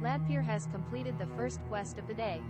Ladpier has completed the first quest of the day.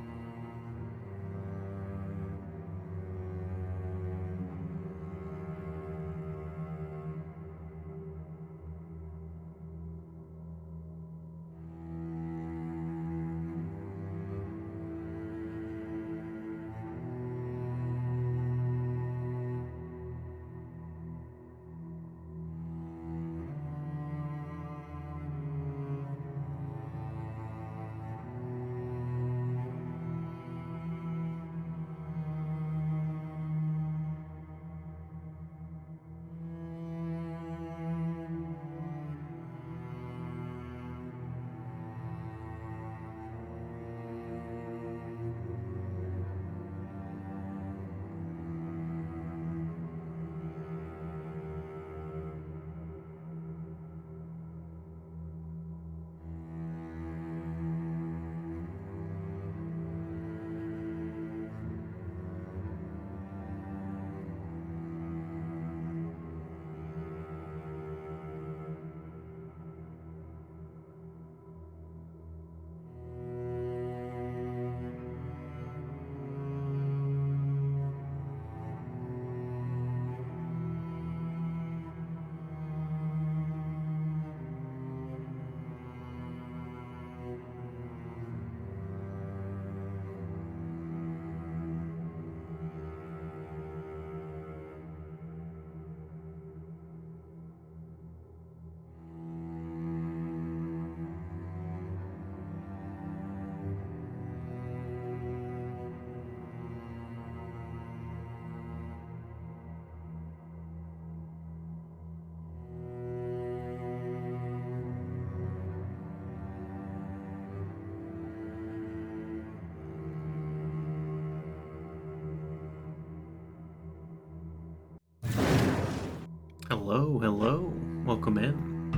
Hello, welcome in.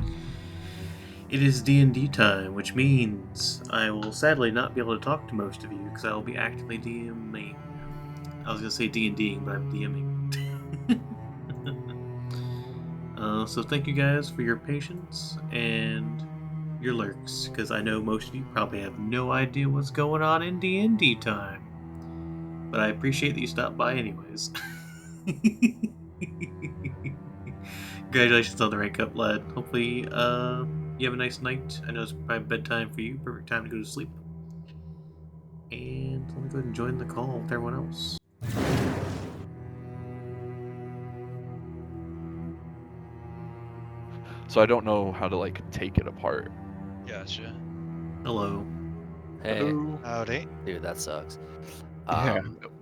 It is D&D time, which means I will sadly not be able to talk to most of you because I will be actively DMing. I was going to say D&Ding, but I'm DMing. So thank you guys for your patience and your lurks, because I know most of you probably have no idea what's going on in D&D time. But I appreciate that you stopped by anyways. Congratulations on the rank up, lad. Hopefully, you have a nice night. I know it's probably bedtime for you. Perfect time to go to sleep. And let me go ahead and join the call with everyone else. So I don't know how to like take it apart. Gotcha. Hello. Hey, Hello. Howdy. dude, that sucks. Yeah.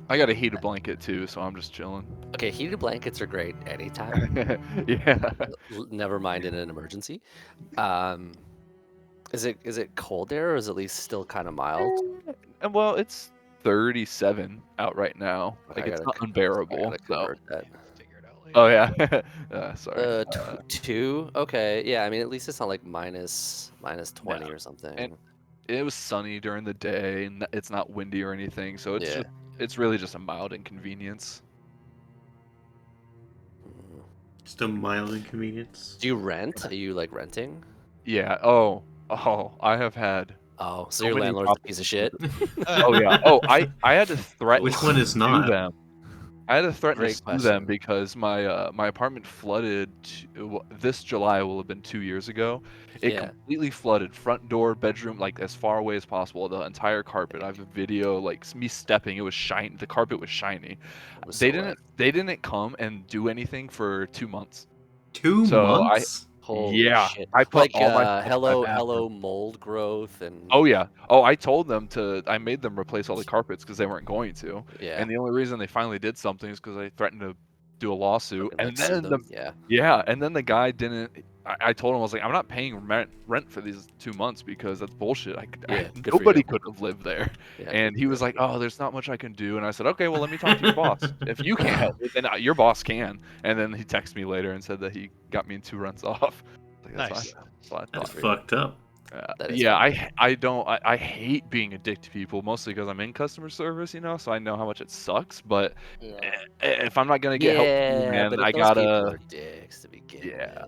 I got a heated blanket too, so I'm just chilling. Okay, heated blankets are great anytime. Yeah. Never mind in an emergency. Is it cold there, or is it at least still kind of mild? And well, it's 37 out right now. Like I it's gotta not I unbearable. gotta convert that. Figure it out later. Oh yeah. Sorry. Two. Okay, yeah. I mean, at least it's not like minus 20 No. or something. And it was sunny during the day, and it's not windy or anything, so it's Yeah. it's really just a mild inconvenience. Mm. Just a mild inconvenience. Do you rent? Are you like renting? Yeah. Oh. I have had Oh, so so your many landlord's a piece of shit. Oh yeah. Oh, I had to threaten Which one is to sue not? them. I had to threaten to Great sue them question. because my apartment flooded. This July will have been 2 years ago. It Yeah. completely flooded, front door, bedroom, like as far away as possible. The entire carpet. I have a video, like me stepping. It was shiny. The carpet was shiny. It was They so wet. didn't come and do anything for 2 months. 2 So months? Holy yeah, shit. I put Like all my stuff in my bathroom. hello mold growth and Oh yeah. Oh, I told them I made them replace all the carpets because they weren't going to. yeah. And the only reason they finally did something is because I threatened to do a lawsuit. Fucking, like, And sue then them. Yeah. and then the guy didn't. I told him, I was like, I'm not paying rent for these 2 months because that's bullshit. Yeah, good for Nobody you. could have lived there. Yeah, And good he for was you. like, oh, there's not much I can do. And I said, okay, well, let me talk to your boss. If you can't help me, then your boss can. And then he texted me later and said that he got me in 2 rents off. Like, that's Nice. fine. That's what I That's thought. fucked up. That is Yeah, fun. I don't I hate being a dick to people, mostly because I'm in customer service, so I know how much it sucks. But Yeah. if I'm not gonna get help from you, Yeah, man, but if I those people gotta. are dicks to begin Yeah,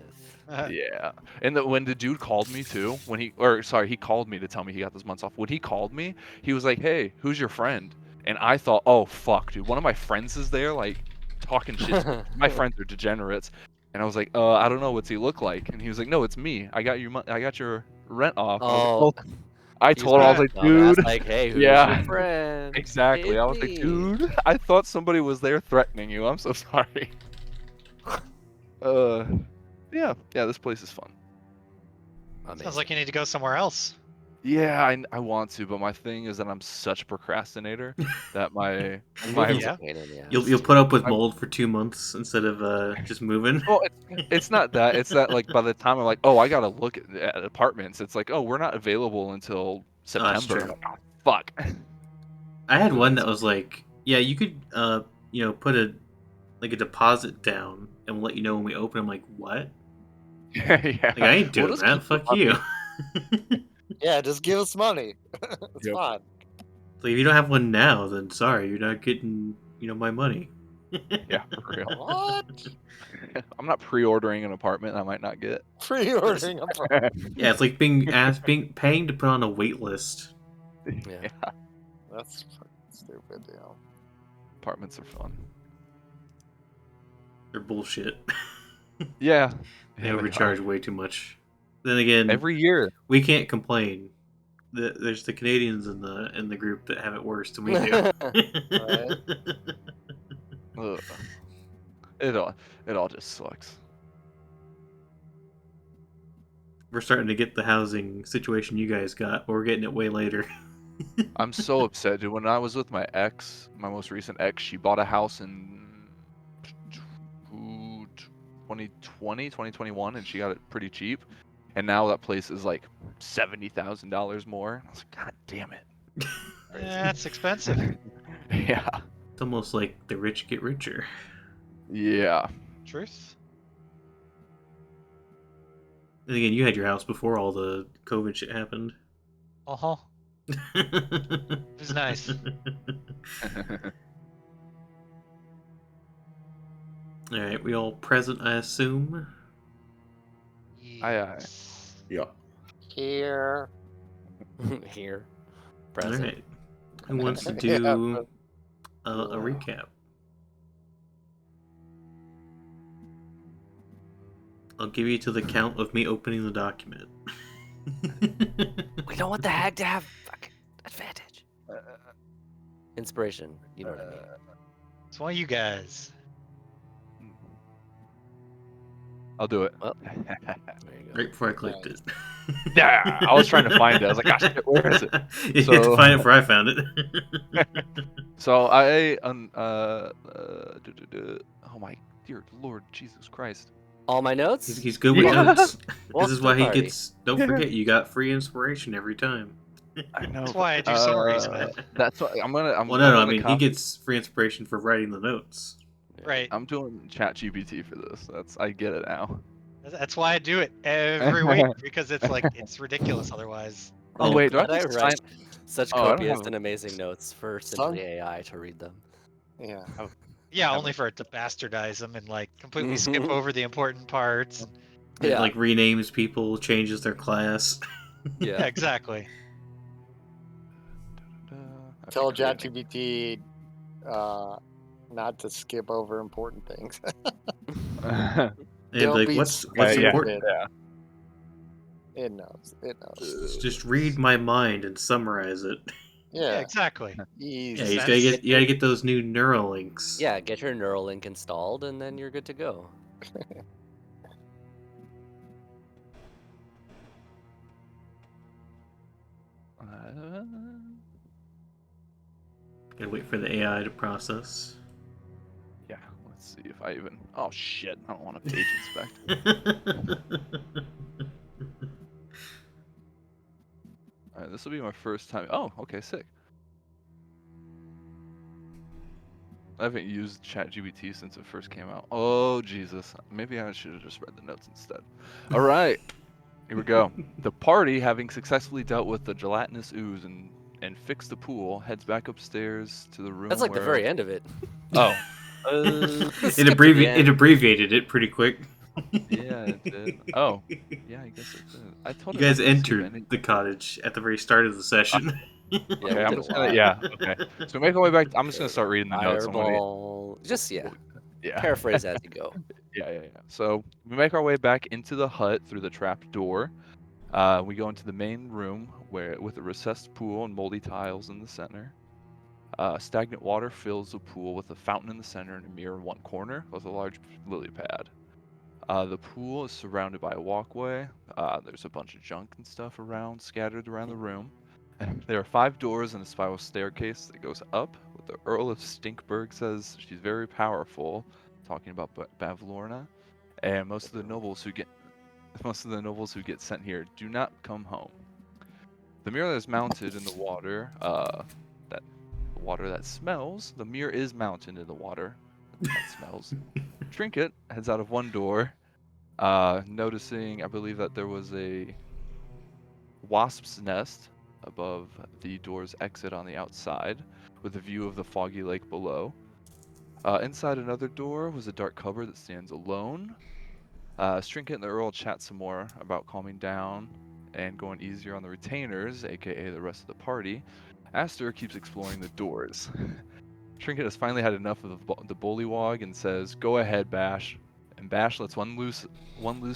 with. yeah. And when the dude called me too, he called me to tell me he got those months off. When he called me, he was like, "Hey, who's your friend?" And I thought, "Oh fuck, dude, one of my friends is there, like talking shit to me. My friends are degenerates." And I was like, I don't know, what's he look like?" And he was like, "No, it's me. I got your rent off." And I was like, Oh, "Oh." I he was told him, I being was a like, dumbass, "Dude." like, hey, who's your Yeah, friend? exactly. It's I was like, me. "Dude, I thought somebody was there threatening you. I'm so sorry." Uh, yeah, this place is fun. Sounds Amazing. like you need to go somewhere else. Yeah, I want to, but my thing is that I'm such a procrastinator that my Moving's Yeah. a pain in the ass. You'll put up with I'm mold for 2 months instead of just moving. well, it's not that. It's that like by the time I'm like, oh, I gotta look at apartments. It's like, oh, we're not available until Oh, that's September. I'm true. like, oh, fuck. I had one It's- that was like, yeah, you could put a deposit down and we'll let you know when we open. I'm like, what? yeah, Like I ain't we'll doing just that. keep the Fuck you. money. Yeah, just give us money. It's Yep. fine. Like if you don't have one now, then sorry, you're not getting my money. Yeah, for real. What? I'm not pre-ordering an apartment I might not get. Pre-ordering a Yeah, it's like being paying to put on a wait list. Yeah. That's fucking stupid, Apartments are fun. They're bullshit. Yeah. They Yeah, they overcharge are. way too much. Then again, Every year. we can't complain. There's the Canadians in the group that have it worse than we do. Right. Ugh. It all just sucks. We're starting to get the housing situation you guys got, but we're getting it way later. I'm so upset, dude. When I was with my most recent ex, she bought a house in 2020, 2021, and she got it pretty cheap. And now that place is like $70,000 more. I was like, God damn it. That's expensive. Yeah. It's almost like the rich get richer. Yeah. Truth. And again, you had your house before all the COVID shit happened. Uh huh. It was nice. Alright, we all present, I assume? Aye. Yeah. Here. Here. Present. Alright. Who wants to Yeah, do but- a recap? I'll give you to the count of me opening the document. We don't want the hag to have fucking advantage. Inspiration. You know what I mean. It's one of you guys. I'll do it. Well, there you go. Right before I clicked it. Yeah, I was trying to find it. I was like, gosh, where is it? You had to So- find it before I found it. So oh my dear Lord Jesus Christ. All my notes? He's good with Yeah. notes. Welcome This is to why the he party. gets. Don't forget, you got free inspiration every time. I know. That's why I do summaries, man. That's what I'm gonna. Well, no, I gonna mean, he copy- gets free inspiration for writing the notes. Right. I'm doing ChatGPT for this. I get it now. That's why I do it every week because it's like it's ridiculous otherwise. Oh wait, do I Glad have I to write sign? such Oh, I don't copious have- and amazing notes for simply AI to read them. Yeah. Yeah, only for it to bastardize them and like completely skip over the important parts. It, Yeah. like renames people, changes their class. Yeah, exactly. I Tell forget. ChatGPT not to skip over important things. And Don't like, be what's stupid. important? Yeah. It knows. It knows. Just read my mind and summarize it. Yeah, Yeah. exactly. Easy. Yeah, you Sense. gotta get those new neural links. Yeah, get your Neuralink installed and then you're good to go. Gotta wait for the AI to process. Yeah. Let's see if I even. Oh shit! I don't want to page inspect. All right, this will be my first time. Oh, okay, sick. I haven't used ChatGPT since it first came out. Oh Jesus! Maybe I should have just read the notes instead. All right. Here we go. The party, having successfully dealt with the gelatinous ooze and fixed the pool, heads back upstairs to the room That's like where... the very end of it. Oh. It, Skip to the end. abbreviated it pretty quick. Yeah, it did. Oh. Yeah, I guess it did. I told You it not guys to skip entered any- the cottage at the very start of the session. Yeah, Okay, we I'm did just a gonna... lot. Yeah, okay. So we make our way back... I'm just gonna start reading the notes. Fireball. Just, yeah. Yeah. Paraphrase as you go. Yeah. So we make our way back into the hut through the trap door. We go into the main room with a recessed pool and moldy tiles in the center. Stagnant water fills the pool with a fountain in the center and a mirror in one corner with a large lily pad. The pool is surrounded by a walkway. There's a bunch of junk and stuff scattered around the room. There are 5 doors and a spiral staircase that goes up. What the Earl of Stinkberg says she's very powerful, talking about Bavlorna, and most of the nobles who get sent here do not come home. The mirror that is mounted in the water, that smells. The mirror is mounted in the water that smells. Trinket heads out of one door, noticing, I believe, that there was a wasp's nest above the door's exit on the outside, with a view of the foggy lake below. Inside another door was a dark cupboard that stands alone. Trinket and the Earl chat some more about calming down and going easier on the retainers, aka the rest of the party. Aster keeps exploring the doors. Trinket has finally had enough of the bullywog and says, "Go ahead, Bash." And Bash lets one loose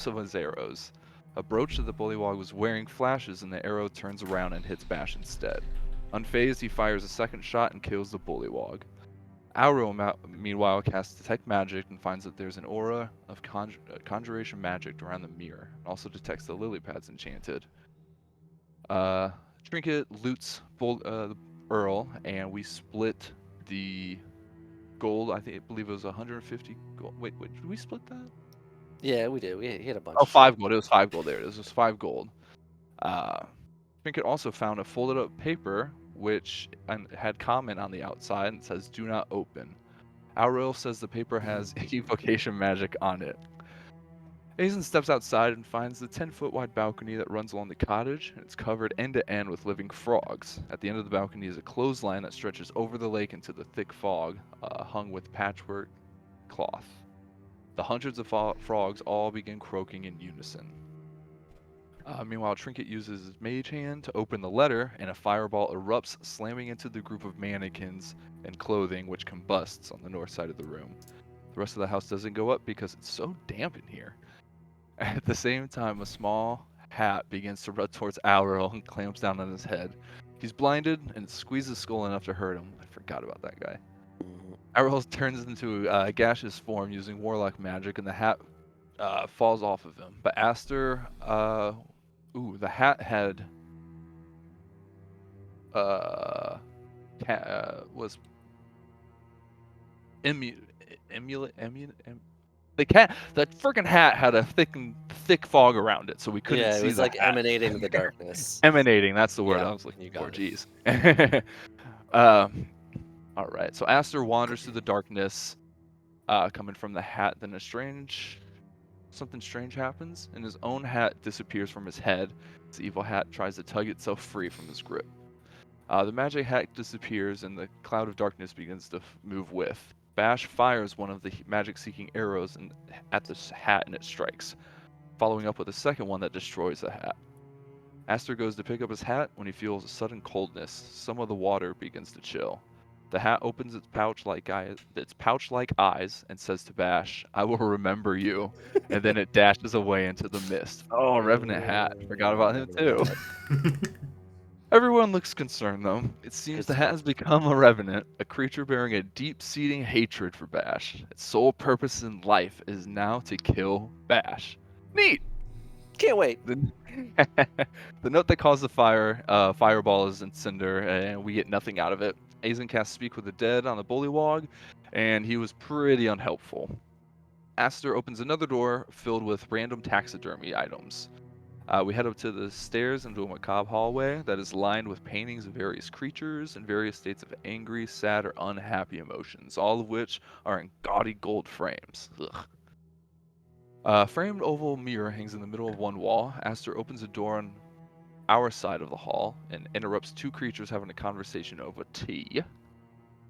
of his arrows. A brooch that the bullywog was wearing flashes, and the arrow turns around and hits Bash instead. Unfazed, he fires a second shot and kills the bullywog. Auro, meanwhile, casts Detect Magic and finds that there's an aura of conjuration magic around the mirror, and also detects the lily pad's enchanted. Trinket loots the Earl, and we split the gold. I believe it was 150 gold. Wait, did we split that? Yeah, we did. We hit a bunch. Oh, 5 gold. It was 5 gold there. It was 5 gold. Trinket also found a folded up paper which had comment on the outside and says, "Do not open." Auril says the paper has evocation magic on it. Aizen steps outside and finds the 10-foot wide balcony that runs along the cottage, and it's covered end to end with living frogs. At the end of the balcony is a clothesline that stretches over the lake into the thick fog, hung with patchwork cloth. The hundreds of frogs all begin croaking in unison. Meanwhile, Trinket uses his mage hand to open the letter, and a fireball erupts, slamming into the group of mannequins and clothing, which combusts on the north side of the room. The rest of the house doesn't go up because it's so damp in here. At the same time, a small hat begins to run towards Auril and clamps down on his head. He's blinded and squeezes his skull enough to hurt him. I forgot about that guy. Auril turns into a gaseous form using warlock magic, and the hat falls off of him. But Aster, the hat had was the freaking hat had a thick fog around it, so we couldn't see it was the like hat. emanating the darkness. Emanating, that's the word Yeah, I was looking you for. got it. Jeez. All right, so Aster wanders through the darkness, coming from the hat. Then something strange happens, and his own hat disappears from his head. His evil hat tries to tug itself free from his grip. The magic hat disappears, and the cloud of darkness begins to move with. Bash fires one of the magic-seeking arrows at this hat, and it strikes, following up with a second one that destroys the hat. Aster goes to pick up his hat when he feels a sudden coldness. Some of the water begins to chill. The hat opens its pouch-like eyes and says to Bash, "I will remember you," and then it dashes away into the mist. Oh, Revenant hat. Forgot about him too. Everyone looks concerned, though. It seems the hat has become a revenant, a creature bearing a deep-seating hatred for Bash. Its sole purpose in life is now to kill Bash. Neat! Can't wait. The note that caused the fireball is in Cinder, and we get nothing out of it. Aizen casts Speak with the Dead on the bullywog, and he was pretty unhelpful. Aster opens another door filled with random taxidermy items. We head up to the stairs into a macabre hallway that is lined with paintings of various creatures in various states of angry, sad, or unhappy emotions, all of which are in gaudy gold frames. Ugh. A framed oval mirror hangs in the middle of one wall. Aster opens a door on our side of the hall and interrupts two creatures having a conversation over tea.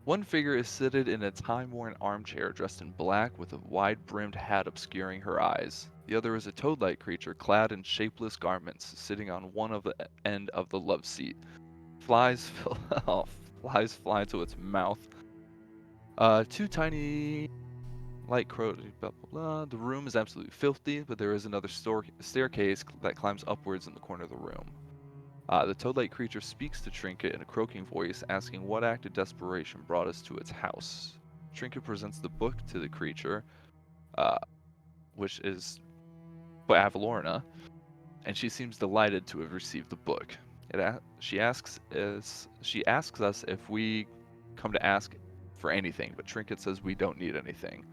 One figure is seated in a time-worn armchair dressed in black with a wide-brimmed hat obscuring her eyes. The other is a toad-like creature clad in shapeless garments sitting on one of the end of the love seat. Flies fly to its mouth. Two tiny light crows, blah, blah, blah. The room is absolutely filthy, but there is another staircase that climbs upwards in the corner of the room. The toad-like creature speaks to Trinket in a croaking voice, asking what act of desperation brought us to its house. Trinket presents the book to the creature, which is by Avalorna, and she seems delighted to have received the book. She asks us if we come to ask for anything, but Trinket says we don't need anything.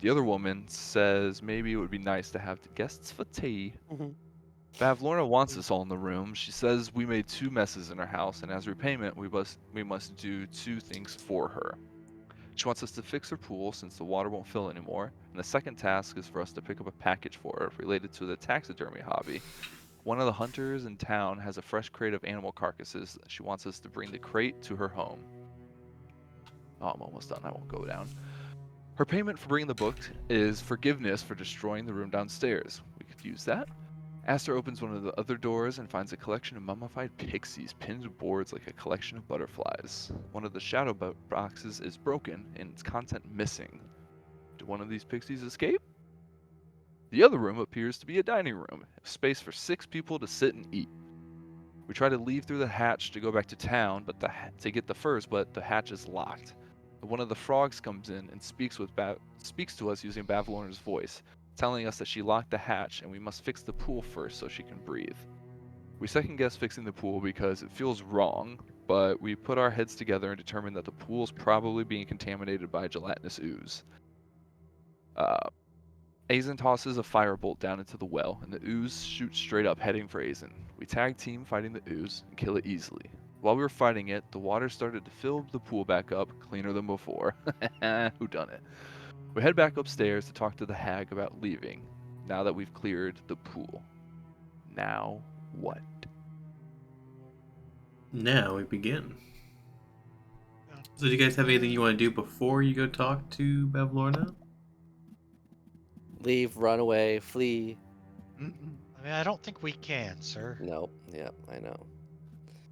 The other woman says maybe it would be nice to have the guests for tea. Bavlorna wants us all in the room. She says we made 2 messes in her house, and as repayment, we must do 2 things for her. She wants us to fix her pool since the water won't fill anymore, and the second task is for us to pick up a package for her related to the taxidermy hobby. One of the hunters in town has a fresh crate of animal carcasses. She wants us to bring the crate to her home. Oh, I'm almost done. I won't go down. Her payment for bringing the book is forgiveness for destroying the room downstairs. We could use that. Aster opens one of the other doors and finds a collection of mummified pixies pinned to boards like a collection of butterflies. One of the shadow boxes is broken and its content missing. Did one of these pixies escape? The other room appears to be a dining room, space for 6 people to sit and eat. We try to leave through the hatch to go back to town, but to get the furs, but the hatch is locked. One of the frogs comes in and speaks to us using Bavlorna's voice, telling us that she locked the hatch and we must fix the pool first so she can breathe. We second guess fixing the pool because it feels wrong, but we put our heads together and determine that the pool's probably being contaminated by gelatinous ooze. Azen tosses a firebolt down into the well, and the ooze shoots straight up, heading for Azen. We tag team fighting the ooze and kill it easily. While we were fighting it, the water started to fill the pool back up, cleaner than before. Who done it? We head back upstairs to talk to the hag about leaving, now that we've cleared the pool. Now what? Now we begin. So do you guys have anything you want to do before you go talk to Bavlorna? Leave, run away, flee. I mean, I don't think we can, sir. Nope. Yeah, I know.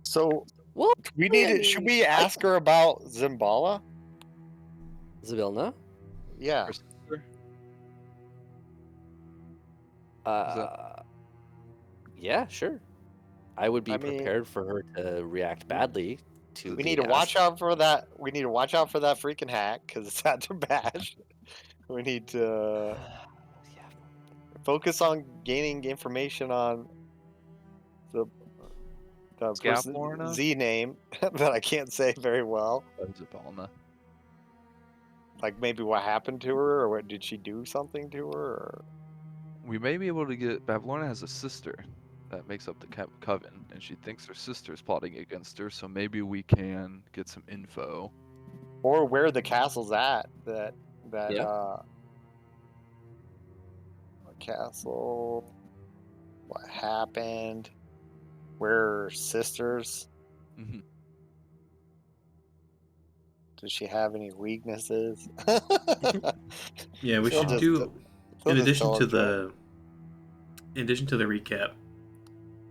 So Well, we need I to. Should mean, we ask her about Zimbala? Zabilna? Yeah. Her sister? Yeah, sure. I would be I mean- prepared for her to react badly to We being need to watch asked. out for that. We need to watch out for that freaking hack because it's at to bash. We need to Yeah. focus on gaining information on the person Scaphlorna? Z name that I can't say very well. Zabalna. Like maybe what happened to her, or what did she do something to her? Or... We may be able to get. Bavlorna has a sister that makes up the coven, and she thinks her sister is plotting against her, so maybe we can get some info. or where the castle's at. That Yeah. castle. What happened? Where her sisters? Mm-hmm. Does she have any weaknesses? Yeah, we She'll should just- do. she'll In just addition tell to us the, in addition to the recap,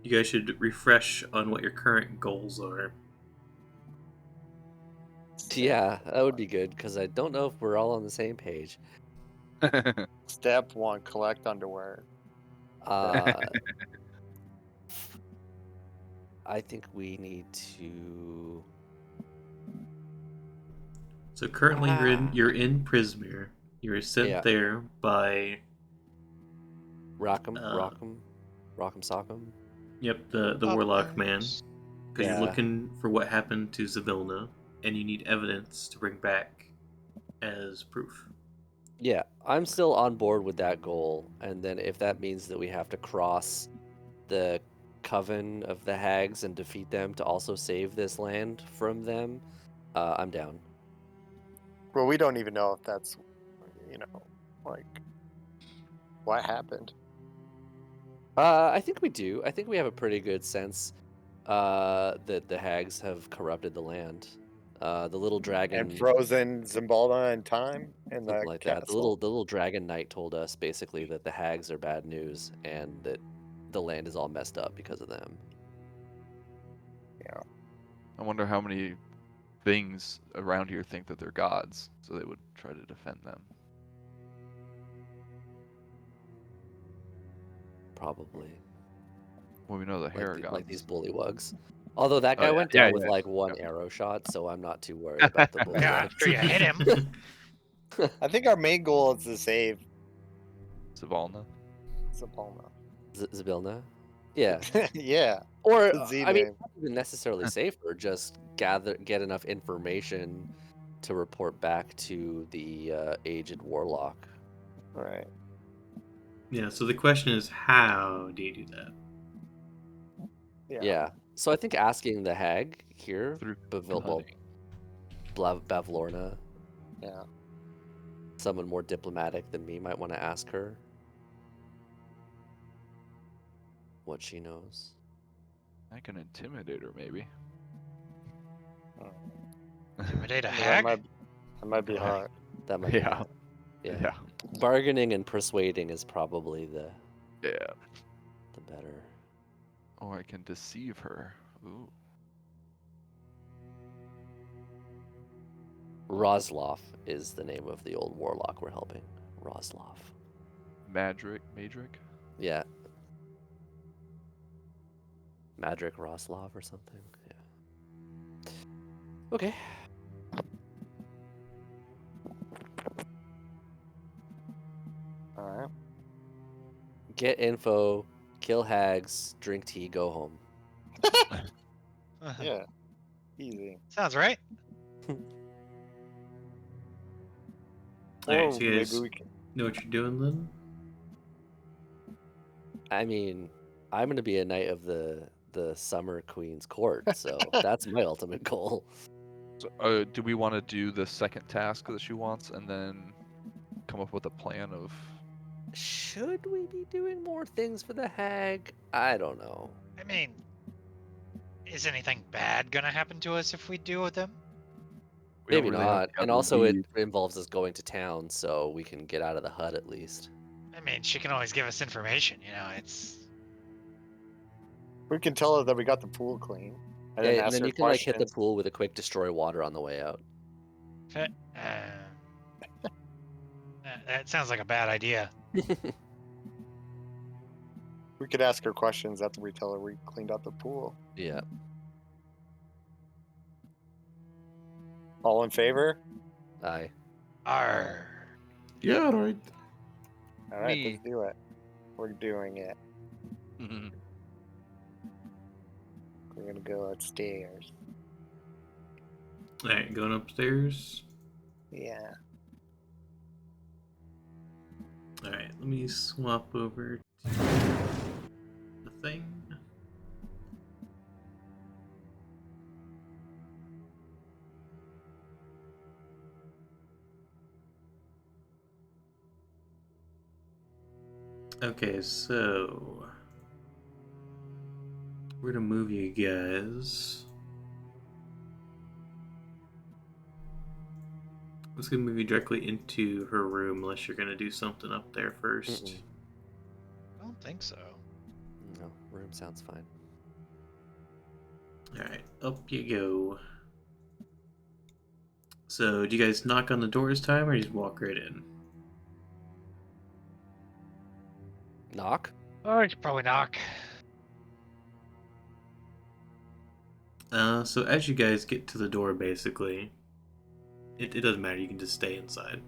you guys should refresh on what your current goals are. Yeah, that would be good because I don't know if we're all on the same page. Step 1: collect underwear. Uh, I think we need to. So currently you're in Prismere. You were sent Yeah. there by Rock'em, Uh, Rock'em Sock'em. the warlock man, because Yeah. you're looking for what happened to Zavilna, and you need evidence to bring back as proof. Yeah, I'm still on board with that goal. And then if that means that we have to cross the coven of the hags and defeat them to also save this land from them, I'm down. Well, we don't even know if that's, like, what happened? I think we do. I think we have a pretty good sense that the hags have corrupted the land. The little dragon, And frozen Zimbalda in time in the something like that. castle? The little dragon knight told us basically that the hags are bad news and that the land is all messed up because of them. I wonder how many things around here think that they're gods, so they would try to defend them. Probably. Well, we know the hair gods. Like these bullywugs. Although that guy yeah. went down Yeah, with yeah. like one arrow shot, so I'm not too worried about the bullywugs. Yeah, after you hit him. I think our main goal is to save Savalna. Zimbalda. Zabilna? Yeah. Yeah. Or, The Z I mean, name. not even necessarily safer, just get enough information to report back to the aged warlock. Right. Yeah, so the question is, how do you do that? Yeah. So I think asking the hag here, Through Bavlorna, Yeah. someone more diplomatic than me, might want to ask her what she knows. I can intimidate her, maybe. Intimidate a That hag? might be hard. That might be Yeah. hard. Yeah. Yeah. Bargaining and persuading is probably the Yeah. better. Or I can deceive her. Ooh. Roslov is the name of the old warlock we're helping. Roslov. Madric. Yeah. Madric Roslov or something. Yeah. Okay. All right. Get info, kill hags, drink tea, go home. Yeah. Easy. Sounds right. Alright, Or so you maybe guys we can. know what you're doing then? I mean, I'm gonna be a knight of the Summer Queen's court, so that's my ultimate goal. So, do we want to do the second task that she wants and then come up with a plan of... Should we be doing more things for the hag? I don't know. I mean, is anything bad gonna happen to us if we deal with them? We don't Maybe really have not. the And other also, it lead. involves us going to town, so we can get out of the hut at least. I mean, she can always give us information, it's... We can tell her that we got the pool clean, and then And ask then her you can like hit the questions. pool with a quick destroy water on the way out. That sounds like a bad idea. We could ask her questions after we tell her we cleaned out the pool. Yeah. All in favor? Aye. Arr. Yeah, alright. All right, Me. let's do it. We're doing it. We're gonna go upstairs. Alright, going upstairs. Yeah. Alright, let me swap over to the thing. Okay, so we're gonna move you guys. I'm just gonna move you directly into her room unless you're gonna do something up there first. Mm-mm. I don't think so. No, room sounds fine. Alright, up you go. So, do you guys knock on the door this time or you just walk right in? Knock? Oh, you should probably knock. So as you guys get to the door, basically, it doesn't matter, you can just stay inside.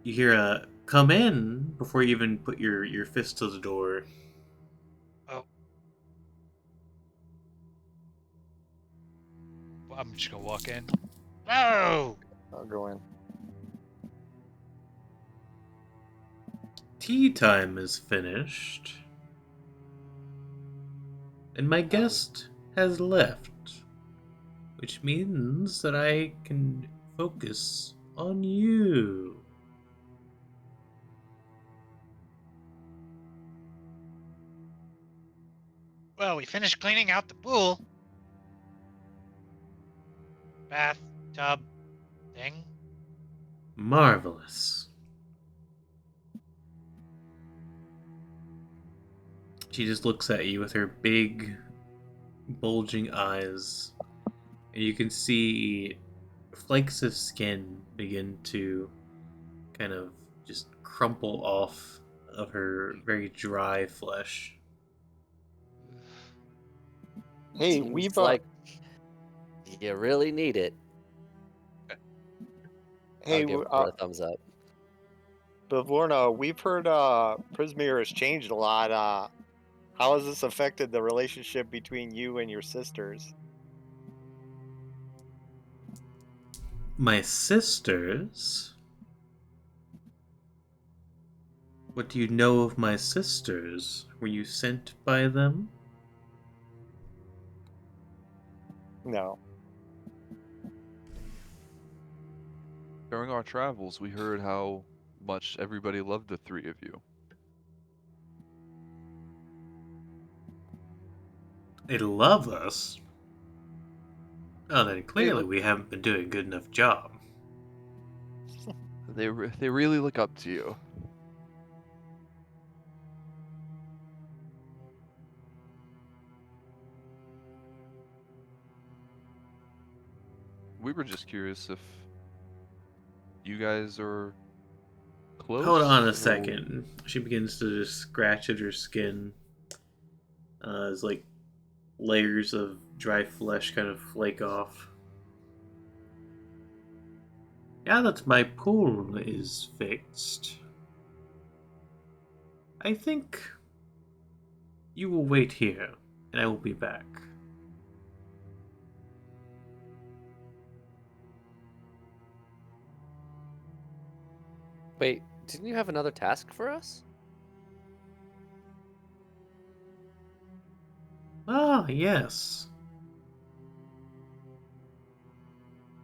You hear a come in before you even put your fist to the door. Oh. Well, I'm just gonna walk in. Oh! I'll go in. Tea time is finished. And my guest has left. Which means that I can focus on you. Well, we finished cleaning out the pool. Bathtub thing. Marvelous. She just looks at you with her big, bulging eyes, and you can see flakes of skin begin to kind of just crumple off of her very dry flesh. Hey, Seems we've like you really need it. hey, I'll give her a thumbs up. Bavlorna, we've heard Prismir has changed a lot. How has this affected the relationship between you and your sisters? My sisters? What do you know of my sisters? Were you sent by them? No. During our travels, we heard how much everybody loved the three of you. They love us? Oh, then clearly we haven't been doing a good enough job. They really look up to you. We were just curious if you guys are close. Hold on a or- second. She begins to just scratch at her skin. As like layers of dry flesh kind of flake off. Now that my pool is fixed, I think you will wait here, and I will be back. Wait, didn't you have another task for us? Ah, yes.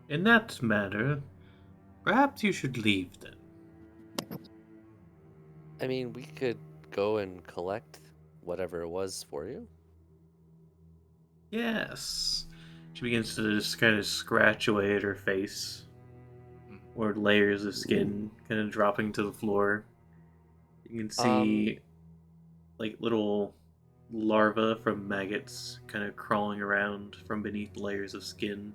In that matter, perhaps you should leave then. I mean, we could go and collect whatever it was for you. Yes. She begins to just kind of scratch away at her face, or layers of skin kind of dropping to the floor. You can see like little larvae from maggots kind of crawling around from beneath layers of skin.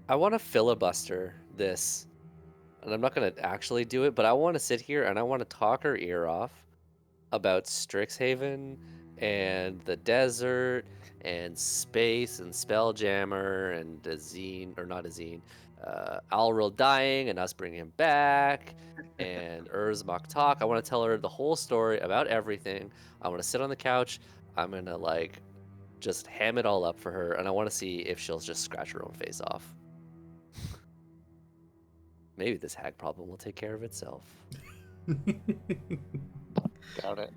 I want to filibuster this, and I'm not going to actually do it, but I want to sit here and I want to talk her ear off about Strixhaven and the desert and space and Spelljammer and Azine, or not Azine, Alril dying and us bringing him back and Urzmok talk. I want to tell her the whole story about everything. I want to sit on the couch. I'm going to like just ham it all up for her, and I want to see if she'll just scratch her own face off. Maybe this hag problem will take care of itself. Doubt it.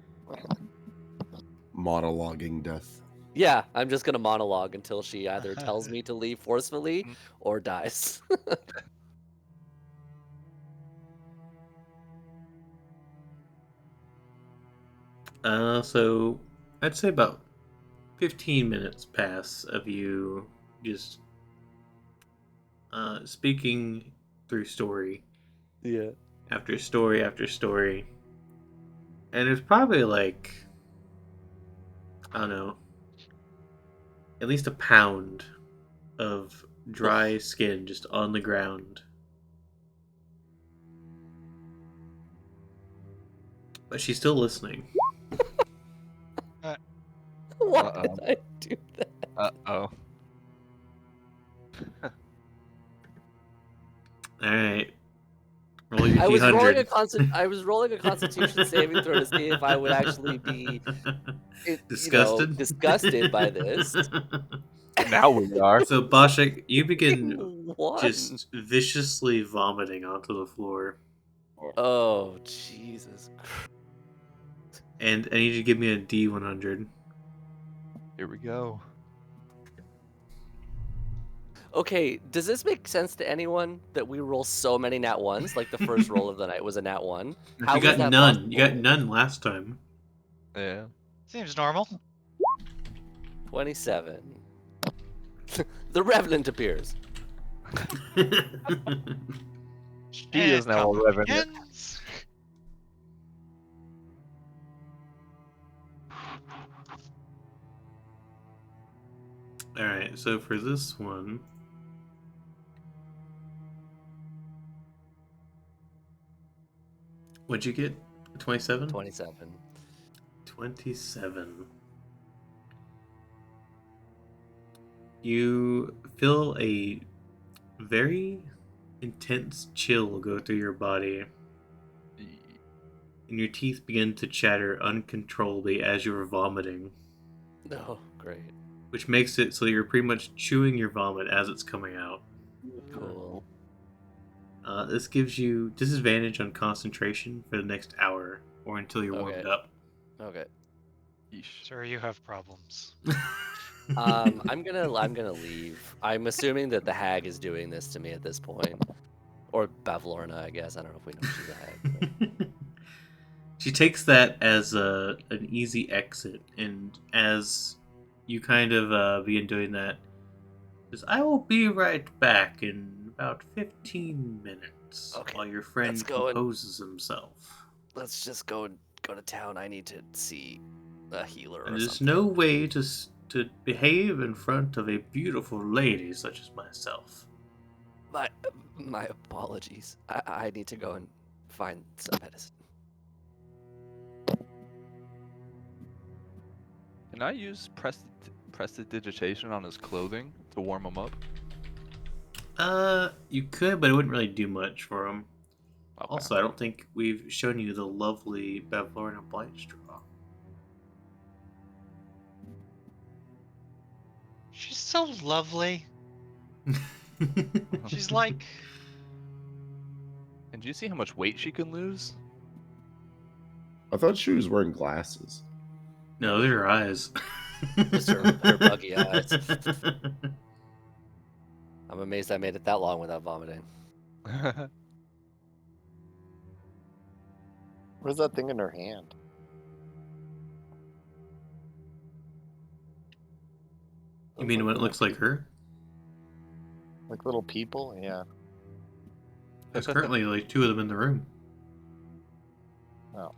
Monologuing death. Yeah, I'm just gonna monologue until she either tells me to leave forcefully or dies. So I'd say about 15 minutes pass of you just speaking through story Yeah. after story after story. And it's probably like, I don't know, at least a pound of dry skin just on the ground. But she's still listening. Why Uh-oh. did I do that? Uh-oh. Alright. Roll your I was D100. I was rolling a Constitution saving throw to see if I would actually be Disgusted? disgusted by this. Now we are. So, Bashik, you begin One. just viciously vomiting onto the floor. Oh Jesus! And I need you to give me a D100. Here we go. Okay, does this make sense to anyone that we roll so many nat ones? Like the first roll of the night was a nat one. How You is got that none. possible? You got none last time. Yeah. Seems normal. 27. The Revenant appears. She is now a combat revenant. begins. Alright, so for this one. What'd you get? 27? 27. 27. You feel a very intense chill go through your body, and your teeth begin to chatter uncontrollably as you're vomiting, No, great. which makes it so you're pretty much chewing your vomit as it's coming out. Cool. This gives you disadvantage on concentration for the next hour, or until you're warmed Okay. up. Okay. Yeesh. Sir, you have problems. I'm gonna leave. I'm assuming that the hag is doing this to me at this point, or Bavlorna, I guess. I don't know if we know she's a hag. But... She takes that as an easy exit, and as you kind of begin doing that, says, "I will be right back in about 15 minutes," Okay, while your friend let's go and- composes himself. Let's just go to town. I need to see a healer or And there's something. no way to behave in front of a beautiful lady such as myself. My apologies. I need to go and find some medicine. Can I use prestidigitation on his clothing to warm him up? You could, but it wouldn't really do much for him. Okay. Also, I don't think we've shown you the lovely Bavlorna Blightstraw. She's so lovely. She's like, And do you see how much weight she can lose? I thought she was wearing glasses. No, they're her eyes. Just her buggy eyes. I'm amazed I made it that long without vomiting. What's that thing in her hand? You mean when it looks like her? Like little people? Yeah. There's currently like two of them in the room. Oh.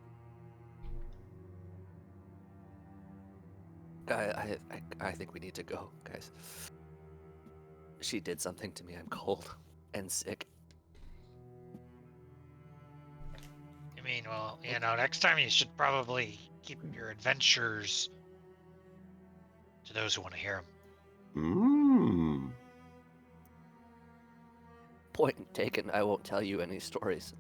I think we need to go, guys. She did something to me. I'm cold and sick. I mean, well, next time you should probably keep your adventures to those who want to hear them. Mmm. Point taken. I won't tell you any stories.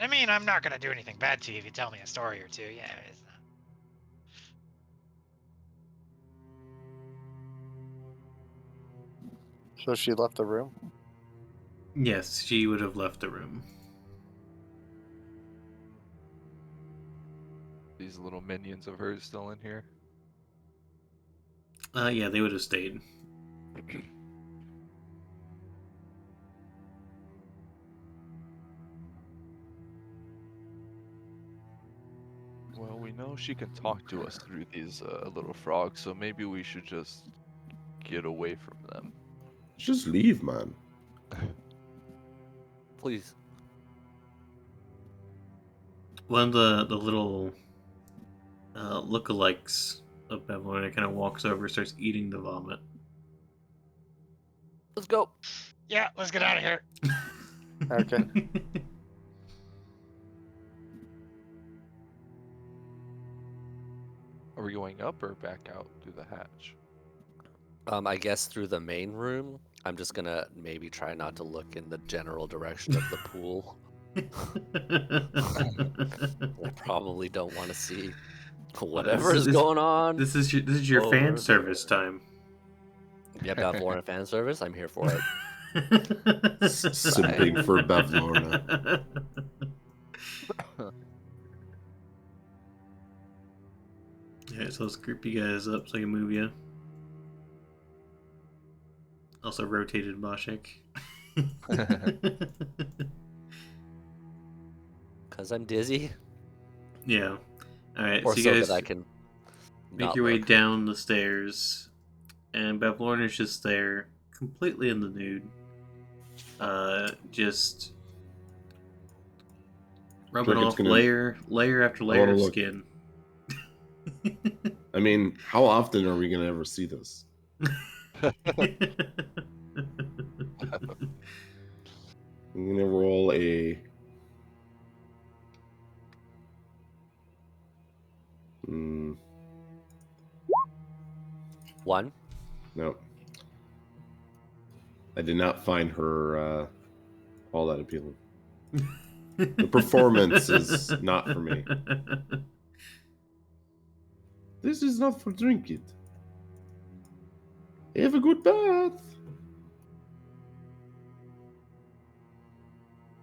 I mean, I'm not going to do anything bad to you if you tell me a story or two. Yeah, it's not. So she left the room? Yes, she would have left the room. These little minions of hers still in here. Yeah, they would have stayed. Well, we know she can talk to us through these little frogs, so maybe we should just get away from them. Just leave, man. Please. One of the little lookalikes of Bavlorna kind of walks over, starts eating the vomit. Let's go. Yeah, let's get out of here. Okay. Are we going up or back out through the hatch? I guess through the main room. I'm just gonna maybe try not to look in the general direction of the pool. I probably don't want to see whatever is going on. This is your over fan there. service time. Yeah, Bavlorna fan service. I'm here for it. Simping for Bavlorna. Alright, so let's group you guys up so I can move you. Also rotated Boshik. Cause I'm dizzy, Yeah. Alright, or so you so guys that I can Make not your way look. down the stairs, and Bavlorn is just there, completely in the nude. Just rubbing Like it's off gonna- layer after layer wanna of look. skin. I mean, how often are we gonna ever see this? I'm gonna roll a. Mm, 1. no. I did not find her all that appealing. The performance is not for me. This is not for drink it. Have a good bath.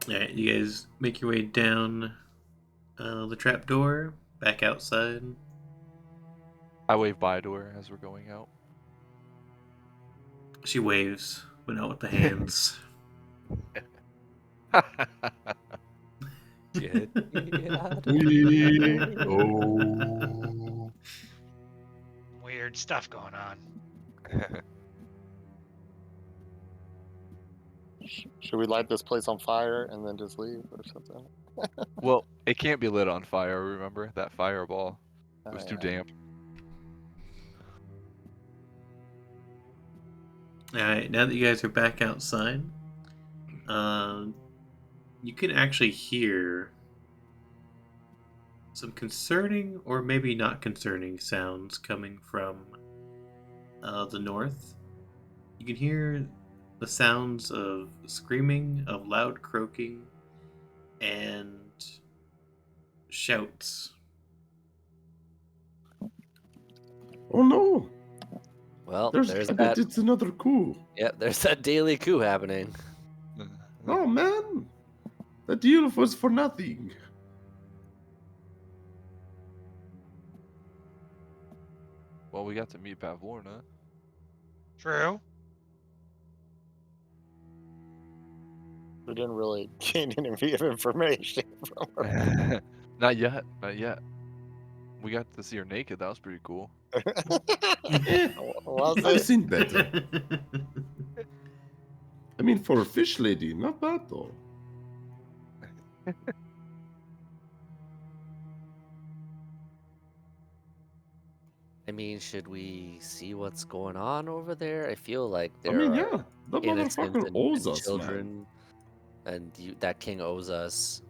Alright, you guys make your way down the trapdoor, back outside. I wave bye to her as we're going out. She waves, but not with the hands. Get me out of We here. go. Weird stuff going on. Should we light this place on fire and then just leave or something? Well, it can't be lit on fire, remember? That fireball. It was Oh, too yeah. damp. Alright, now that you guys are back outside, you can actually hear some concerning, or maybe not concerning, sounds coming from the north. You can hear the sounds of screaming, of loud croaking, and shouts. Oh no! Well, There's. there's I bet that. it's another coup. Yep, there's that daily coup happening. Oh man, the deal was for nothing. Well, we got to meet Pavlorna. True. We didn't really gain any of information from her. Not yet. Not yet. We got to see her naked. That was pretty cool. Was I've it? seen better. I mean, for a fish lady, not bad though. I mean, should we see what's going on over there? I feel like I there mean, are yeah, the innocent motherfucker and, owes and us, man. children, and that king owes us.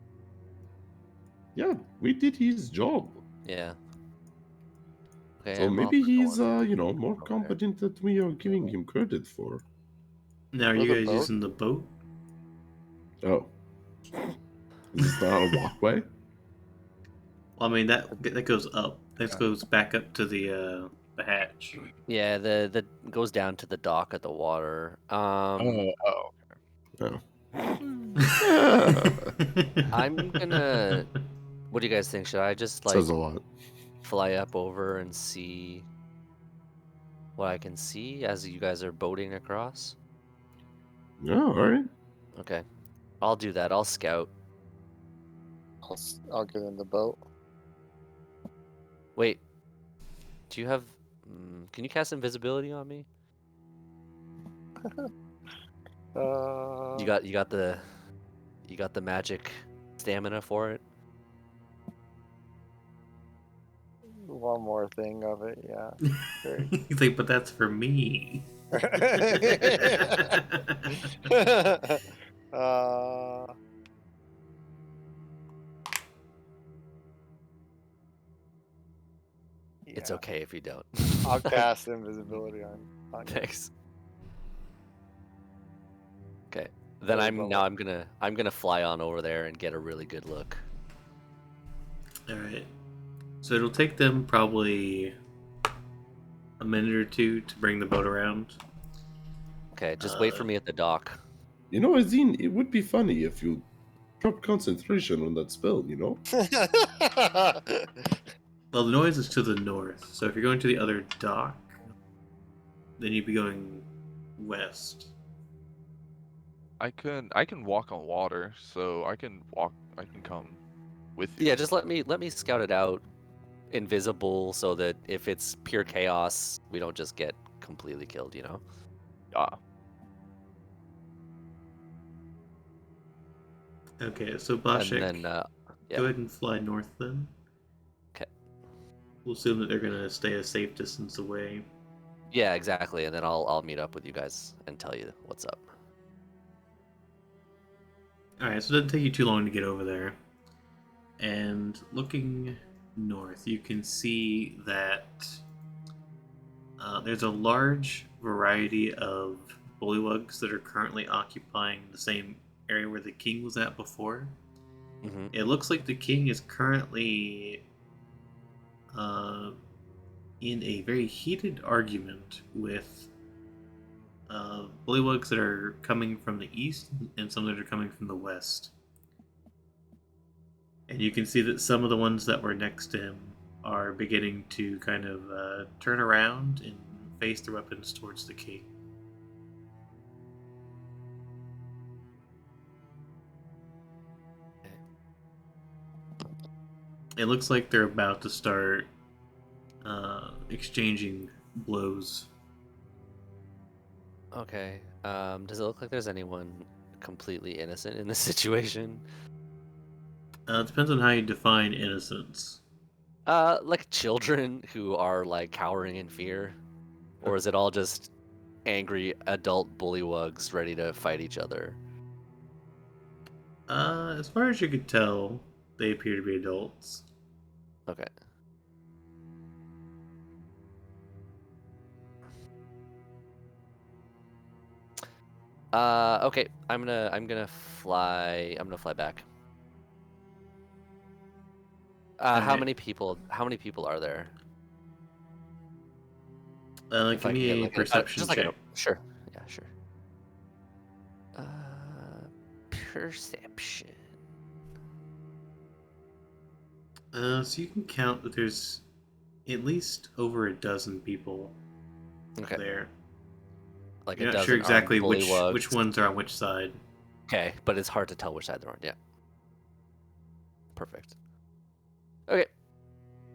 Yeah, we did his job. Yeah. Okay, So I'm all maybe for he's, going more over there. competent than we are giving him credit for. Now, are With you a guys boat? using the boat? Oh. Is this not a walkway? Well, I mean that goes up. This goes back up to the hatch. Yeah, the goes down to the dock at the water. Oh. I'm gonna. What do you guys think? Should I just like Says a lot. fly up over and see what I can see as you guys are boating across? Yeah, alright. Okay, I'll do that. I'll scout. I'll get in the boat. Wait, do you have? Can you cast invisibility on me? Uh, You got the magic stamina for it. one more thing of it, yeah. Great. He's like, but that's for me. uh, It's yeah, okay if you don't. I'll cast invisibility on you. Thanks. Okay. Then Very I'm well. gonna fly on over there and get a really good look. All right. So it'll take them probably a minute or two to bring the boat around. Okay, just wait for me at the dock. You know, Azine, it would be funny if you drop concentration on that spell, you know? Well, the noise is to the north. So if you're going to the other dock, then you'd be going west. I can walk on water, so I can come with you. Yeah, just let me scout it out. invisible so that if it's pure chaos, we don't just get completely killed, you know? Okay, so And Bashik, then, go yeah. ahead and fly north then. Okay. We'll assume that they're gonna stay a safe distance away. Yeah, exactly. And then I'll meet up with you guys and tell you what's up. Alright, so it doesn't take you too long to get over there. And looking north, you can see that there's a large variety of bullywugs that are currently occupying the same area where the king was at before. Mm-hmm. It looks like the king is currently in a very heated argument with bullywugs that are coming from the east and some that are coming from the west. And you can see that some of the ones that were next to him are beginning to kind of turn around and face their weapons towards the king. It looks like they're about to start exchanging blows. Okay. Does it look like there's anyone completely innocent in this situation? It depends on how you define innocence. Like children who are like cowering in fear? Or is it all just angry adult bullywugs ready to fight each other? As far as you could tell, they appear to be adults. Okay. Okay. I'm gonna fly back. How Alright. many people are there? Give me a perception just like check. sure. Yeah, sure. Perception. So you can count that there's at least over a dozen people Okay. there. Like You're a not dozen sure exactly armed which bullywugs. ones are on which side. Okay, but it's hard to tell which side they're on. Yeah. Perfect. Okay.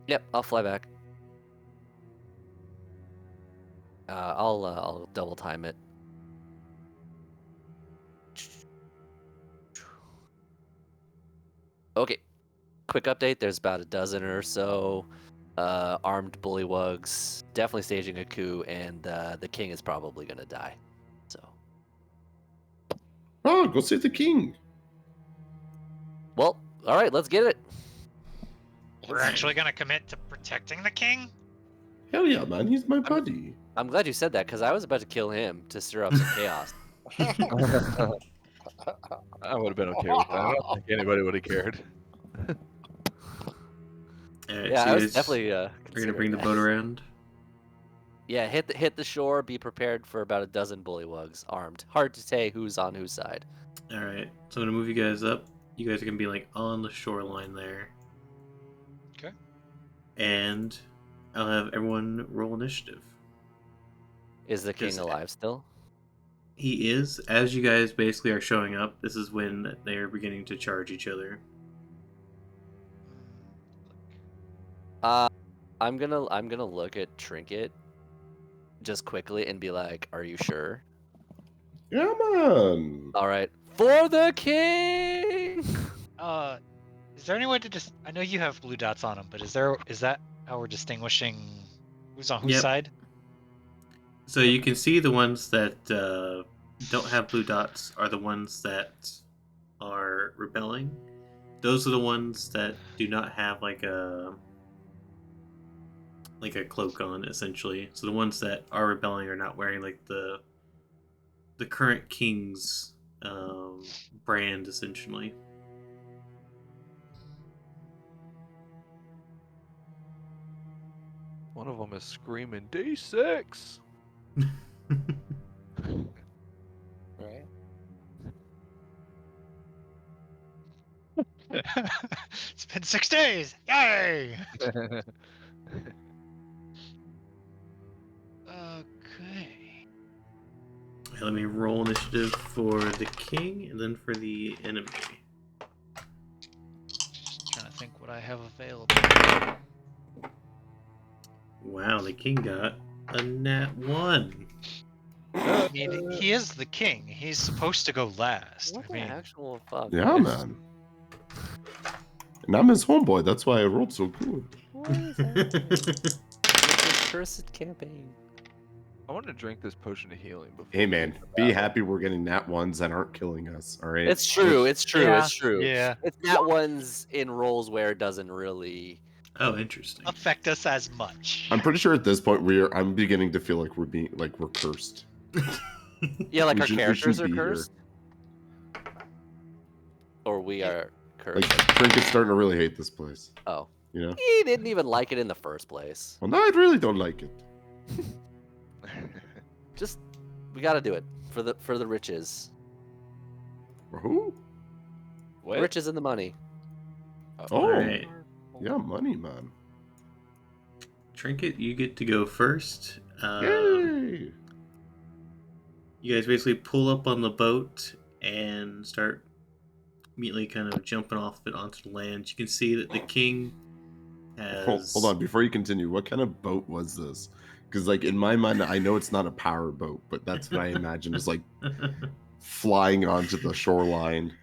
Yep, I'll fly back. I'll double time it. Okay. Quick update. There's about a dozen or so armed bullywugs, definitely staging a coup, and the king is probably gonna die. So. Oh, go save the king. Well, all right. Let's get it. We're actually gonna commit to protecting the king? Hell yeah, man. He's my buddy. I'm glad you said that because I was about to kill him to stir up some chaos. I would have been okay with that. I don't think anybody would have cared. Alright, Yeah, so I you was guys definitely. are gonna bring the considering boat that. around. Yeah, hit the shore. Be prepared for about a dozen bullywugs armed. Hard to say who's on whose side. Alright, so I'm gonna move you guys up. You guys are gonna be like on the shoreline there. Okay. And I'll have everyone roll initiative. Is the king Just- alive still? He is, as you guys basically are showing up, this is when they're beginning to charge each other. I'm gonna look at Trinket just quickly and be like, "Are you sure?" Yeah, man. All right, for the king. Is there any way to just? I know you have blue dots on them, but is that how we're distinguishing who's on whose Yep. side? So you can see the ones that don't have blue dots are the ones that are rebelling. Those are the ones that do not have like a cloak on, essentially. So the ones that are rebelling are not wearing like the current king's brand, essentially. One of them is screaming D6. Right. It's been 6 days. Yay! Okay. Let me roll initiative for the king and then for the enemy. Trying to think what I have available. Wow, the king got a nat 1. I mean, he is the king. He's supposed to go last. What I the mean, actual fuck? Yeah, man. And I'm his homeboy. That's why I rolled so good. What is happening with this cursed campaign? I want to drink this potion of healing before. Hey, we man, get to be battle. happy we're getting nat ones that aren't killing us. All right. It's true. It's true. Yeah, It's true. yeah. It's that one's in roles where it doesn't really. Oh, interesting. affect us as much. I'm pretty sure at this point I'm beginning to feel like we're cursed. Yeah, like We our should- we characters shouldn't are be here. cursed, or we are Like cursed. Trinket's starting to really hate this place. Oh, You know. he didn't even like it in the first place. Well, no, I really don't like it. Just we got to do it for the riches. For who? What? Riches and the money. Oh, Alright. yeah, money, man. Trinket, you get to go first. Yay! You guys basically pull up on the boat and start immediately kind of jumping off it onto the land. You can see that the king has... Hold on, before you continue, what kind of boat was this? Because, like, in my mind, I know it's not a power boat, but that's what I imagine is like flying onto the shoreline,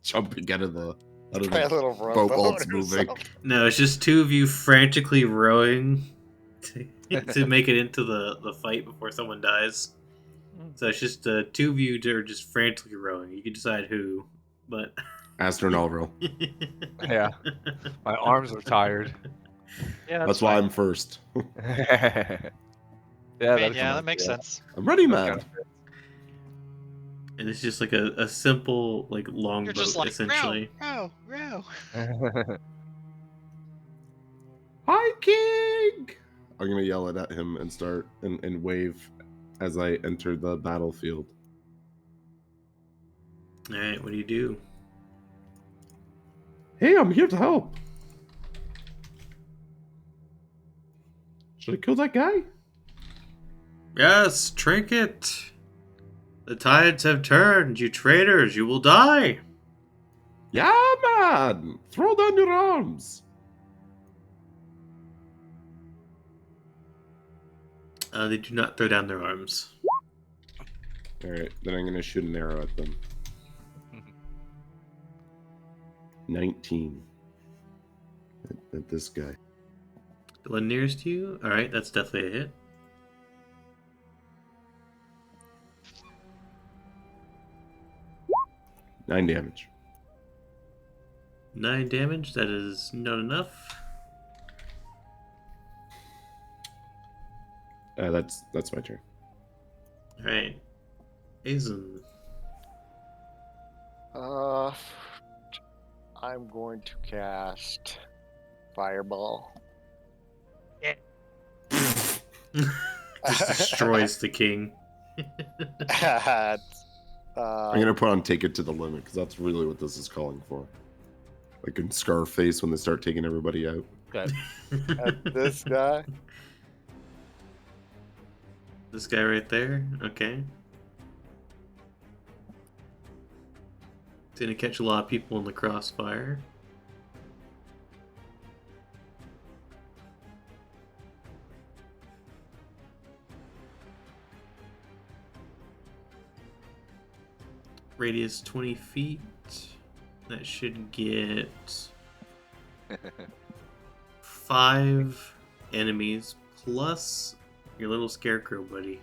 jumping out of the My boat little while rowboat it's or moving. something. No, it's just two of you frantically rowing to make it into the fight before someone dies. So it's just two of you that are just frantically rowing. You can decide who, but... Astronautal. Yeah. My arms are tired. Yeah, That's why I'm first. Yeah, that makes sense. I'm ready, That man. kind of fits. And it's just like a simple, like, You're longboat, just like essentially. row. Hi, King! I'm gonna yell it at him and start and wave as I enter the battlefield. Alright, what do you do? Hey, I'm here to help. Should I kill that guy? Yes, Trinket! The tides have turned, you traitors, you will die! Yeah, man! Throw down your arms! They do not throw down their arms. Alright, then I'm gonna shoot an arrow at them. 19. At this guy. The one nearest to you? Alright, that's definitely a hit. Nine damage. 9 damage, that is not enough. That's my turn. Alright. Aizen. I'm going to cast Fireball. Just destroys the king. At, I'm gonna put on Take It to the Limit, because that's really what this is calling for. Like in Scarface when they start taking everybody out. Okay. at this guy. This guy right there? Okay. It's gonna catch a lot of people in the crossfire. Radius 20 feet. That should get 5 enemies plus your little scarecrow buddy.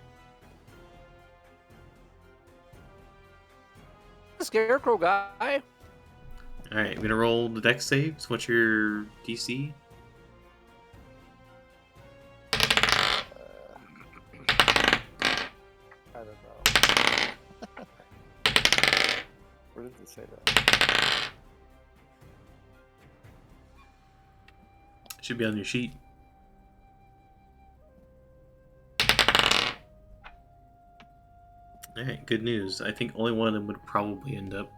Scarecrow guy. Alright, I'm gonna roll the dex saves. What's your DC? I don't know. Where does it say that? It should be on your sheet. Alright, good news. I think only one of them would probably end up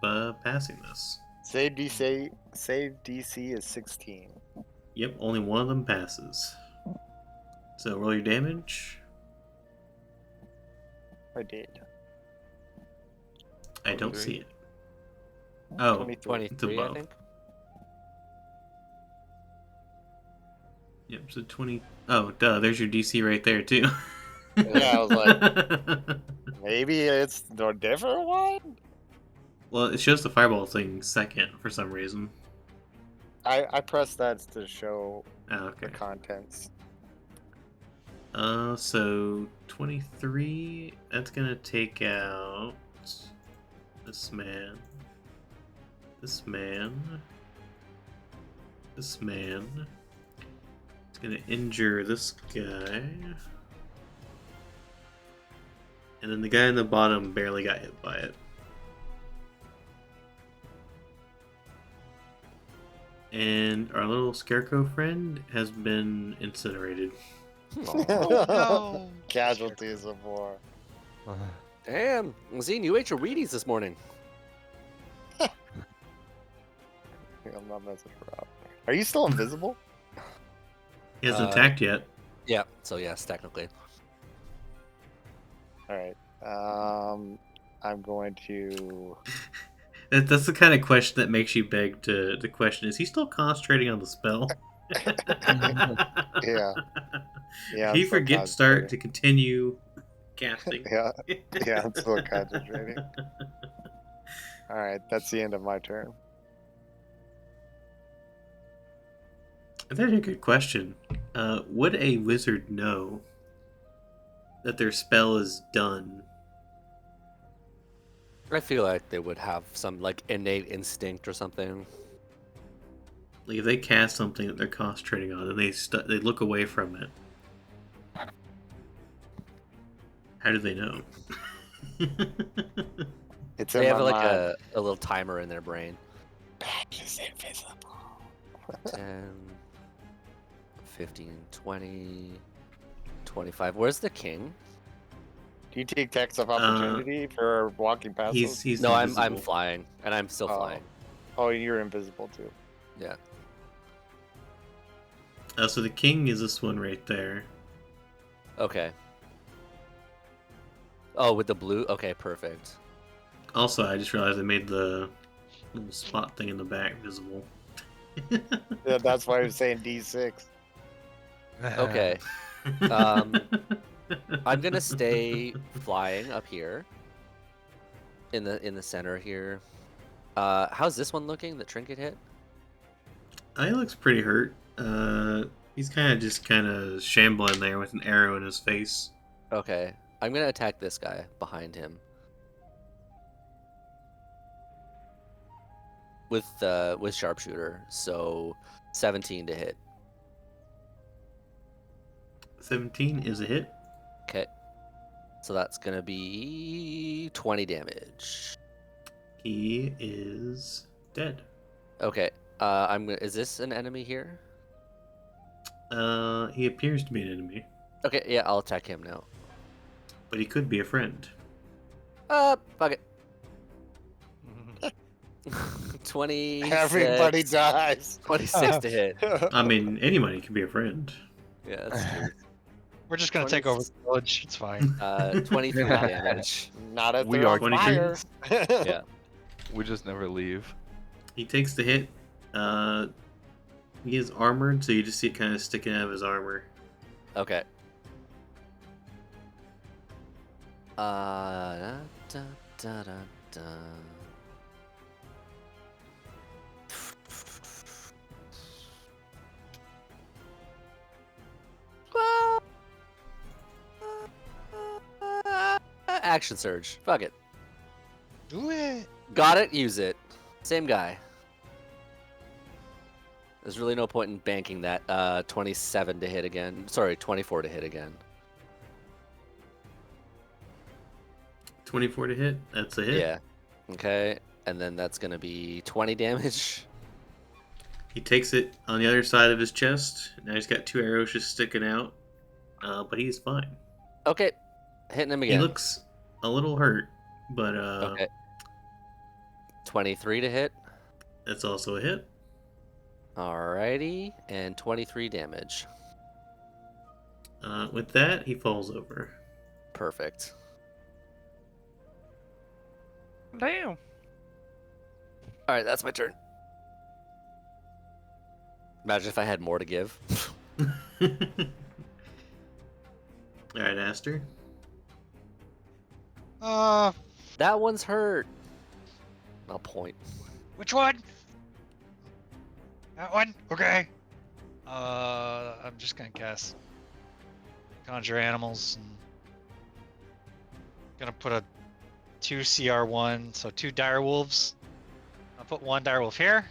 passing this. Save DC is 16. Yep, only one of them passes. So roll your damage. I did. I don't 23. see it. Oh, 23. 23, I above. think. Yep, so 20. Oh, duh, there's your DC right there, too. Yeah, I was like, maybe it's a different one? Well, it shows the fireball thing second for some reason. I pressed that to show Oh, the okay. contents. So 23, that's gonna take out this man, this man, this man. It's gonna injure this guy. And then the guy in the bottom barely got hit by it. And our little scarecrow friend has been incinerated. Oh, no. Casualties of war. Damn, Zine, you ate your Wheaties this morning. I'm not messing around. Are you still invisible? He hasn't attacked yet. Yeah, so yes, technically. All right. I'm going to. That's the kind of question that makes you beg to question: is he still concentrating on the spell? Yeah. Yeah. If he I'm still forgets start to concentrating. continue casting. Yeah. Yeah. I'm still concentrating. All right. That's the end of my turn. That's actually a good question. Would a wizard know that their spell is done? I feel like they would have some like innate instinct or something. Like if they cast something that they're concentrating on and they look away from it, how do they know? It's They in have my like mind. a little timer in their brain. Badge is invisible. 10, 15, 20, 25. Where's the king? Do you take tax of opportunity for walking past those? He's No, I'm invisible. flying, and I'm still Oh. flying. Oh, you're invisible too. Yeah. So the king is this one right there. Okay. Oh, with the blue? Okay, perfect. Also, I just realized I made the little spot thing in the back visible. Yeah, that's why I was saying D6. Okay. I'm gonna stay flying up here. In the center here. How's this one looking? The trinket hit? He looks pretty hurt. He's kind of shambling there with an arrow in his face. Okay. I'm gonna attack this guy behind him. With sharpshooter, so 17 to hit. 17 is a hit. Okay. So that's gonna be 20 damage. He is dead. Okay. Is this an enemy here? He appears to be an enemy, Okay, yeah, I'll attack him now. but he could be a friend. Fuck it. 26. Everybody dies. 26 to hit. I mean, anybody can be a friend. Yeah, that's true. We're just gonna take over the village. It's fine. 23 damage. Not if We they're are on fire. Yeah. We just never leave. He takes the hit. He is armored, so you just see it kind of sticking out of his armor. Okay. Da, da, da, da, da. Action surge. Fuck it. Do it. Got it. Use it. Same guy. There's really no point in banking that. 27 to hit again. Sorry, 24 to hit again. 24 to hit. That's a hit. Yeah. Okay. And then that's going to be 20 damage. He takes it on the other side of his chest. Now he's got 2 arrows just sticking out. But he's fine. Okay. Hitting him He again. looks a little hurt, but Okay. 23 to hit. that's also a hit. Alrighty. And 23 damage. With that, he falls over. Perfect. Damn. Alright, that's my turn. Imagine if I had more to give. Alright, Aster. That one's hurt. I'll point. Which one? That one? Okay. I'm just gonna cast Conjure Animals and gonna put a 2 CR1, so 2 dire wolves. I'll put 1 dire wolf here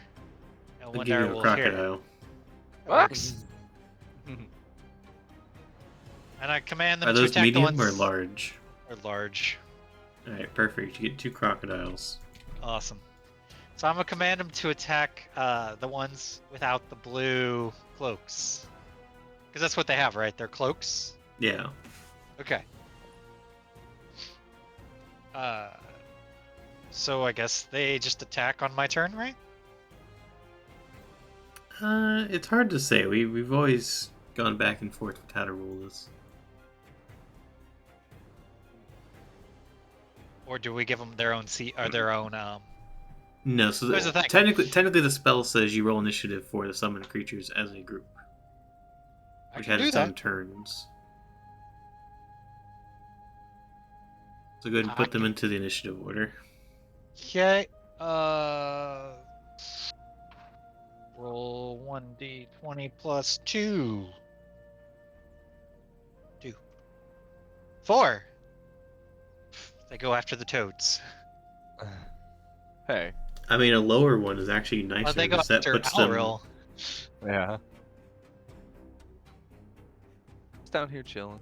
and I'll 1 give dire you a wolf here. crocodile. That works. And I command them Are to those attack medium the or ones large? or large. Alright, perfect. You get 2 crocodiles. Awesome. So I'm gonna command them to attack the ones without the blue cloaks, because that's what they have, right? They're cloaks. Yeah. Okay. So I guess they just attack on my turn, right? It's hard to say. We've always gone back and forth with how to rule this. Or do we give them their own their own? No, so Here's the thing. technically the spell says you roll initiative for the summoned creatures as a group, I which can has do its own that. turns. So go ahead and put them into the initiative order. Okay. Roll 1d20 plus 2. 2. 4. They go after the toads. Hey. I mean, a lower one is actually nicer Oh, they go because that after puts them. Alril. Yeah. It's down here chilling.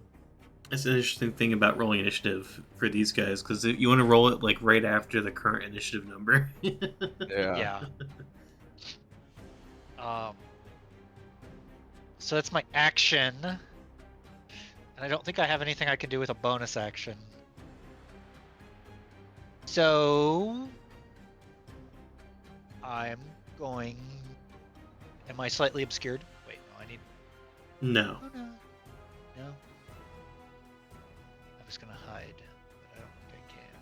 It's an interesting thing about rolling initiative for these guys because you want to roll it like right after the current initiative number. Yeah. So that's my action. And I don't think I have anything I can do with a bonus action. So I'm going. Am I slightly obscured? Wait, no, I need. No. Oh, no. No. I was gonna hide, but I don't think I can.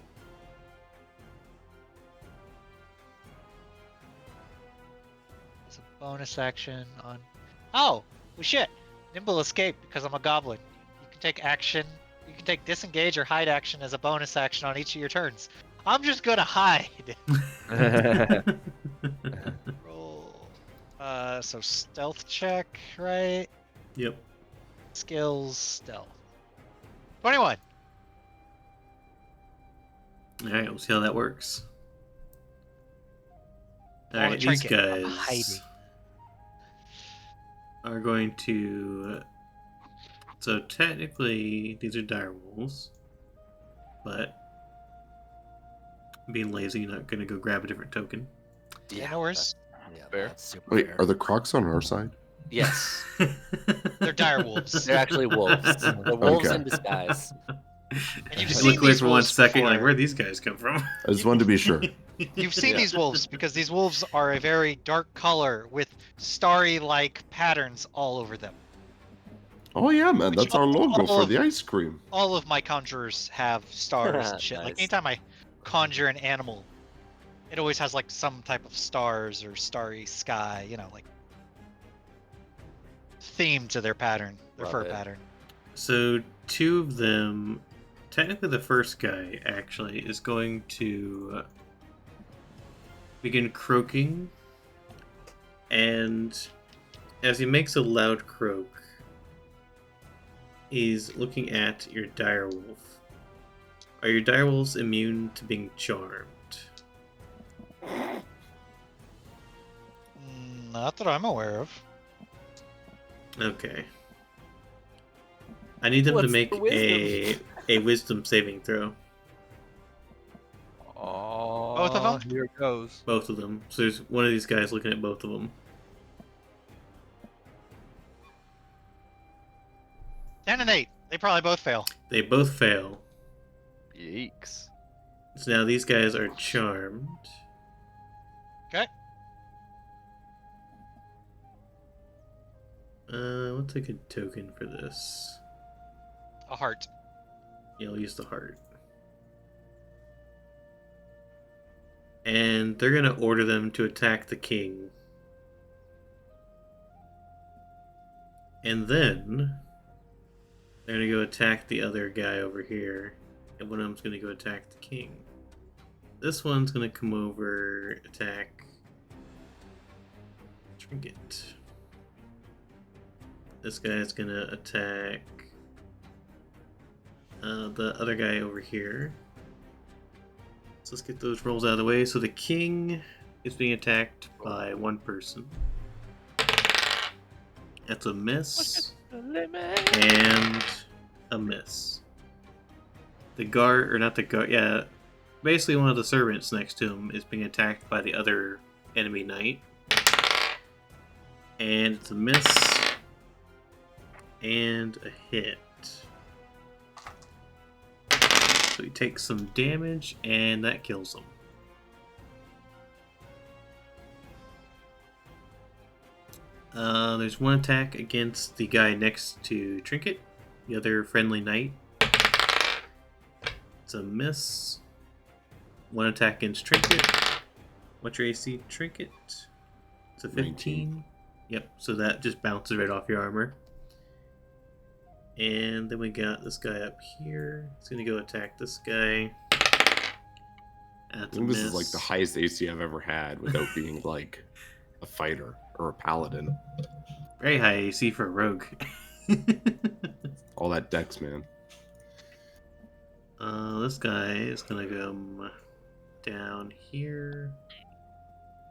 It's a bonus action on. Oh, well, shit! Nimble escape because I'm a goblin. You can take action. You can take disengage or hide action as a bonus action on each of your turns. I'm just gonna hide. Roll. So stealth check, right? Yep. Skills, stealth. 21. All right, we'll see how that works. All On a right, these trinket. I'm guys hiding. are going to. So technically, these are dire wolves, but being lazy, not going to go grab a different token. Yeah, no worries. Yeah, Fair. that's super Wait, fair. are the crocs on our side? Yes, They're dire wolves. they're actually wolves. They're wolves Okay. in disguise. And you've Just seen look away these for 1 wolves second, like before. where'd these guys come from? I just wanted to be sure. You've seen Yeah. these wolves because these wolves are a very dark color with starry-like patterns all over them. Oh yeah, man, Which that's our logo all for of- the ice cream. All of my conjurers have stars and shit. Like Nice. anytime I conjure an animal, it always has like some type of stars or starry sky, you know, like theme to their pattern, their Love fur it. pattern. So 2 of them, technically the first guy actually is going to begin croaking, and as he makes a loud croak, he's looking at your direwolf. Are your direwolves immune to being charmed? Not that I'm aware of. Okay. I need them to What's make the wisdom? a wisdom saving throw. Oh, Both of them? Here it goes. Both of them. So there's one of these guys looking at both of them. 10 and 8. They probably both fail. They both fail. Yeeks. So now these guys are charmed. Okay. What's a good token for this? A heart. Yeah, I'll use the heart. And they're gonna order them to attack the king. And then they're going to go attack the other guy over here. And one of them's going to go attack the king. This one's going to come over, attack Trinket. This guy's going to attack the other guy over here. So let's get those rolls out of the way. So the king is being attacked by one person. That's a miss. And a miss. The guard, or not the guard, yeah. Basically one of the servants next to him is being attacked by the other enemy knight. And it's a miss. And a hit. So he takes some damage, and that kills him. There's one attack against the guy next to Trinket, the other friendly knight. It's a miss. One attack against Trinket. What's your AC, Trinket? It's a 15. 19. Yep, so that just bounces right off your armor. And then we got this guy up here. He's gonna go attack this guy. I think this is like the highest AC I've ever had without being like a fighter or a paladin. Very high AC for a rogue. All that dex, man. This guy is gonna go down here.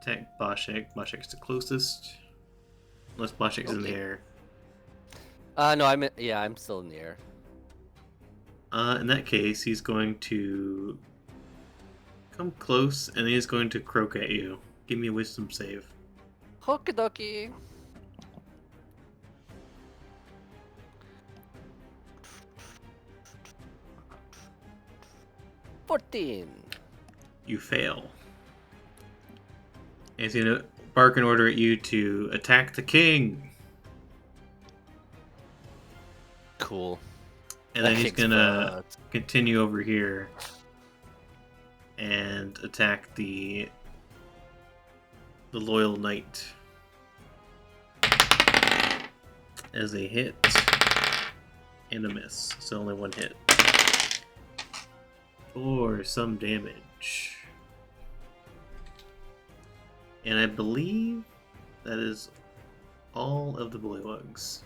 Attack Boshek. Boshek's the closest. Unless Boshek's in the air. No, I'm still in the air. In that case, he's going to come close and he's going to croak at you. Give me a wisdom save. Okie dokie. $14. You fail. And he's gonna bark an order at you to attack the king. Cool. And then That he's king's gonna fucked. continue over here and attack the loyal knight. As a hit and a miss. So only one hit. For some damage. And I believe that is all of the bullywugs.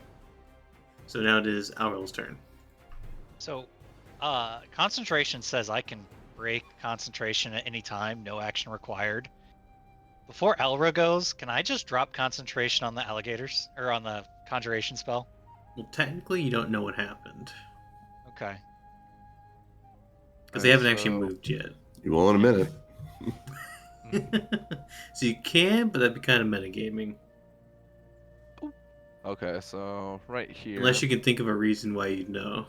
So now it is Aurel's turn. So, concentration says I can break concentration at any time, no action required. Before Elra goes, can I just drop concentration on the alligators? Or on the conjuration spell? Well, technically, you don't know what happened. Okay. Because they haven't actually So- moved yet. You will in a minute. So you can, but that'd be kind of metagaming. Okay, so right here, Unless you can think of a reason why you'd know.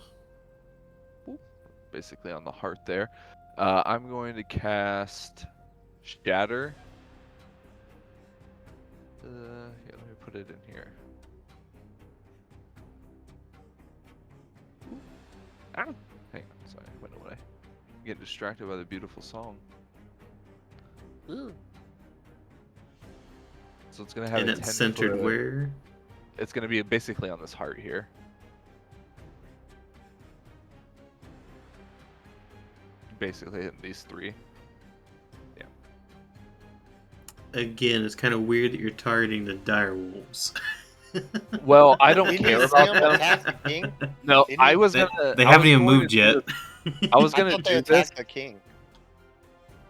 basically on the heart there, I'm going to cast Shatter. Yeah, let me put it in here. Ah, hang on, sorry, it went away. Get distracted by the beautiful song. Ooh. So it's gonna have And a it's 10 centered foot- where? It's gonna be basically on this heart here. Basically hitting these three. Again, it's kind of weird that you're targeting the dire wolves. Well, I don't Didn't care you about say I'm them. attack the king? No, Didn't I you- was They, gonna. they I haven't was even going moved to yet. do- I was I gonna thought they do this. attacked the king.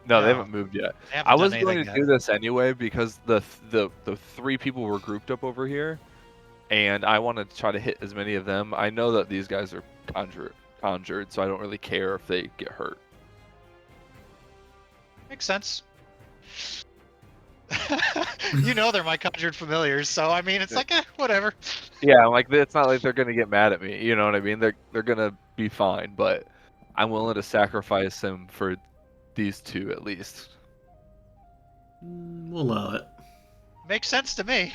No, they No. haven't moved yet. They haven't I was done going to anything do yet. this anyway because the three people were grouped up over here, and I want to try to hit as many of them. I know that these guys are conjured, so I don't really care if they get hurt. Makes sense. You know they're my conjured familiars, so I mean, it's Yeah. like, whatever. Yeah, like it's not like they're gonna get mad at me. You know what I mean? They're gonna be fine, but I'm willing to sacrifice them for these two at least. We'll allow it. Makes sense to me.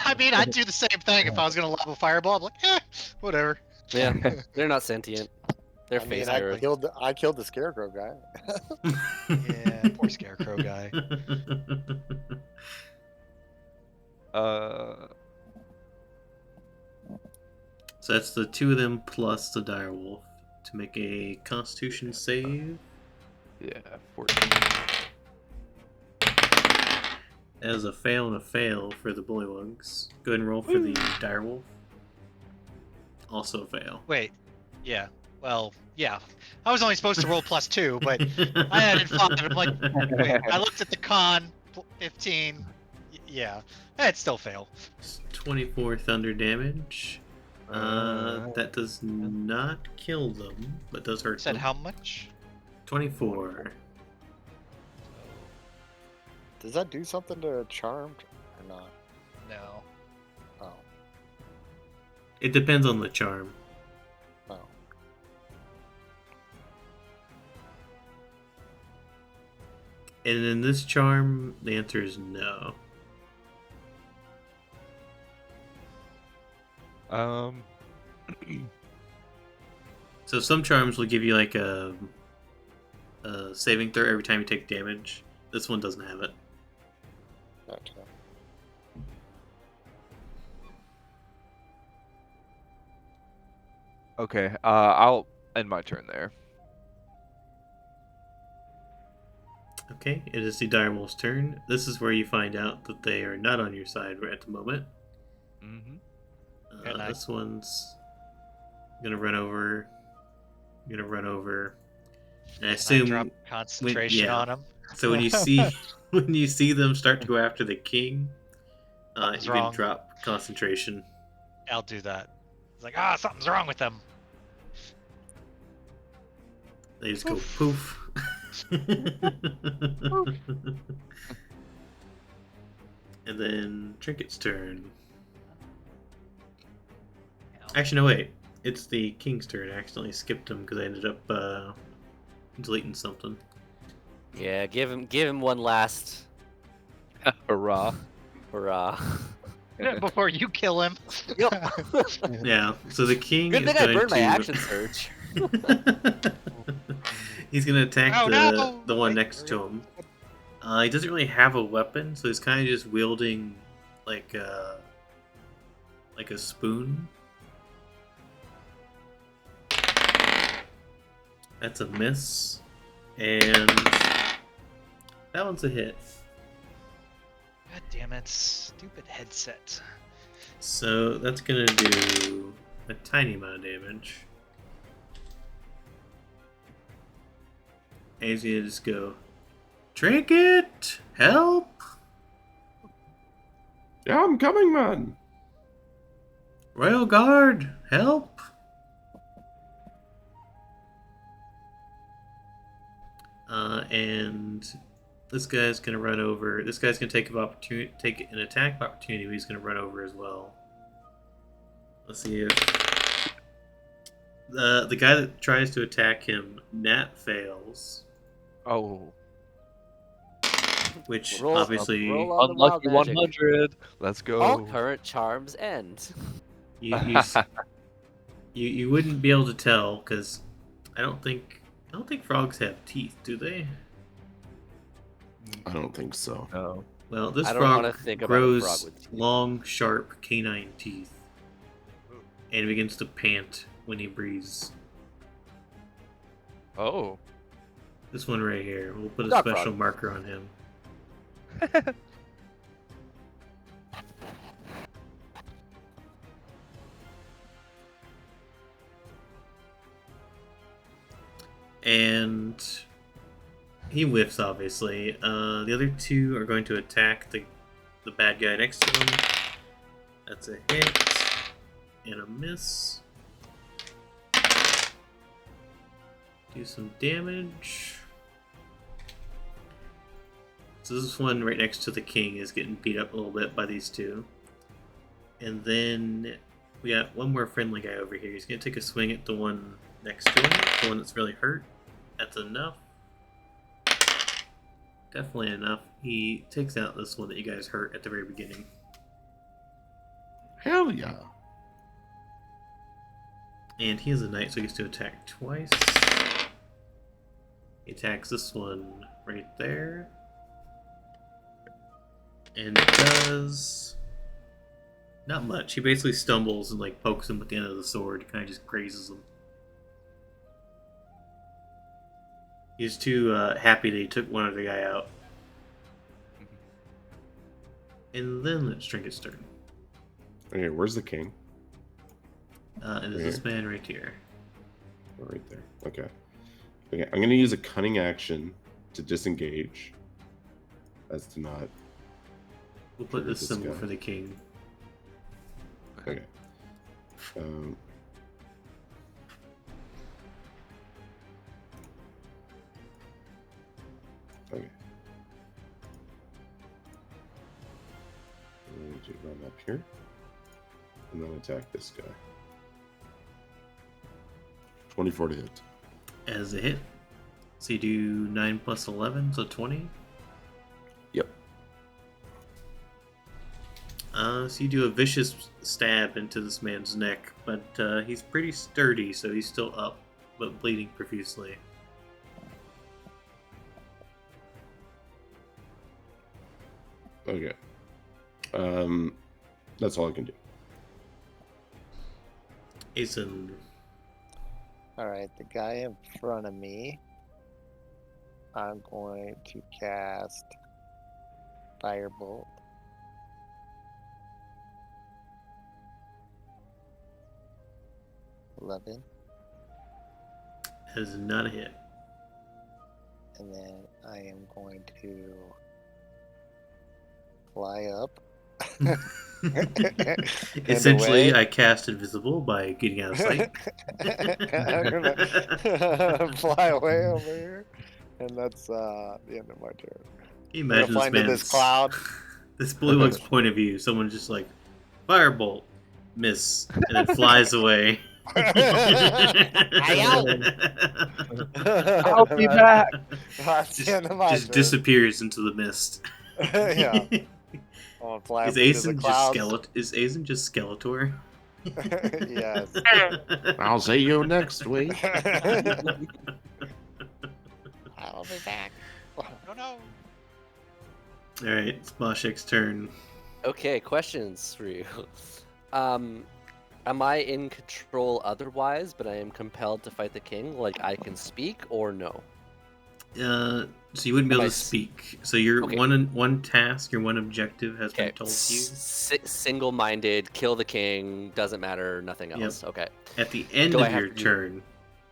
I mean, I'd do the same thing if I was gonna lob a fireball. I'm like, whatever. Yeah, they're not sentient. They're I mean, phase I iron. killed the scarecrow guy. Yeah, poor scarecrow guy. So that's the two of them plus the direwolf to make a Constitution save. Yeah, 14. That is a fail and a fail for the bullywugs. Go ahead and roll for the direwolf. Also a fail. Wait. Yeah. Well, yeah. I was only supposed to roll +2, but I added 5. I'm like, wait. I looked at the con, 15. Yeah. That'd still fail. 24 thunder damage. That does not kill them, but does hurt Said them. how much? 24. Does that do something to Charmed or not? No. Oh. It depends on the charm. Oh. And in this charm, the answer is no. So some charms will give you like a saving throw every time you take damage. This one doesn't have it. Gotcha. Okay, I'll end my turn there. Okay, it is the direwolf's turn. This is where you find out that they are not on your side right at the moment. Mm-hmm. Good night. This one's gonna run over. And I assume Drop concentration yeah. on him. so. When you see them start to go after the king, you can wrong. drop concentration. I'll do that. It's like, something's wrong with them. They just go poof. And then Trinket's turn. Actually, no, wait. It's the king's turn. I accidentally skipped him because I ended up deleting something. Yeah, give him one last Hurrah. hurrah. Before you kill him. Yep. Yeah, so the king Good is thing I going burned to... my action surge. He's going to attack Oh, no! the one next to him. He doesn't really have a weapon, so he's kind of just wielding like a spoon. That's a miss. And that one's a hit. God damn it. Stupid headset. So that's going to do a tiny amount of damage. And he's going to just go, Trinket! Help! Yeah, I'm coming, man. Royal Guard! Help! And this guy's gonna run over. This guy's gonna take an attack opportunity, but he's gonna run over as well. Let's see if the guy that tries to attack him, Nat, fails, Oh, which Roll- obviously roll on the wild unlucky magic. 100. Let's go. All current charms end. you wouldn't be able to tell because I don't think frogs have teeth, do they? I don't think so. No. Well, this I don't frog wanna think about a grows frog with teeth. long, sharp canine teeth and begins to pant when he breathes. Oh. This one right here, we'll put a Dog special frog. marker on him. And he whiffs, obviously. The other two are going to attack the bad guy next to him. That's a hit and a miss. Do some damage. So this one right next to the king is getting beat up a little bit by these two. And then we got one more friendly guy over here. He's going to take a swing at the one next to him, the one that's really hurt. That's enough. Definitely enough. He takes out this one that you guys hurt at the very beginning. Hell yeah. And he is a knight, so he gets to attack twice. He attacks this one right there. And does Not much. He basically stumbles and like pokes him with the end of the sword. Kind of just grazes him. He's too happy that he took one other guy out. And then let's drink its turn. Okay, where's the king? And there's this man right here. Oh, right there. Okay. Okay, I'm gonna use a cunning action to disengage. As to not. We'll put this This symbol guy. for the king. Okay. Okay. I'm going to run up here. And then attack this guy. 24 to hit. As a hit. So you do 9 plus 11, so 20. Yep. So you do a vicious stab into this man's neck, but he's pretty sturdy, so he's still up, but bleeding profusely. Okay. That's all I can do. Asen. Alright, the guy in front of me, I'm going to cast Firebolt. $11, Has not a hit. and then I am going to fly up. Essentially, away. I cast Invisible by getting out of sight. I'm gonna fly away over here, and that's the end of my turn. Can you I'm gonna imagine fly this into man's this cloud. this Bullywug's point of view? Someone just like Firebolt, miss, and then flies away. I'll be back. That's the end of my Just turn. disappears into the mist. Yeah. I'm gonna fly Is up into the Asen clouds. Is Asen just Skeletor? Yes. I'll see you next week. I'll be back. No, no. All right, it's Moshek's turn. Okay, questions for you. Am I in control otherwise, but I am compelled to fight the king? Like, I can speak or no? So you wouldn't be Am able I to speak. So your okay. one task, your one objective has Okay, been told to you. single-minded, kill the king, doesn't matter, nothing Yep. else. Okay. At the end Do I of have your to do- turn,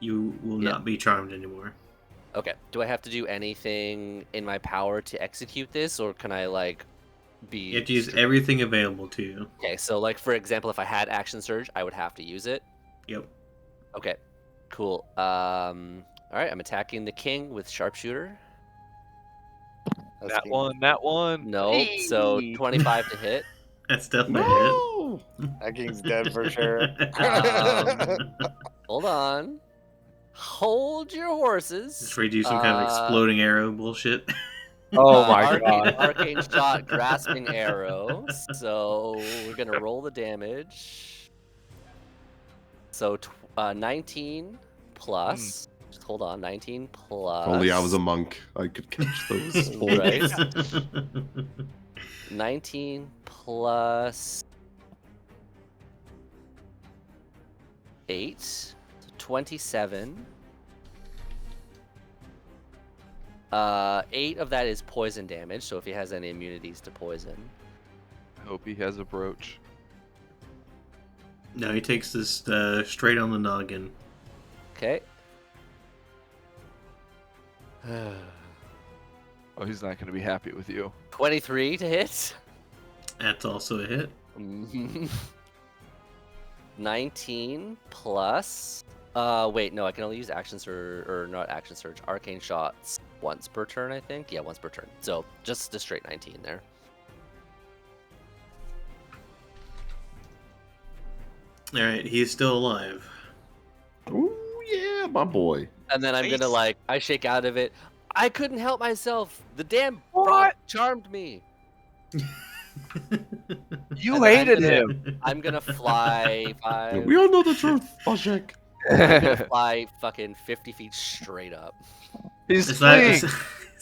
you will Yeah. not be charmed anymore. Okay. Do I have to do anything in my power to execute this, or can I, like, be... You have to use everything available to you. Okay, so, like, for example, if I had Action Surge, I would have to use it? Yep. Okay, cool. Alright, I'm attacking the king with Sharpshooter. That's That King. one, that one. No, so Hey. 25 to hit. That's definitely No! That king's dead for sure. Hold on. Hold your horses. Just ready to do some kind of exploding arrow bullshit. Oh my arcane, god. Arcane shot, grasping arrow. So we're gonna roll the damage. So 19 plus. Just hold on, 19 plus. Only I was a monk. I could catch those. Right. 19 plus 8, so 27. 8 of that is poison damage, so if he has any immunities to poison. I hope he has a brooch. No, he takes this straight on the noggin. Okay. Oh, he's not going to be happy with you. 23 to hit. That's also a hit. 19 plus. Wait, no, I can only use action surge, or not action surge, arcane shots once per turn, I think. Yeah, once per turn. So just a straight 19 there. All right, he's still alive. Ooh, yeah, my boy. And then I'm gonna Nice. I shake out of it. I couldn't help myself. The damn What? frog charmed me. You And hated I'm him. I'm gonna fly We all know the truth, Boshek. I'm gonna fly fucking 50 feet straight up. He's It's not, fleeing.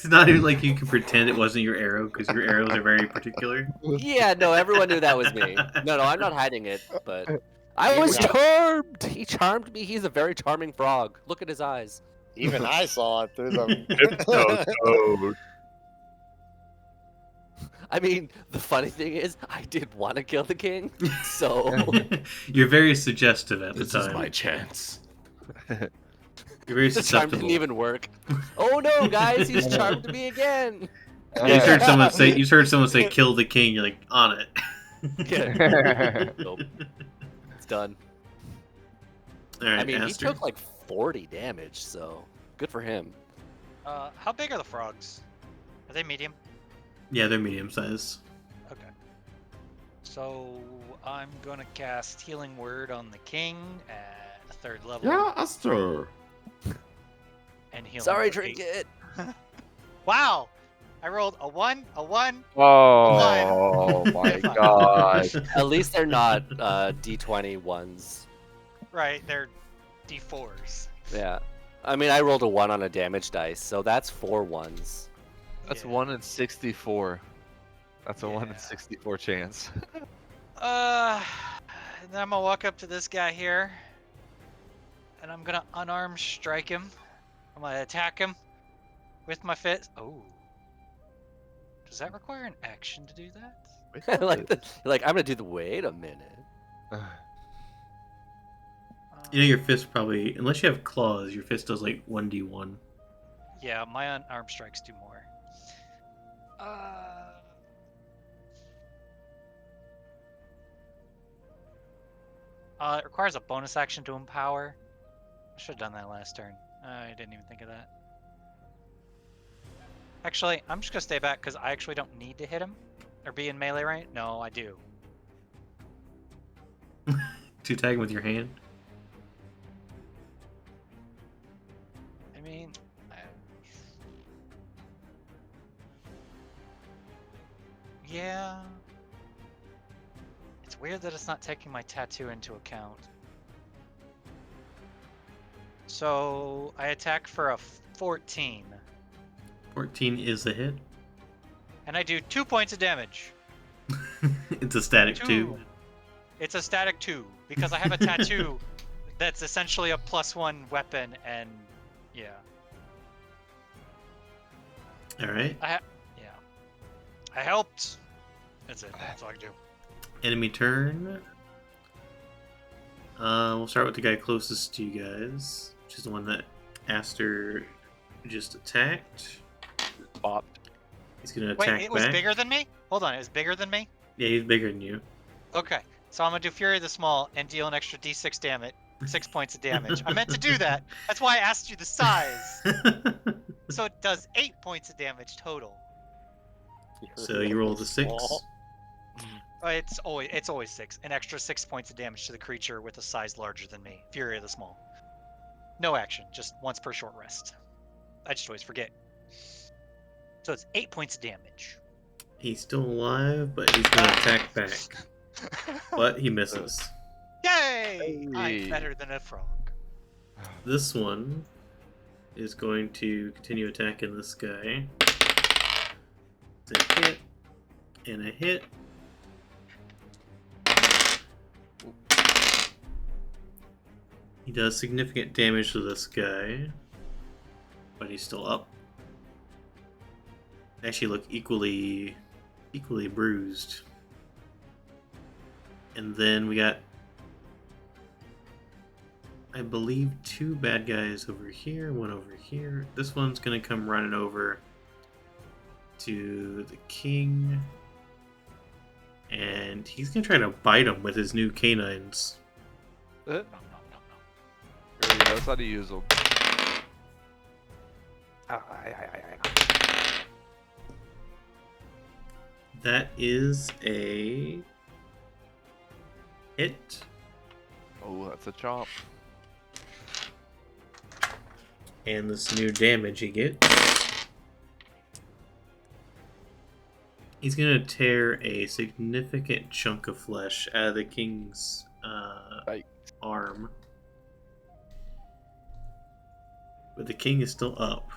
It's not even like you can pretend it wasn't your arrow because your arrows are very particular. Yeah, no, everyone knew that was me. No, I'm not hiding it, but I was Even- charmed. He charmed me. He's a very charming frog. Look at his eyes. Even I saw it through them. I mean, the funny thing is, I did want to kill the king, so You're very suggestive at the This is time. my chance. You're very the charm susceptible. didn't even work. Oh no, guys, he's charmed me again. Yeah, you heard someone say. You heard someone say, "Kill the king." You're like, on it. Nope, it's done. All right, I mean, Aster. he took like 40 damage, so good for him. How big are the frogs? Are they medium? Yeah, they're medium size. Okay. So I'm gonna cast Healing Word on the king at a 3rd level. Yeah, Aster. And healing Sorry, for 8. Trinket. Wow! I rolled a 1, a 1. Oh my god. At least they're not D20 ones. Right, they're D4s. Yeah. I mean, I rolled a 1 on a damage dice, so that's 4 ones. That's Yeah. 1 in 64. That's a 1 in Yeah. 64 chance. And then I'm gonna walk up to this guy here. And I'm gonna unarmed strike him. I'm gonna attack him with my fist. Oh. Does that require an action to do that? like I'm gonna do the. Wait a minute. You know, your fist probably, unless you have claws, your fist does like 1d1. Yeah, my unarmed strikes do more. It requires a bonus action to empower. I should have done that last turn. I didn't even think of that. Actually, I'm just gonna stay back because I actually don't need to hit him or be in melee range. No, I do. To attack him with your hand. I mean, yeah. It's weird that it's not taking my tattoo into account. So I attack for a 14, 14 is a hit. and I do 2 points of damage. It's a static 2. 2. It's a static 2 because I have a tattoo that's essentially a +1 weapon, and yeah, Alright. I helped. That's it. That's all I can do. Enemy turn. We'll start with the guy closest to you guys, which is the one that Aster just attacked. Bop. He's gonna Wait, attack it was back. bigger than me? Hold on, it was bigger than me? Yeah, he's bigger than you. Okay, so I'm gonna do Fury of the Small and deal an extra d6 damage, 6 points of damage. I meant to do that. That's why I asked you the size. So it does 8 points of damage total. So you rolled a 6. It's always 6. An extra 6 points of damage to the creature with a size larger than me. Fury of the Small. No action, just once per short rest. I just always forget. So it's 8 points of damage. He's still alive, but he's gonna attack back. But he misses. Yay! I'm Hey. better than a frog. This one is going to continue attacking this guy. It's a hit and a hit. He does significant damage to this guy, but he's still up. They actually look equally bruised. And then we got, I believe, 2 bad guys over here, 1 over here. This one's gonna come running over to the king, and he's gonna try to bite him with his new canines. He knows how to use them. That is a hit. Oh, that's a chomp. And this new damage he gets. He's gonna tear a significant chunk of flesh out of the king's Right. arm. But the king is still up.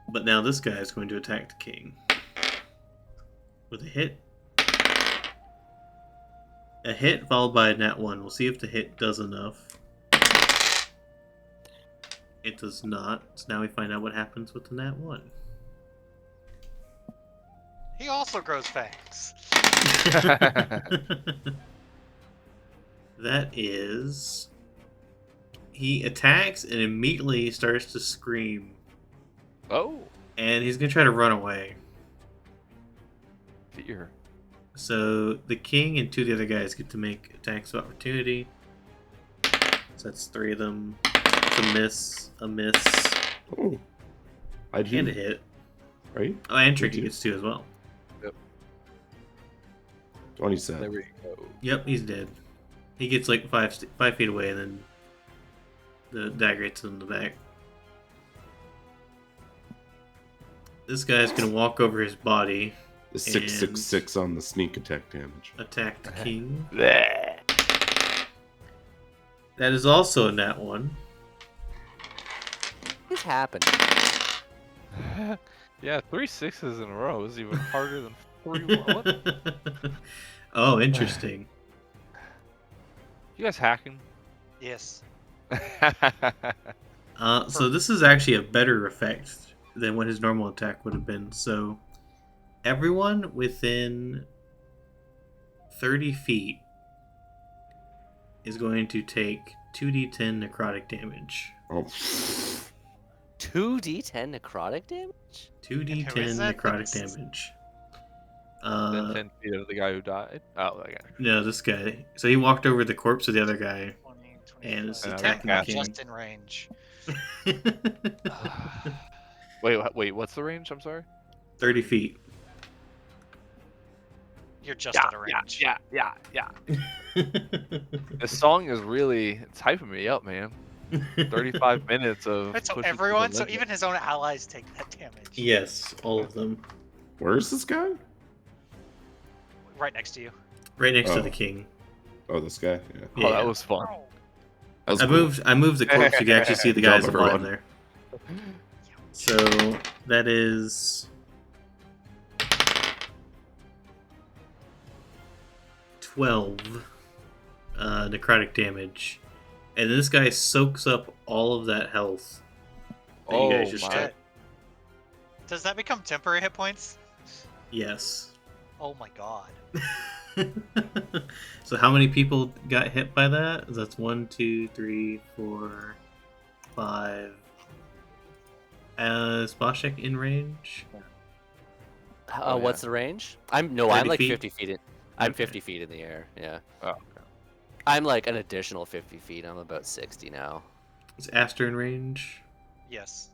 But now this guy is going to attack the king. With a hit. A hit followed by a nat 1. We'll see if the hit does enough. It does not. So now we find out what happens with the nat 1. He also grows fangs. That is... He attacks and immediately starts to scream. Oh, And he's going to try to run away. fear. So the king and 2 of the other guys get to make attacks of opportunity. So that's 3 of them. It's a miss, Oh, I do. and a hit. Right? Oh, and Tricky Me too. gets 2 as well. 27. There we go. Yep, he's dead. He gets like 5 feet away, and then the dagger hits him in the back. This guy's gonna walk over his body, The 666 on the sneak attack damage. attack the king. Bleh. That is also a nat 1. What's happening? Yeah, 3 6s in a row is even harder than 3 what? Oh, interesting. You guys hacking? Yes. So this is actually a better effect than what his normal attack would have been. So everyone within 30 feet is going to take 2d10 necrotic damage. Oh, 2d10 necrotic damage? 2d10 who is that? necrotic damage. Then 10 feet of the guy who died. Oh, that guy. No, this guy. So he walked over the corpse of the other guy 20, and is 25. attacking Yeah, the king. Just in range. Wait, what's the range? I'm sorry. 30 feet. You're just out of range. Yeah. This song is really, it's hyping me up, man. 35 minutes of. Wait, so pushing everyone, through so the even his own allies take that damage. Yes, all of them. where's this guy? Right next to you. Right next to Oh. the king. Oh, this guy? Yeah. Oh, Yeah. that was fun. That was I cool. moved the corpse so you can actually see the Good job, guys alive everyone. there. So that is 12 necrotic damage, and this guy soaks up all of that health that you guys Oh, just my. took. Does that become temporary hit points? Yes. Oh my god. So how many people got hit by that? That's 1, 2, 3, 4, 5. Is Boschek in range? Oh, What's yeah. the range? I'm 30 like feet? 50 feet. I'm Okay. 50 feet in the air. Yeah. Oh, okay. I'm like an additional 50 feet. I'm about 60 now. Is Aster in range? Yes.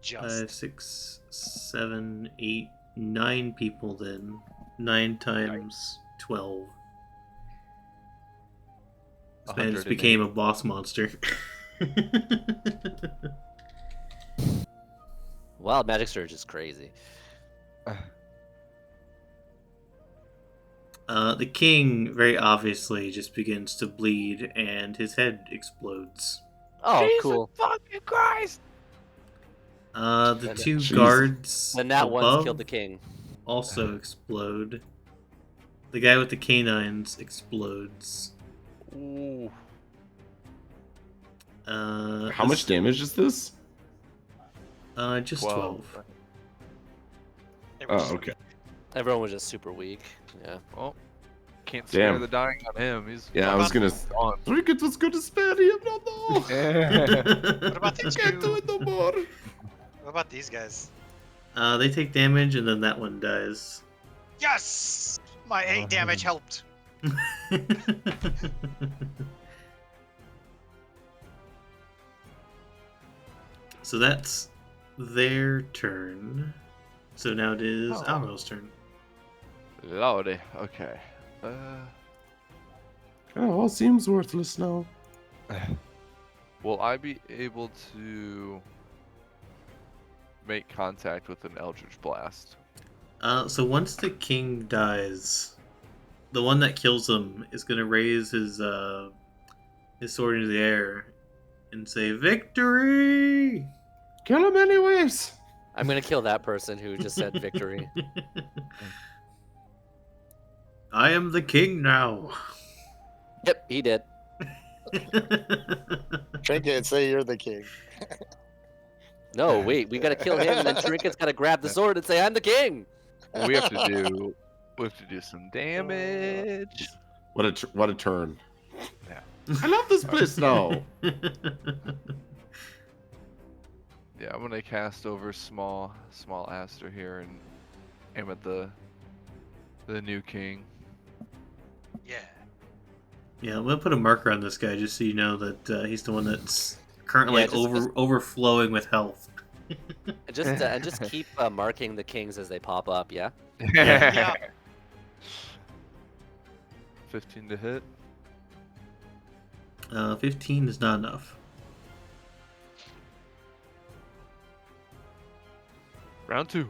5, Just. 6, 7, 8, 9 people then. 9 times 12. This man just 108. became a boss monster. Wild Magic Surge is crazy. The king very obviously just begins to bleed and his head explodes. Oh, Jesus cool. fucking Christ! The 2 Jeez. guards And that above one's killed the king. also explode. The guy with the canines explodes. Ooh. How much damage is this? Just 12. 12. They were Oh, just- okay. Everyone was just super weak. Yeah. Well, can't spare Damn. the dying on him. He's Yeah, I was gonna. gone. Cricket was gonna spare him, no, no. What about I these can't do two? it no more. What about these guys? They take damage and then that one dies. Yes! My 8 damage helped. So that's their turn. So now it is Oh. Alro's turn. Lordy. Okay. Oh, all seems worthless now. Will I be able to make contact with an Eldritch Blast? So once the king dies, the one that kills him is gonna raise his sword into the air and say, "Victory!" Kill him anyways. I'm gonna kill that person who just said victory. I am the king now. Yep, he did. Trinket, say you're the king. No, wait, we gotta kill him, and then Trinket's gotta grab the sword and say, "I'm the king." We have to do some damage. What a turn. Yeah. I love this place now. Yeah, I'm gonna cast over small Aster here and aim at the new king. Yeah. Yeah, I'm gonna put a marker on this guy just so you know that he's the one that's currently Yeah, just- overflowing with health. And just keep marking the kings as they pop up. Yeah. Yeah. 15 to hit. 15 is not enough. Round 2.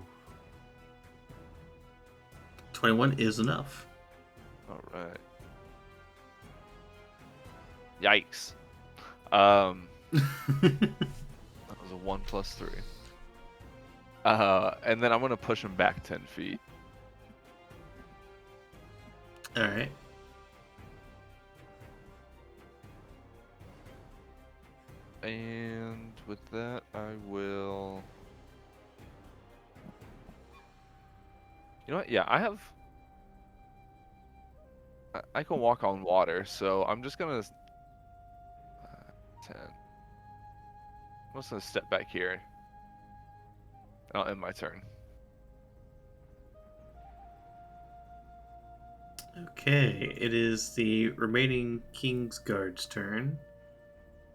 21 is enough. All right. Yikes. That was a 1 plus 3. And then I'm gonna push him back 10 feet. All right. And with that, I will. You know what? Yeah, I can walk on water, so I'm just gonna 10. I'm just gonna step back here. I'll end my turn. Okay, it is the remaining King's Guard's turn.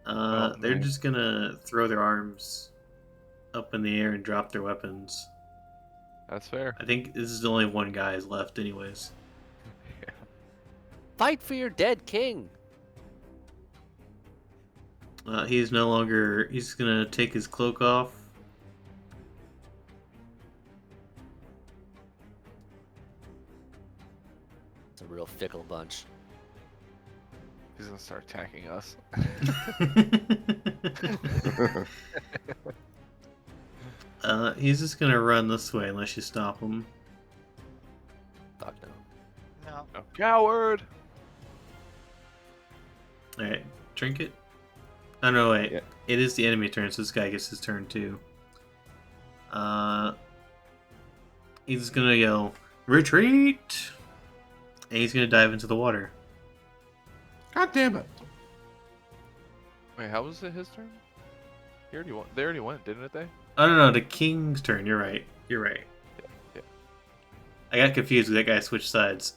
They're man. just gonna throw their arms up in the air and drop their weapons. That's fair. I think this is only one guy left, anyways. Fight for your dead king. He's no longer. He's gonna take his cloak off. It's a real fickle bunch. He's gonna start attacking us. He's just gonna run this way unless you stop him. Fuck no. No. No. Coward! Alright, Trinket? Oh no, wait. Yeah. It is the enemy turn, so this guy gets his turn too. He's gonna yell, "Retreat!" And he's gonna dive into the water. God damn it. Wait, how was it his turn? He already went. They already went, didn't they? Oh no, the king's turn. You're right. You're right. Yeah. I got confused because that guy switched sides.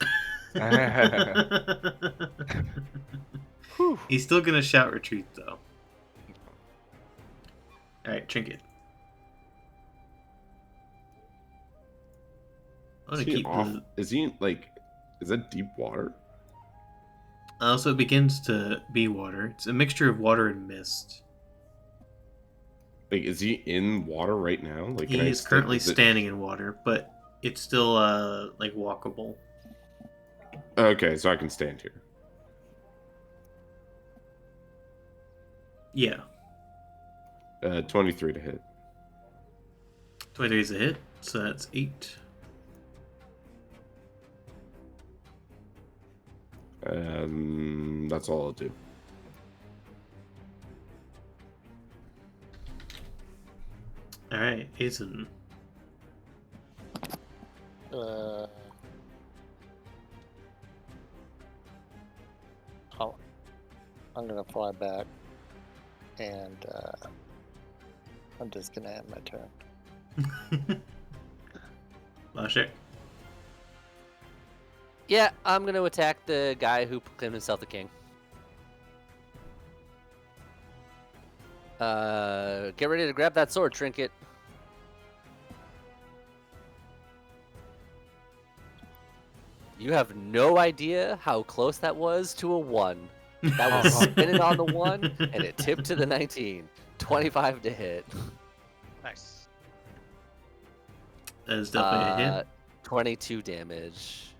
He's still gonna shout retreat though. Alright, Trinket. I'm gonna Is he keep off? the... Is he like? Is that deep water? So it begins to be water. It's a mixture of water and mist. Like, is he in water right now? Like, can I He is stay- currently is it- standing in water, but it's still like walkable. Okay, so I can stand here. Yeah. 23 to hit. 23 is a hit, so that's 8. That's all I'll do. Alright, Aizen. I'm gonna fly back, and I'm just gonna end my turn. Lashek. Yeah, I'm gonna attack the guy who proclaimed himself the king. Get ready to grab that sword, Trinket. You have no idea how close that was to a 1. That was spinning on the 1, and it tipped to the 19. 25 to hit. Nice. That is definitely a hit. 22 damage.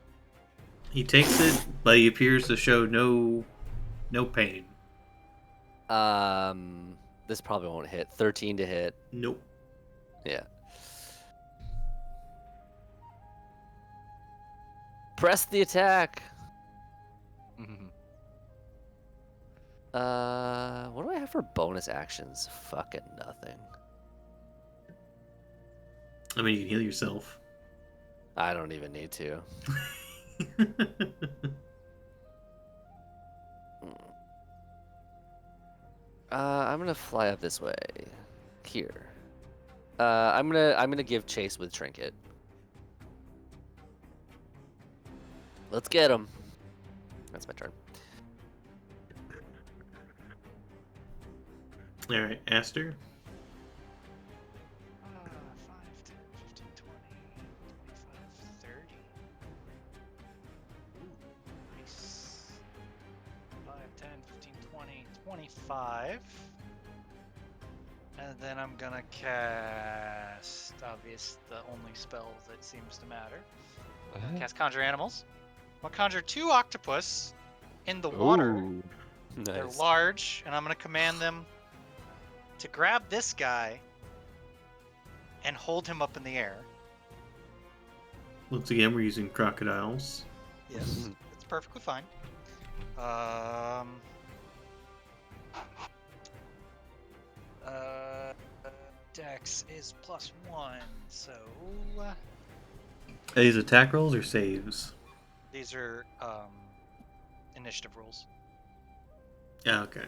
He takes it, but he appears to show no pain. This probably won't hit. 13 to hit. Nope. Yeah. Press the attack. What do I have for bonus actions? Fucking nothing. I mean, you can heal yourself. I don't even need to. I'm gonna fly up this way. Here. I'm gonna give chase with trinket. Let's get him. That's my turn. All right, Aster. 5, 10, 15, 20, 25, 30. Ooh, nice. 5, 10, 15, 20, 25. And then I'm gonna cast, the only spell that seems to matter. I'm gonna cast Conjure Animals. I'll conjure 2 octopus in the water. Ooh. They're Nice. large, and I'm gonna command them to grab this guy and hold him up in the air. Once again, we're using crocodiles. Yes, it's perfectly fine. Dex is +1, so Are these attack rolls or saves? these are initiative rules. Yeah, okay.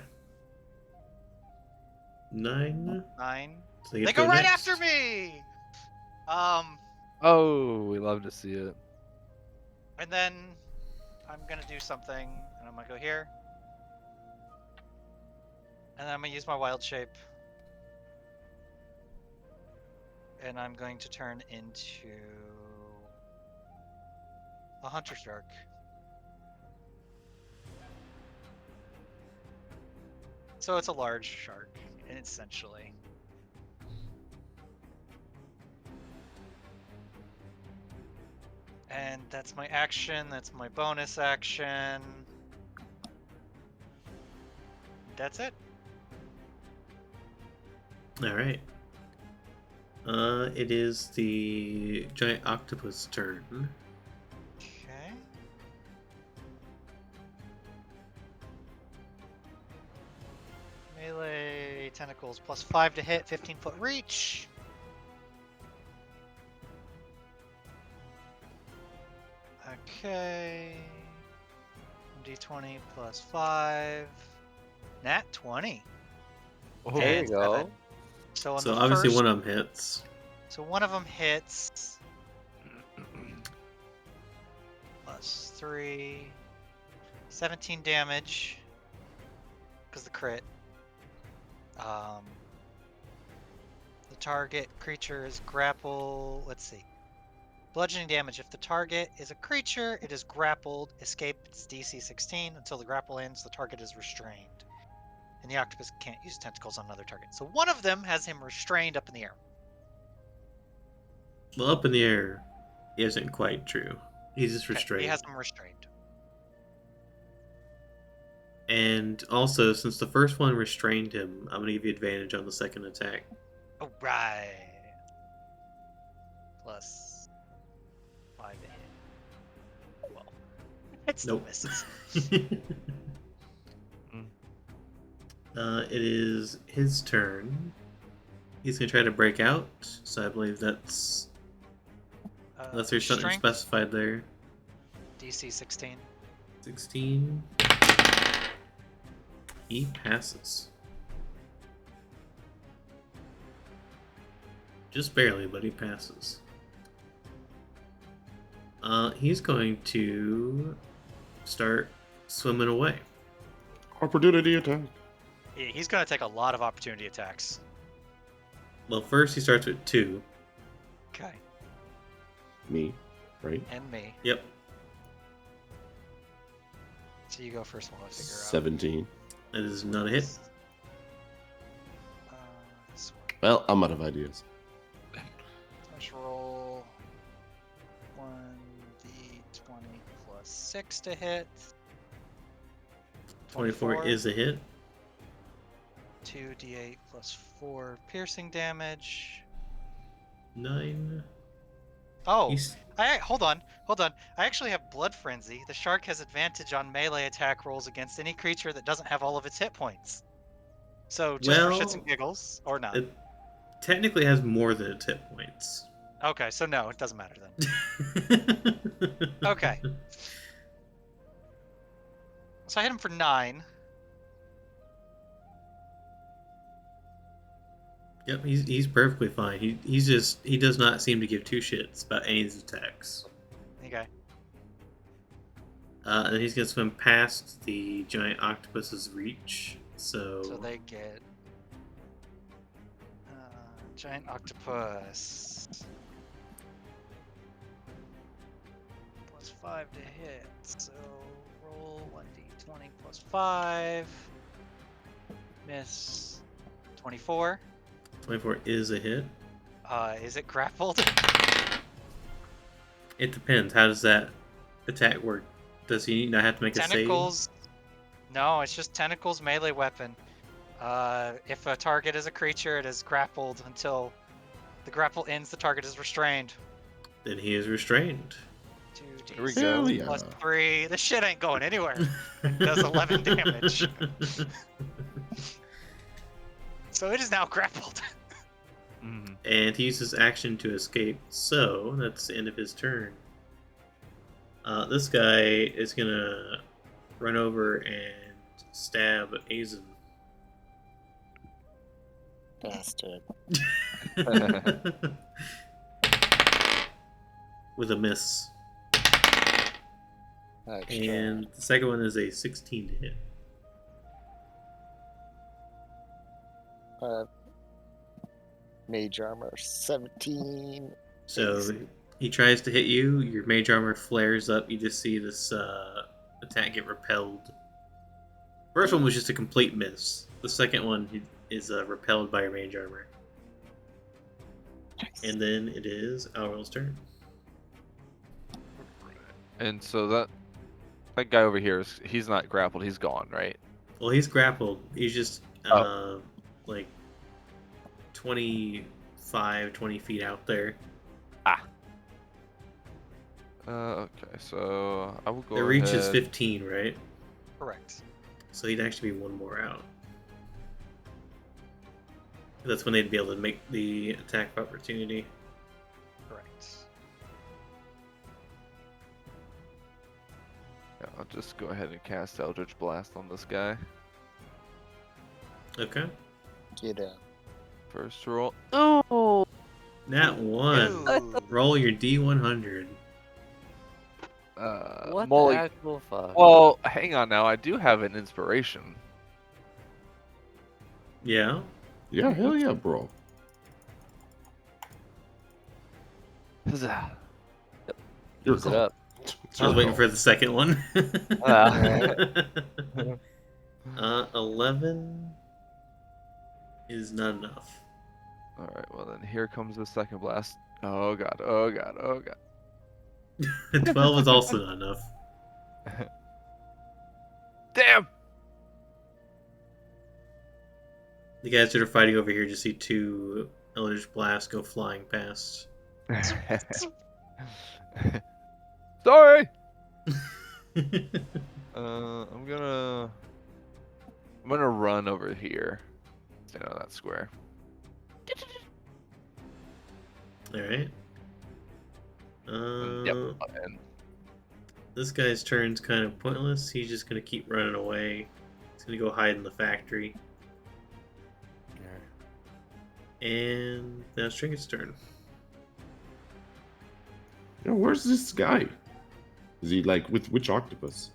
9. 9. So They go right after me. Oh, we love to see it. And then I'm gonna do something, and I'm gonna go here, and then I'm gonna use my wild shape, and I'm going to turn into a hunter shark. So it's a large shark, essentially. And that's my action, that's my bonus action. That's it. All right. It is the giant octopus turn. Okay. Melee tentacles +5 to hit, 15-foot reach. Okay. D20 +5. Nat 20. There you And go. 7. So on So the obviously first, one of them hits. so one of them hits. +3. 17 damage. Because the crit. The target creature is grappled. Let's see. Bludgeoning damage. If the target is a creature, it is grappled. Escape. It's DC 16. Until the grapple ends, the target is restrained. And the octopus can't use tentacles on another target. So one of them has him restrained up in the air. Well, up in the air isn't quite true. He's just Okay, restrained. he has him restrained. And also, since the first one restrained him, I'm gonna give you advantage on the second attack. Oh, right. Plus 5 to hit. Well, it still Nope. misses. It is his turn. He's gonna try to break out. So I believe that's unless there's something Strength, specified there. DC 16. 16. He passes. Just barely, but he passes. He's going to start swimming away. Opportunity attack. Yeah, he's going to take a lot of opportunity attacks. Well, first he starts with 2. Okay. Me, right? And me. Yep. So you go first while I figure 17. That is not a hit. out. This one. Well, I'm out of ideas. Let's roll 1d20 plus 6 to hit. 24 is a hit. 2d8 plus 4 piercing damage. 9. Oh, He's hold on. I actually have Blood Frenzy. The shark has advantage on melee attack rolls against any creature that doesn't have all of its hit points. So just for shits and well. giggles, or not? It technically has more than its hit points. Okay, so no, it doesn't matter then. Okay. So I hit him for 9. Yep, he's perfectly fine. He does not seem to give two shits about any of his attacks. Okay. And then he's gonna swim past the giant octopus's reach. So So they get giant octopus plus 5 to hit. So roll 1d20 plus 5. Miss 24. 24 is a hit. Is it grappled? It depends. How does that attack work? Does he not have to make Tentacles. No, it's just tentacles melee weapon. If a target is a creature, it is grappled until the grapple ends. The target is restrained. a save? Then he is restrained. 2d6 Here we go. Hell plus yeah. 3. This shit ain't going anywhere. Does 11 damage. So it is now grappled. Mhm. And he uses action to escape, so that's the end of his turn. This guy is gonna run over and stab Azen. Bastard. With a miss. Okay. And the second one is a 16 to hit. Mage armor 17. So he tries to hit you, your mage armor flares up, you just see this attack get repelled. First one was just a complete miss. The second one is repelled by your mage armor. And then it is Aurel's turn. And so that guy over here he's not grappled. He's gone, right? Well, he's grappled. He's just like 20 feet out there. Okay, so I will go The reach is ahead. 15, right? Correct. So he'd actually be one more out. That's when they'd be able to make the attack of opportunity. Correct. Yeah, I'll just go ahead and cast Eldritch Blast on this guy. Okay. Get out. First roll. Oh, Nat 1. Ooh. Roll your D100. what Molly. the actual fuck? Well, hang on now. I do have an inspiration. Yeah. Yeah, hell yeah, bro. Huzzah. You're Use it up. I was waiting for the second one. All 11 is not enough. right. Well, then here comes the second blast. Oh god. Oh god. Oh god. 12 is also not enough. Damn. The guys that are fighting over here just see two Eldritch Blasts go flying past. Sorry. I'm gonna run over here. Stand on that square. Alright. Yep. And This guy's turn's kind of pointless. He's just gonna keep running away. He's gonna go hide in the factory. And now it's Trinket's turn. You know, where's this guy? Is he like with which octopus?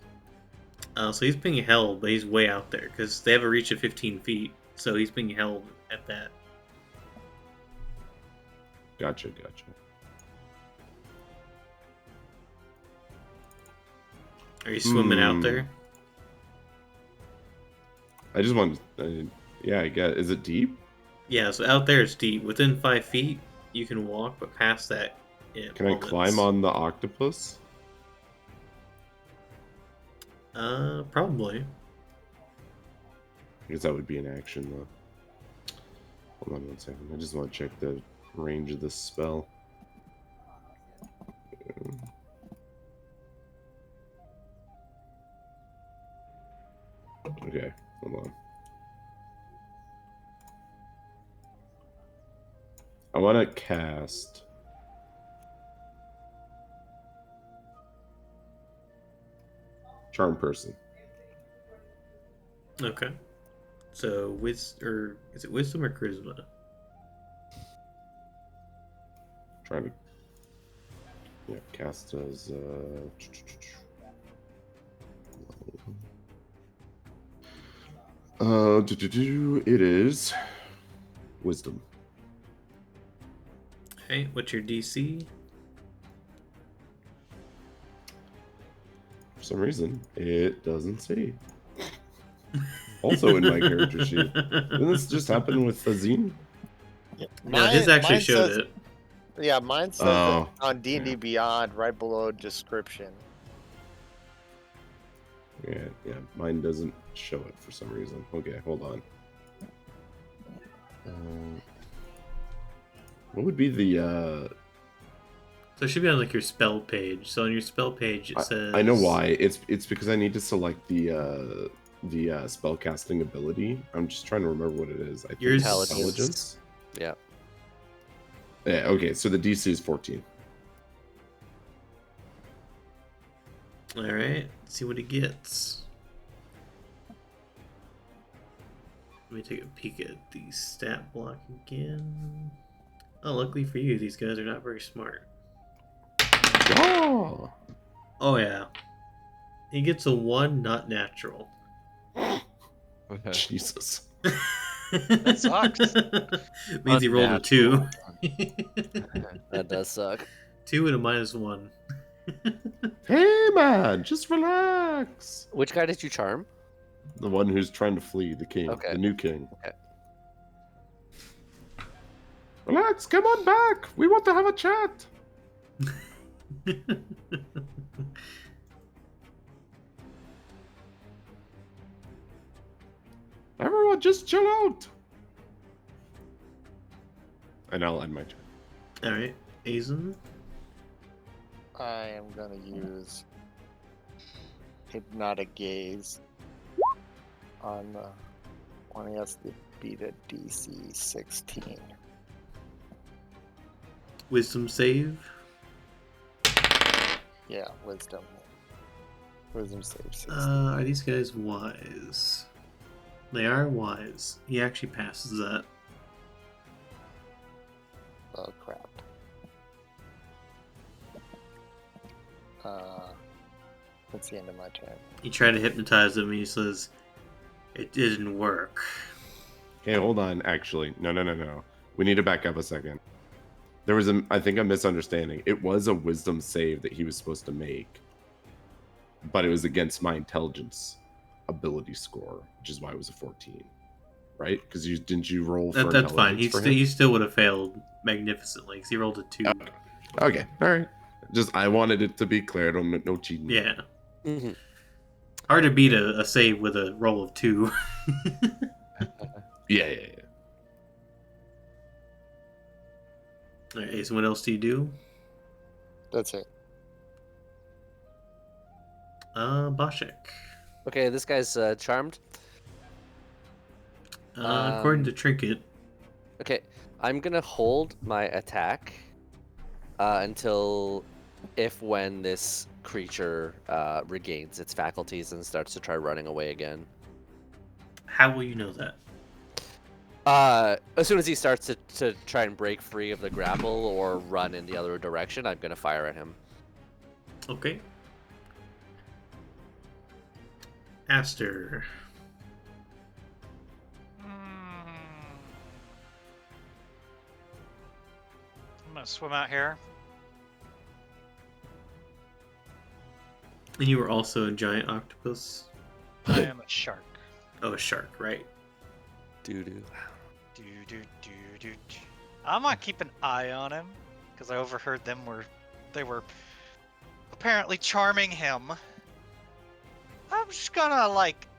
So he's being held, but he's way out there because they have a reach of 15 feet. So he's being held at that. Gotcha. Are you swimming out there? I just want. Yeah, I guess. Is it deep? Yeah, so out there it's deep. Within 5 feet, you can walk, but past that, it Can I plummets. climb on the octopus? Probably. I guess that would be an action, though. Hold on one second. I just want to check the range of this spell. Okay, hold on. I want to cast Charm Person. Okay. So, is it wisdom or charisma? Trying to cast as it is wisdom. Hey, what's your DC? For some reason, it doesn't say. Also in my character sheet. Didn't this just happen with Azine? No, his actually showed says, it. Yeah, mine says Oh, it on D&D yeah. Beyond, right below description. Yeah, mine doesn't show it for some reason. Okay, hold on. What would be the So it should be on like your spell page. So on your spell page it says I know why. It's because I need to select the spell casting ability. I'm just trying to remember what it is. I think Yours- it's intelligence. Yeah. Yeah, okay, so the DC is 14. Alright, see what he gets. Let me take a peek at the stat block again. Oh, luckily for you, these guys are not very smart. Oh! Oh yeah. He gets a 1, not natural. Okay. Jesus. That sucks. Means he rolled a 2. That does suck. 2 and a -1. Hey man, just relax. Which guy did you charm? The one who's trying to flee, the king, Okay. the new king. Okay. Relax, come on back. We want to have a chat. Everyone, just chill out. And I'll end my turn. Alright, Azen. I am gonna use Hypnotic Gaze on the one. He has to beat a DC 16. Wisdom save. Yeah, Wisdom. Wisdom save 16. Are these guys wise? They are wise. He actually passes that. Oh crap. That's the end of my turn. You try to hypnotize him and he says, "It didn't work." Okay, hold on. Actually, no. We need to back up a second. There was I think a misunderstanding. It was a wisdom save that he was supposed to make, but it was against my intelligence ability score, which is why it was a 14, right? Because didn't you roll for That's fine. intelligence for him? He still would have failed magnificently because he rolled a 2. Okay, all right. Just I wanted it to be clear. No cheating. Yeah. Mm-hmm. Hard to beat a save with a roll of 2. Yeah. Alright, so what else do you do? That's it. Boshek. Okay, this guy's charmed. According to Trinket. Okay, I'm gonna hold my attack until when this creature regains its faculties and starts to try running away again. How will you know that? As soon as he starts to try and break free of the grapple or run in the other direction, I'm gonna fire at him. Okay. Aster. I'm gonna swim out here. And you were also a giant octopus? I am a shark. Oh, a shark, right. Doo-doo. I'm gonna keep an eye on him because I overheard they were apparently charming him. I'm just gonna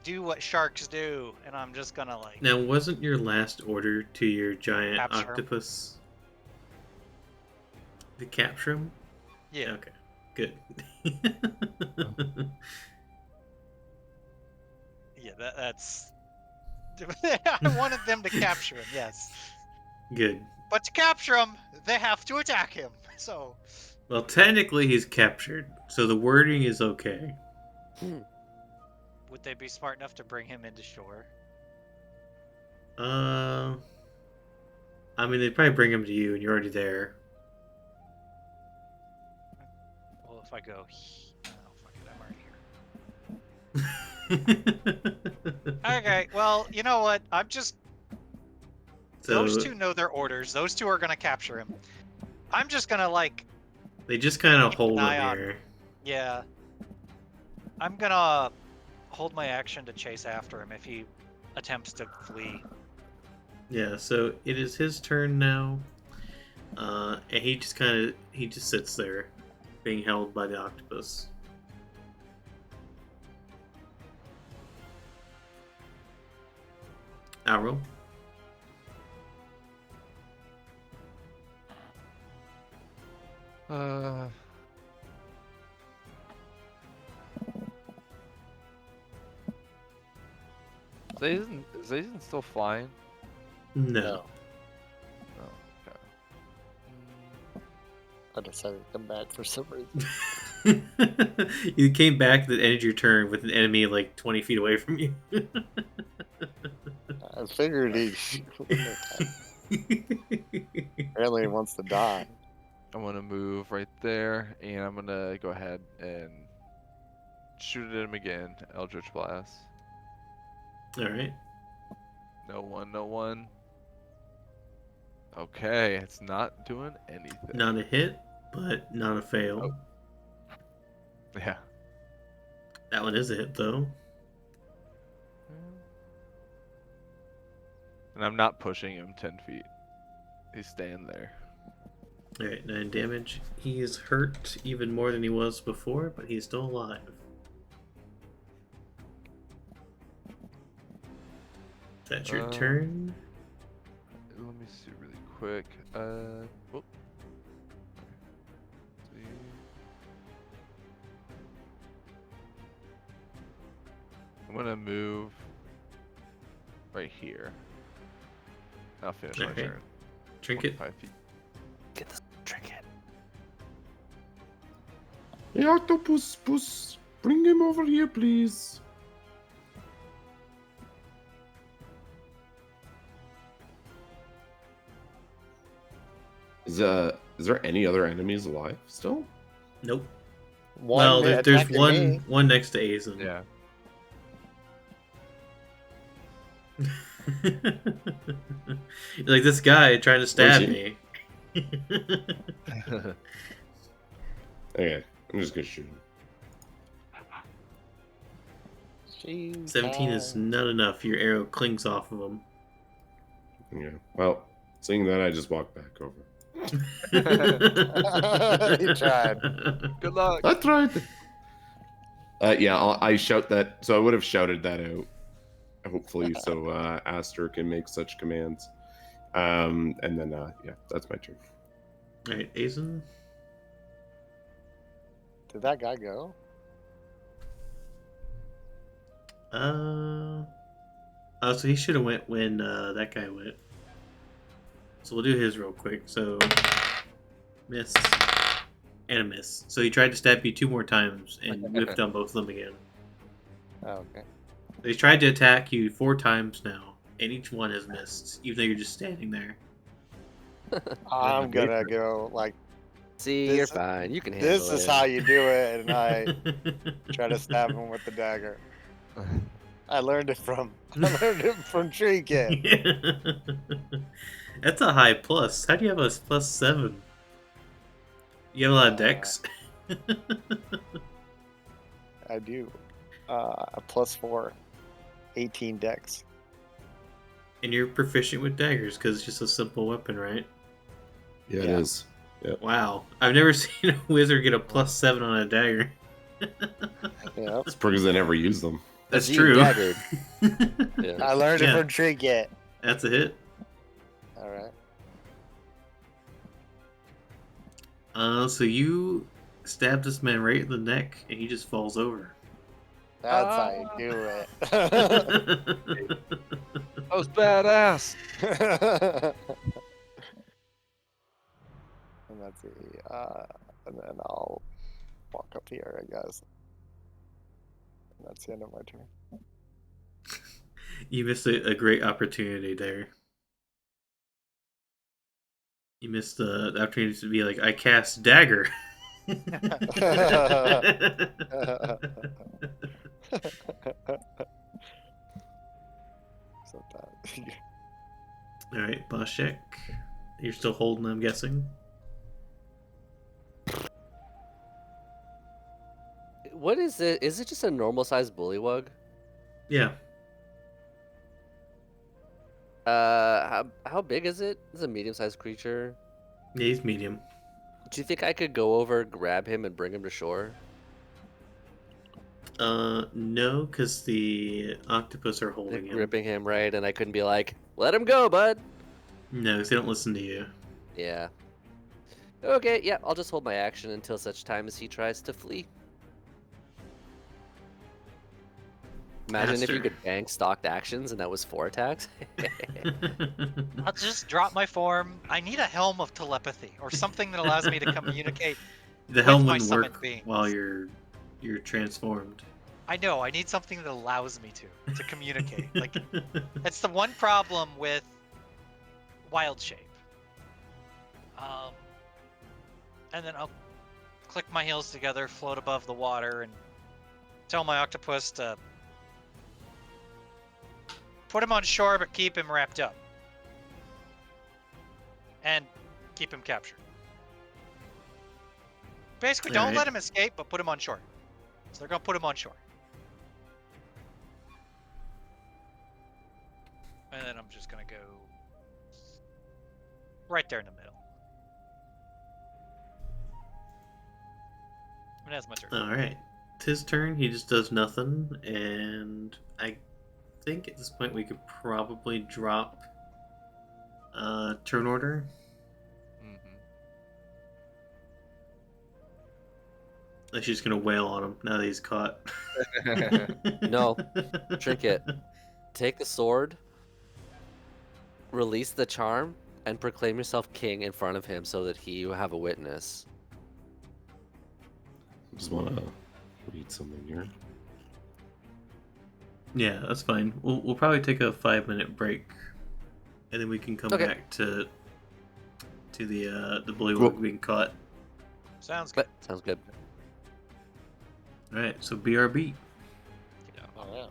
do what sharks do, and I'm just gonna like. Now, wasn't your last order to your giant Capture him. octopus to capture him? Yeah. Okay, good. Yeah, that's. I wanted them to capture him, yes. Good. But to capture him, they have to attack him. So. Well, technically he's captured, so the wording is okay. Would they be smart enough to bring him into shore? I mean, they'd probably bring him to you, and you're already there. Well, if I go. Oh, fuck it, I'm already here. Okay, well, you know what? I'm just. So Those two know their orders. Those two are gonna capture him. I'm just gonna, like. they just kind of keep an hold eye him on- here. Yeah. I'm gonna hold my action to chase after him if he attempts to flee. Yeah, so it is his turn now. And he just sits there, being held by the octopus. Arrow. Zazen still flying? No. Oh, okay. I decided to come back for some reason. You came back at the end of your turn with an enemy like 20 feet away from you. I figured he apparently he wants to die. I'm gonna move right there, and I'm gonna go ahead and shoot at him again. Eldritch Blast. Alright. No one. Okay, it's not doing anything. Not a hit, but not a fail. Nope. Yeah. That one is a hit, though. And I'm not pushing him 10 feet. He's staying there. Alright, 9 damage. He is hurt even more than he was before, but he's still alive. That's your turn. Let me see really quick. Whoop. See. I'm gonna move right here. I'll finish my Okay. turn. Trinket. 25 feet. Get this trinket. Hey, octopus, puss, bring him over here, please. Is there any other enemies alive still? Nope. One Well, there's attacking one me. one next to Azen. Yeah. You're like, this guy trying to stab he? me. Okay, I'm just gonna shoot him. 17 is not enough. Your arrow clings off of him. Yeah. Well, seeing that, I just walked back over. You tried. Good luck. I tried. Yeah, I shout that. So I would have shouted that out, hopefully, so Aster can make such commands. And then, yeah, that's my turn. Alright, Azen. Did that guy go? Oh, so he should have went when that guy went. So we'll do his real quick. So, miss and a miss. So he tried to stab you 2 more times and whiffed on both of them again. Oh, okay. So he's tried to attack you 4 times now, and each one has missed, even though you're just standing there. I'm gonna go like See, This- you're fine. You can handle it. this is how you do it, and I try to stab him with the dagger. I learned it from Tree Kid. That's a high plus. How do you have a plus 7? You have a lot of decks. I do. A +4, 18 dex. And you're proficient with daggers because it's just a simple weapon, right? Yeah, it Yeah. is. Wow. I've never seen a wizard get a plus 7 on a dagger. Yep. It's because I never use them. That's you true. daggered. Yeah. I learned it Yeah. from Trinket. That's a hit. All right. So you stab this man right in the neck, and he just falls over. That's how you do it. That was badass. And let's see. And then I'll walk up here, I guess. And that's the end of my turn. You missed a great opportunity there. You missed the opportunity to be like, I cast dagger. Sometimes. All right, boss check. You're still holding, I'm guessing. What is it? Is it just a normal sized bullywug? Yeah. How big is it? It's a medium sized creature. Yeah, he's medium. Do you think I could go over, grab him, and bring him to shore? No, because the octopus are They're holding him. gripping him, right? And I couldn't be like, let him go, bud. No, because they don't listen to you. Yeah. Okay, yeah, I'll just hold my action until such time as he tries to flee. Imagine if you Master. could bank stocked actions and that was 4 attacks. I'll just drop my form. I need a helm of telepathy or something that allows me to communicate. The helm my wouldn't summoned work beings. while you're transformed. I know. I need something that allows me to communicate. Like that's the one problem with wild shape. And then I'll click my heels together, float above the water, and tell my octopus to put him on shore, but keep him wrapped up. And keep him captured. Basically, don't Alright. let him escape, but put him on shore. So they're going to put him on shore. And then I'm just going to go right there in the middle. And that's my turn. Alright. It's his turn. He just does nothing. And I think at this point we could probably drop turn order. Like she's gonna wail on him now that he's caught. No. Trinket. Take the sword, release the charm, and proclaim yourself king in front of him so that he will have a witness. Just want to read something here. Yeah, that's fine. We'll probably take a 5-minute break, and then we can come Okay. back to the bullywug Cool. being caught. Sounds good. Sounds good. All right, so BRB. Oh, yeah.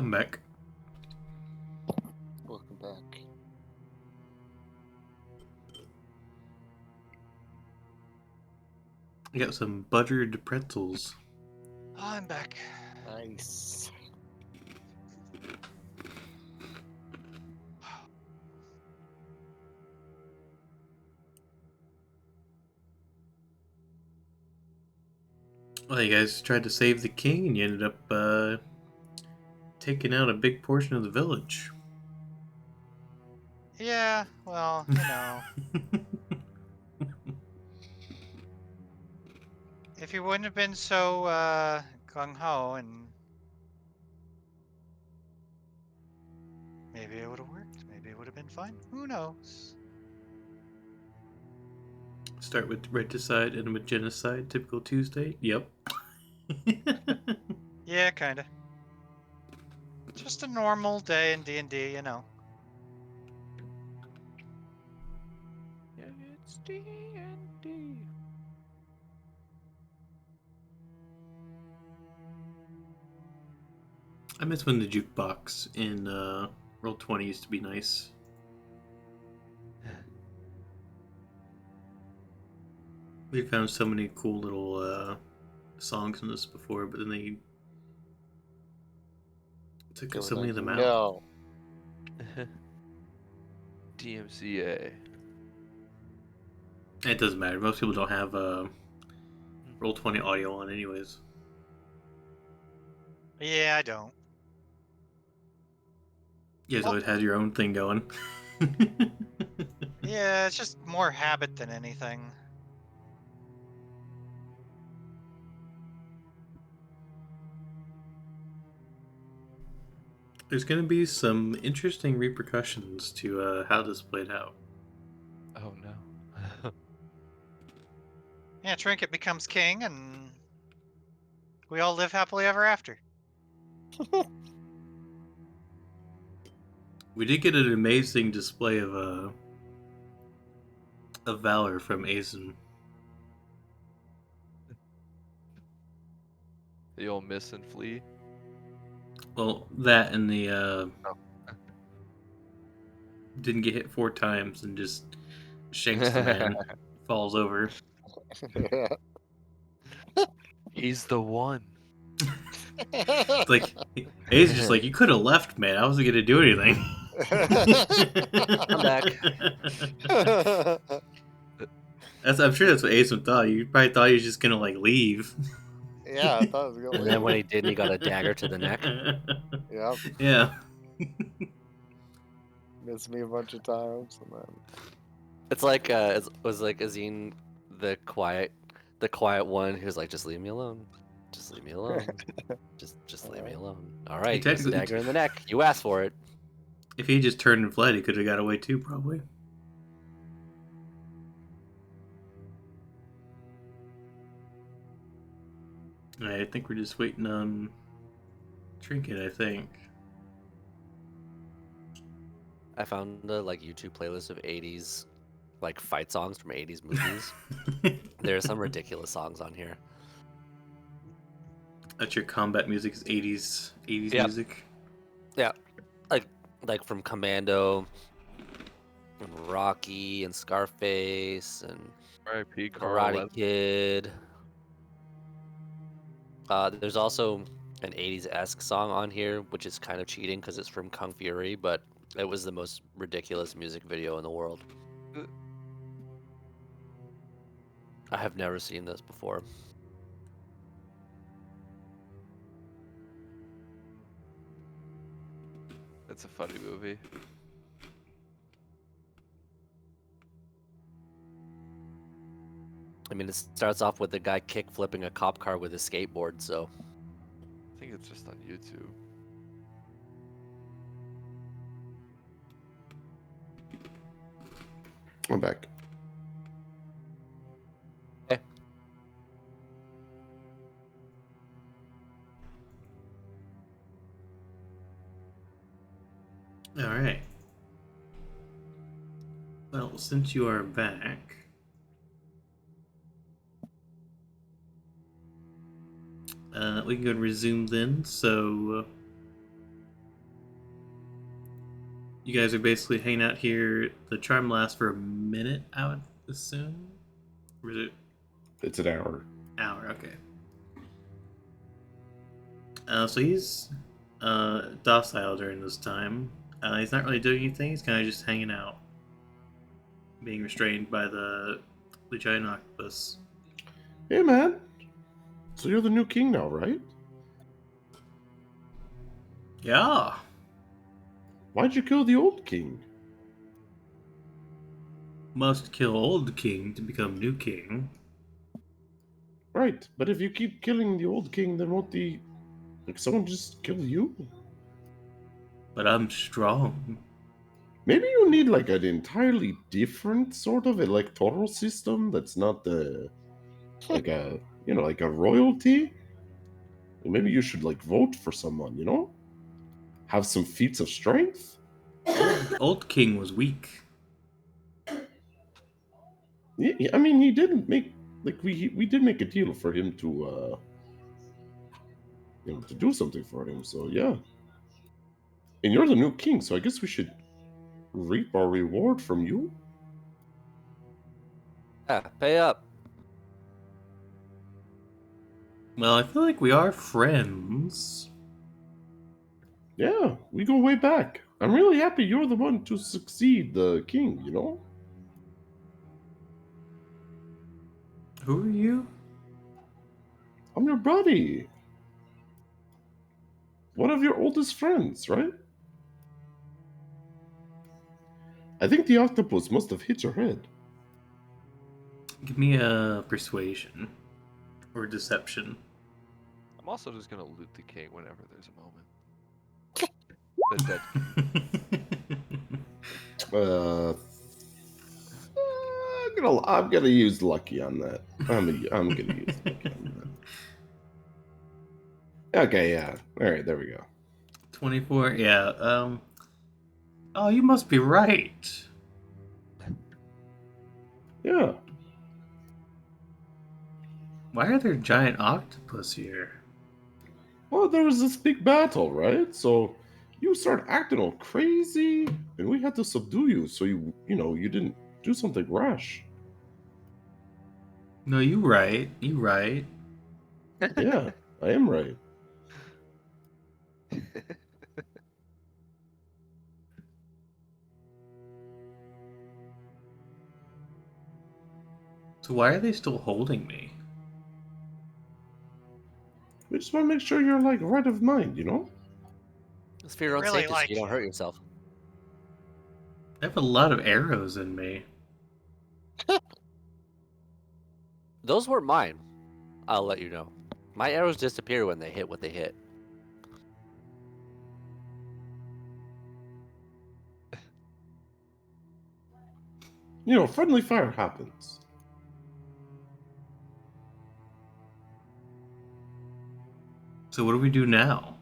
I'm back. Welcome back. I got some buttered pretzels. I'm back. Nice. Well, you guys tried to save the king, and you ended up taking out a big portion of the village. Yeah, well, you know, if he wouldn't have been so gung ho, and maybe it would have worked. Maybe it would have been fine. Who knows? Start with regicide and with genocide. Typical Tuesday. Yep. Yeah, kinda. Just a normal day in D&D, you know. Yeah, it's D&D. I miss when the jukebox in Roll20 used to be nice. We found so many cool little songs in this before, but then they took They were so many like, of them out. no. DMCA. It doesn't matter. Most people don't have Roll20 audio on, anyways. Yeah, I don't. You guys Well- always had your own thing going. Yeah, it's just more habit than anything. There's going to be some interesting repercussions to how this played out. Oh no. Yeah, Trinket becomes king, and we all live happily ever after. We did get an amazing display of valor from Azen. The old miss and flee. Well, that and the Oh. didn't get hit 4 times and just shanks the man, falls over. He's the one. It's like Azen's just like, you could have left, man. I wasn't gonna do anything. I'm back. I'm sure that's what Azen thought. You probably thought he was just gonna like leave. Yeah, I thought it was gonna And then leave. when he didn't, he got a dagger to the neck. Yep, Yeah. missed me a bunch of times, and then It's like it was like Azine, the quiet one who's like, just leave me alone. Just leave me alone. just leave me alone. All right, here's a technically- dagger in the neck. You asked for it. If he just turned and fled, he could have got away too, probably. I think we're just waiting on Trinket, I think. I found a like YouTube playlist of 80s like fight songs from 80s movies. There are some ridiculous songs on here. That's your combat music is 80s Yep. music. Yeah, like from Commando, and Rocky, and Scarface, and R.I.P. Karate Kid. There's also an 80s-esque song on here, which is kind of cheating because it's from Kung Fury, but it was the most ridiculous music video in the world. I have never seen this before. It's a funny movie. I mean, it starts off with the guy kick flipping a cop car with his skateboard, so I think it's just on YouTube. I'm back. Alright. Well, since you are back, we can go and resume then. So, You guys are basically hanging out here. The charm lasts for a minute, I would assume. Or is it It's an hour. hour? Okay. So he's docile during this time. He's not really doing anything. He's kind of just hanging out, being restrained by the giant octopus. Hey, man. So you're the new king now, right? Yeah. Why'd you kill the old king? Must kill old king to become new king. Right, but if you keep killing the old king, then won't someone just kill you? But I'm strong. Maybe you need like an entirely different sort of electoral system that's not like a royalty. Maybe you should like vote for someone, have some feats of strength. Old king was weak. Yeah, I mean, he didn't make we did make a deal for him to to do something for him. So yeah, and you're the new king, so I guess we should reap our reward from you. Yeah, pay up. Well, I feel like we are friends. Yeah, we go way back. I'm really happy you're the one to succeed the king. Who are you? I'm your buddy. One of your oldest friends, right? I think the octopus must have hit your head. Give me a persuasion or deception. I'm also just gonna loot the king whenever there's a moment. The dead. I'm gonna use lucky on that. I'm gonna use lucky on that. Okay, yeah. All right, there we go. 24. Yeah. Oh, you must be right. Yeah. Why are there giant octopus here? Well, there was this big battle, right? So you started acting all crazy, and we had to subdue you. So you didn't do something rash. No, you right. You right. Yeah, I am right. So why are they still holding me? We just want to make sure you're like right of mind, It's for your own Really safety, so like you don't you. hurt yourself. I have a lot of arrows in me. Those weren't mine. I'll let you know. My arrows disappear when they hit what they hit. Friendly fire happens. So what do we do now?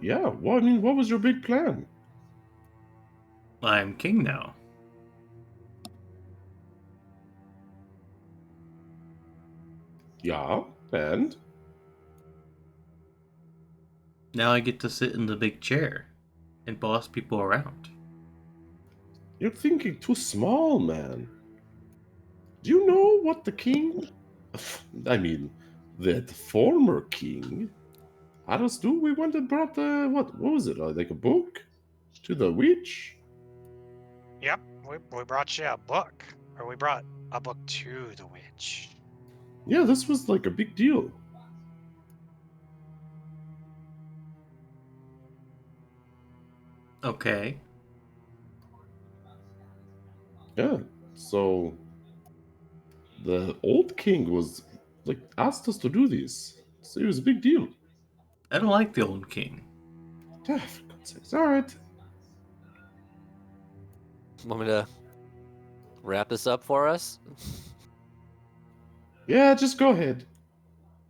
Yeah. Well, I mean, what was your big plan? I'm king now. Yeah, and Now I get to sit in the big chair and boss people around. you're thinking too small, man. Do you know what the king, I mean, the former king, had us do? We went and brought what was it? Like a book to the witch? Yep, we brought you a book, or we brought a book to the witch. Yeah, this was like a big deal. Okay. Yeah. So the old king was like asked us to do this. So it was a big deal. I don't like the old king. Yeah, for God's sakes. All right. Want me to wrap this up for us? Yeah, just go ahead.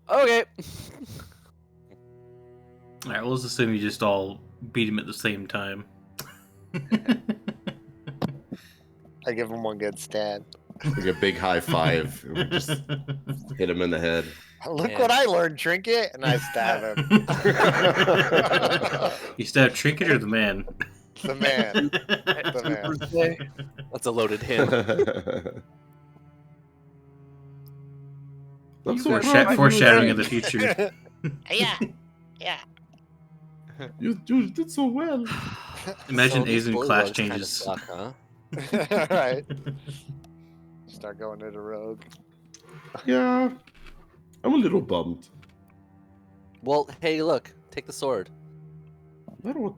Okay. Alright, we'll just assume you just all beat him at the same time. I give him one good stab. Like a big high five. And we just hit him in the head. Look Man. what I learned, Trinket, and I stab him. You stab Trinket or the man? The man. The man. Birthday. That's a loaded hint. I'm so proud of you Foreshadowing of again. the future. Yeah. Yeah. You did so well. Imagine So these Asian bully class rugs kinda changes. suck, huh? Right. Start going to the road. Yeah. I'm a little bummed. Well, hey, look, take the sword. I don't.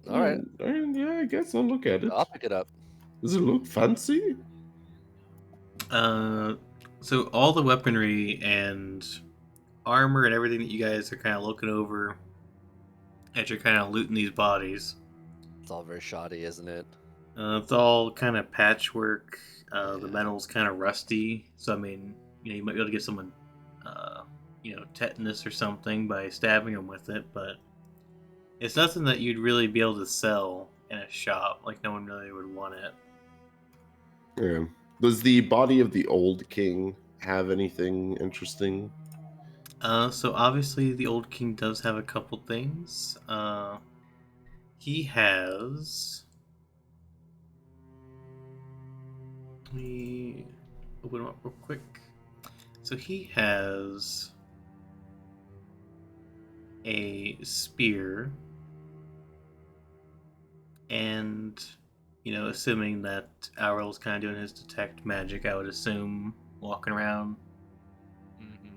All right, Yeah, I guess I'll look at it. I'll pick it up. Does it look fancy? So all the weaponry and armor and everything that you guys are kind of looking over as you're kind of looting these bodies, It's all very shoddy, isn't it? it's all kind of patchwork. The Yeah. metal's kind of rusty, so I mean, you might be able to get someone, tetanus or something by stabbing them with it, but it's nothing that you'd really be able to sell in a shop. Like no one really would want it. Yeah. Does the body of the old king have anything interesting? So obviously the old king does have a couple things. He has. Let me open him up real quick. So he has a spear, and assuming that Aurel's kind of doing his detect magic, I would assume walking around. Mhm.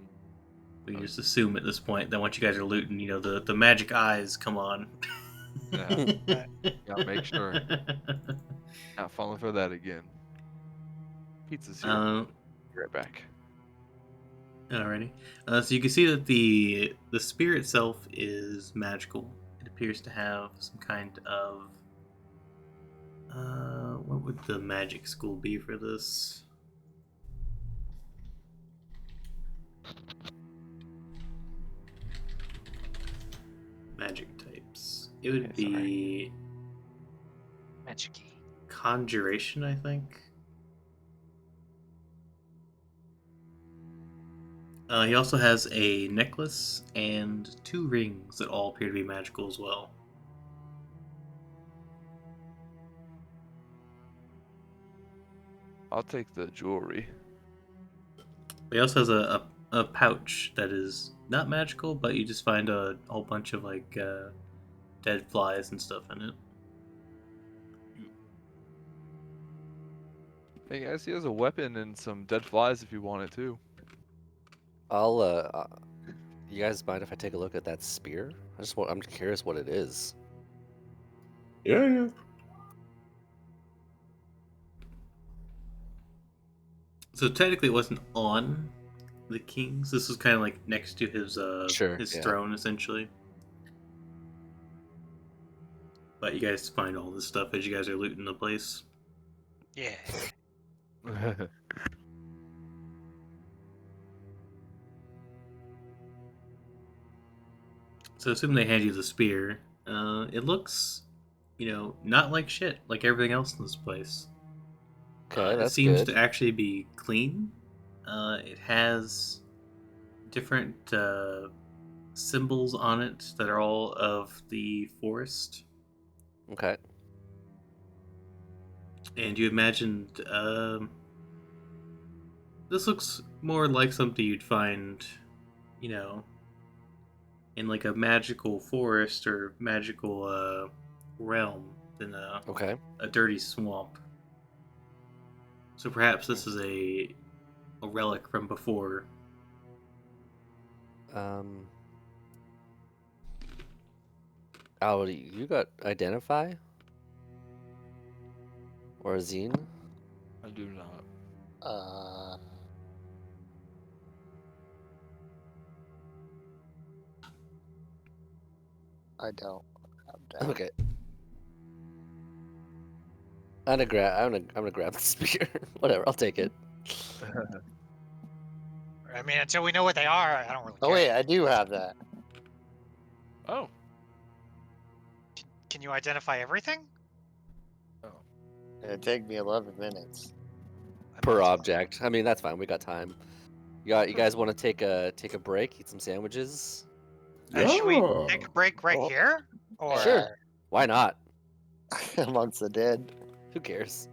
We just assume at this point that once you guys are looting, the magic eyes come on. Yeah. Gotta make sure. Not falling for that again. Pizza's here. Be right back. Alrighty. So you can see that the spear itself is magical. It appears to have some kind of what would the magic school be for this? Magic types. It would Okay, sorry. be Magic-y. conjuration, I think. He also has a necklace and 2 rings that all appear to be magical as well. I'll take the jewelry. He also has a pouch that is not magical, but you just find a whole bunch of dead flies and stuff in it. Hey guys, he has a weapon and some dead flies if you want it too. I'll. You guys mind if I take a look at that spear? I'm curious what it is. Yeah. So technically, it wasn't on the king's. This was kind of like next to his Sure, his yeah. throne, essentially. But you guys find all this stuff as you guys are looting the place. Yeah. So assume they hand you the spear. It looks, not like shit, like everything else in this place. Okay, It that's seems good. to actually be clean. It has different symbols on it that are all of the forest. Okay. And you imagined, this looks more like something you'd find, in like a magical forest or magical realm than Okay. a dirty swamp. So perhaps this is a relic from before. Oh, you got identify? Or a zine? I do not. I don't have that. Okay. I'm gonna grab the spear. Whatever, I'll take it. I mean, until we know what they are, I don't really care. Oh wait, I do have that. Oh. Can you identify everything? It'd take me 11 minutes. Per might as well. object. I mean, that's fine. We got time. You guys want to take a break, eat some sandwiches? Should we Yeah. take a break right Oh. here? Or Sure. Why not? Amongst the dead. Who cares?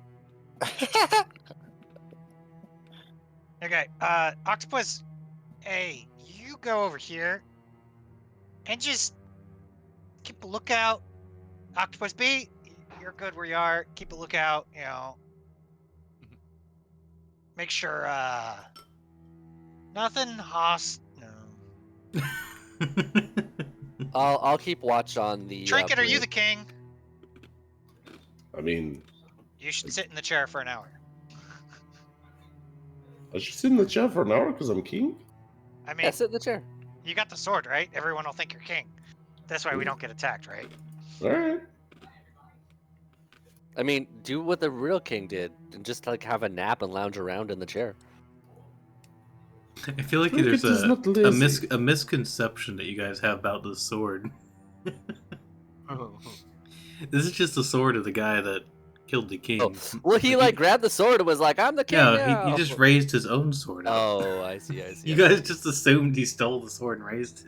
Okay, Octopus, hey, you go over here and just keep a lookout. Octopus B, you're good where you are. Keep a lookout, you know. Make sure, nothing no. I'll keep watch on the. Trinket, are you the bridge. king? I mean, You should sit in the chair for an hour. I should sit in the chair for an hour because I'm king. I mean, Yeah, sit in the chair. you got the sword, right? Everyone will think you're king. That's why we don't get attacked, right? All right. I mean, do what the real king did and just like have a nap and lounge around in the chair. I feel like Cricket there's is not a lazy. misconception that you guys have about this sword. This is just the sword of the guy that killed the king. Oh, well, he like grabbed the sword and was like, "I'm the king No, now." he just raised his own sword up. Oh, I see. You guys just assumed he stole the sword and raised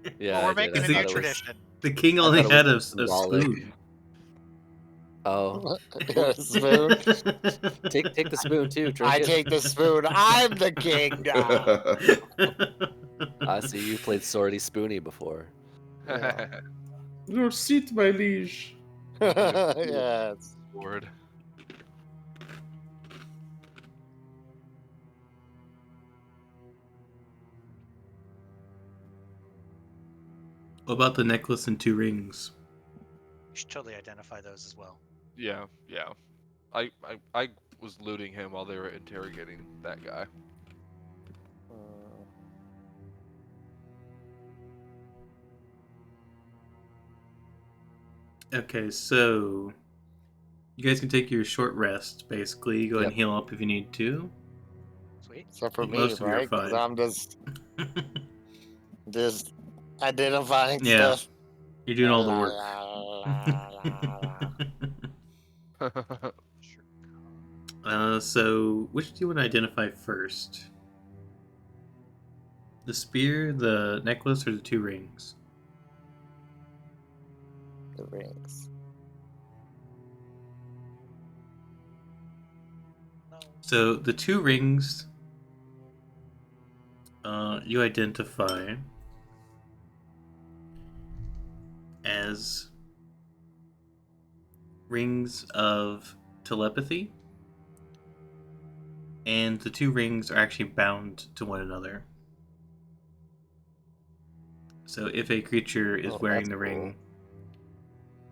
it. Yeah, Well, we're I did. making I a thought new it was- tradition. The king I only thought it had a was symbolic. spoon. Oh, Yeah, spoon. take the spoon too, I Trinket. take the spoon. I'm the king now. I see you played Swordy Spoony before. Your seat, my liege. Yes. Lord. What about the necklace and 2 rings? You should totally identify those as well. Yeah, yeah. I was looting him while they were interrogating that guy. Okay, so you guys can take your short rest, basically. Go ahead Yep. and heal up if you need to. Sweet. Except for me, Most of you are right? Because fine. I'm just identifying Yeah. stuff. You're doing all the La, work. la, la, la. Sure. So which do you want to identify first? The spear, the necklace, or the 2 rings? The rings. No. So the 2 rings, you identify as rings of telepathy, and the 2 rings are actually bound to one another. So if a creature is Oh, wearing that's the cool. ring,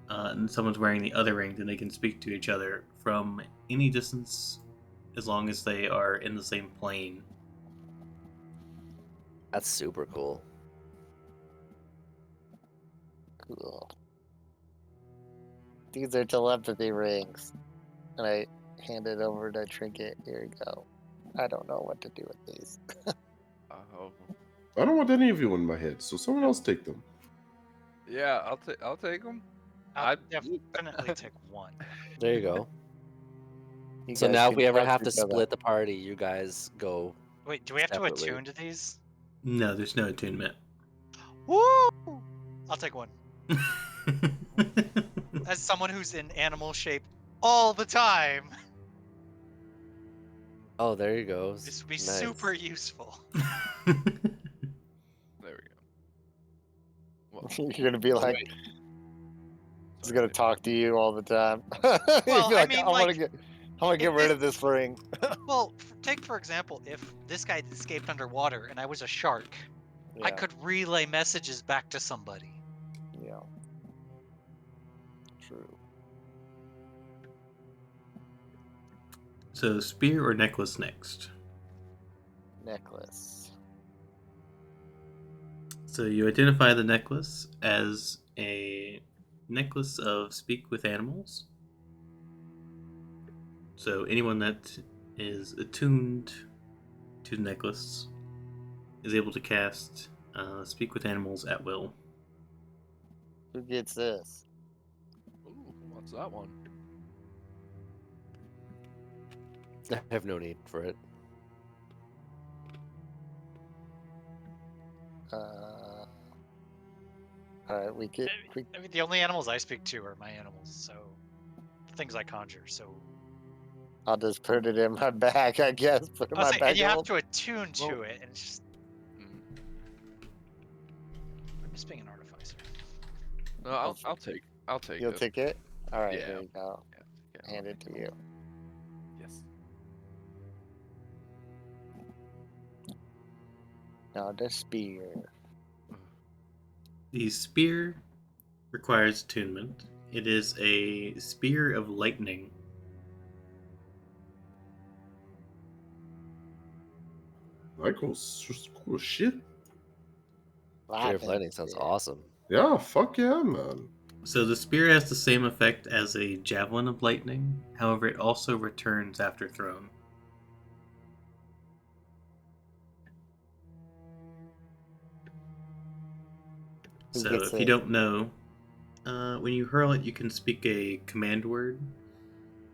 and someone's wearing the other ring, then they can speak to each other from any distance as long as they are in the same plane. That's super cool. Cool. These are telepathy rings. And I hand it over to Trinket. Here you go. I don't know what to do with these. Oh, I don't want any of you in my head, so someone else take them. yeah, I'll take him. I'll I- definitely take one. There you go. You So guys now, if can we ever touch have to each other. split the party, you guys go. Wait, do we have Separately. to attune to these? No, there's no attunement. Woo! I'll take one. As someone who's in animal shape all the time, Oh, there you go. this would be Nice. super useful. There we go. Well, You're gonna be like, wait. he's gonna talk to you all the time. Well, You'd be I mean, like, I'm gonna get rid of this ring. Well, take for example, if this guy escaped underwater and I was a shark, I Yeah, could relay messages back to somebody. yeah. True. So spear or necklace next? Necklace. So you identify the necklace as a necklace of speak with animals. So anyone that is attuned to the necklace is able to cast speak with animals at will. Who gets this? Ooh, what's that one? I have no need for it. Alright, we get. I mean, the only animals I speak to are my animals, so the things I conjure. So I'll just put it in my bag, I guess. Put it in I'll my say, bag. and you have Well, to attune to Well- it, and it's just Mhm. I'm just being an artificer. No, I'll take you'll it. take it? Alright, Yeah. there you go. Yeah, Hand it to you. Yes. Now the spear. The spear requires attunement. It is a spear of lightning. That goes cool as shit. Spear of Lightning sounds awesome. Yeah, fuck yeah, man. So the spear has the same effect as a javelin of lightning. However, it also returns after thrown. Who So gets if you it? don't know, when you hurl it, you can speak a command word,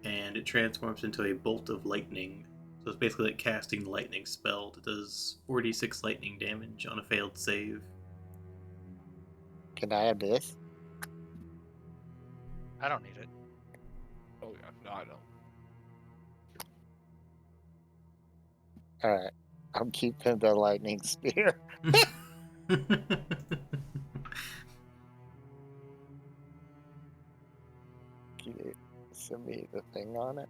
and it transforms into a bolt of lightning. So it's basically like casting a lightning spell that does 46 lightning damage on a failed save. Can I have this? I don't need it. Oh yeah. No, I don't. Alright. I'm keeping the lightning spear. Can you send me the thing on it?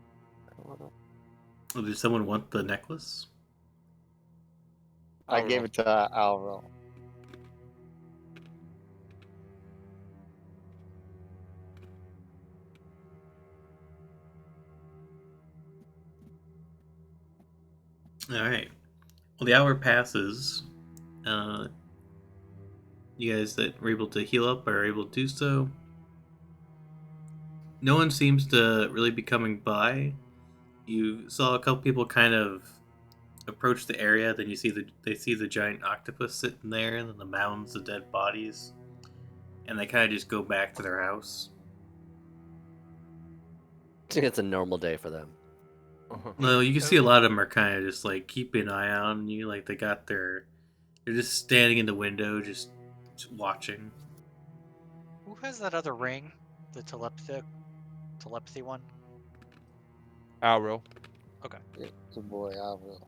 Oh, did someone want the necklace? I I'll gave roll. it to Alro. Alright. Well, the hour passes. You guys that were able to heal up are able to do so. No one seems to really be coming by. You saw a couple people kind of approach the area, then they see the giant octopus sitting there, and then the mounds of dead bodies, and they kind of just go back to their house. I think it's a normal day for them. No, you can see a lot of them are kind of just like keeping an eye on you, like they're just standing in the window, just watching. Who has that other ring? The telepathy one? Arrow. It's a boy, Alro.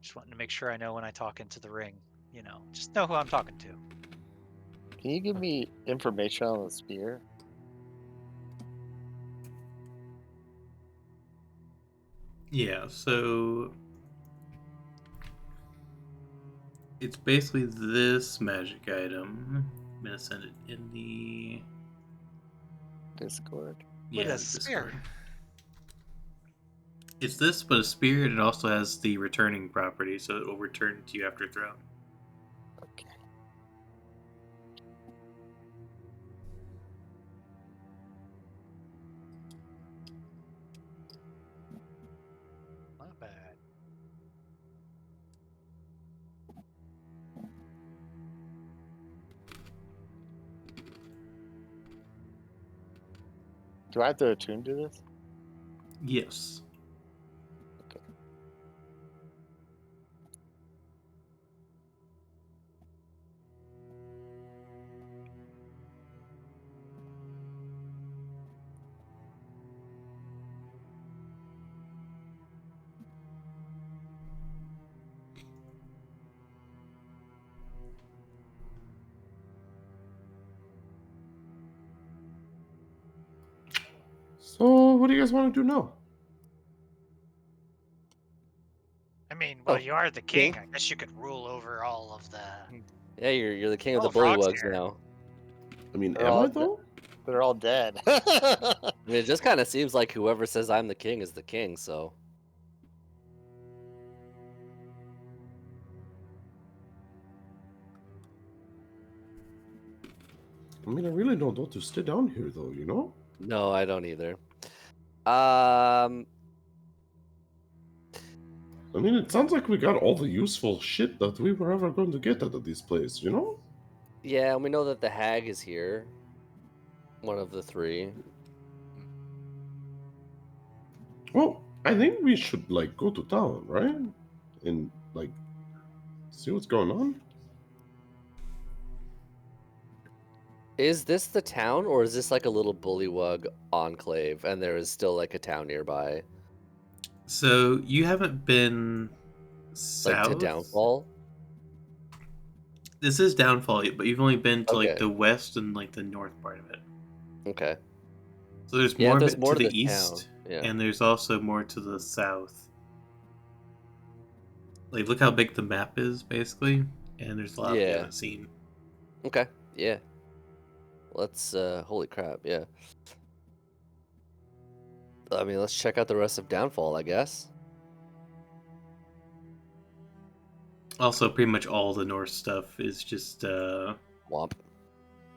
Just wanting to make sure I know when I talk into the ring. You know, just know who I'm talking to. Can you give me information on the spear? Yeah, so it's basically this magic item. I'm gonna send it in the Discord. yeah a spear. Discord. It's this, but a spear, and it also has the returning property, so it will return to you after thrown. Okay. Not bad. Do I have to attune to this? Yes. So, what do you guys want to do now? I mean, well, Oh, you are the king. I guess you could rule over all of the. Yeah, you're the king of Oh, the frogs bullywugs here. now. I mean, They're am all I though? They're all dead. I mean, it just kind of seems like whoever says I'm the king is the king, so. I mean, I really don't want to stay down here though, you know? No, I don't either. I mean, it sounds like we got all the useful shit that we were ever going to get out of this place, you know? Yeah, and we know that the hag is here. One of the three. Well, I think we should like go to town, right? And like see what's going on. Is this the town, or is this like a little bullywug enclave, and there is still like a town nearby, So you haven't been like to south. Downfall? This is Downfall, but you've only been to like Okay. the west and like the north part of it. Okay. So there's Yeah, more of there's it more to to the this east, town. Yeah. and there's also more to the south. Like, look how big the map is, basically, and there's a lot you Yeah. haven't seen. Okay. Yeah. Let's. Holy crap! Yeah. I mean, let's check out the rest of Downfall, I guess. Also, pretty much all the Norse stuff is just, Womp.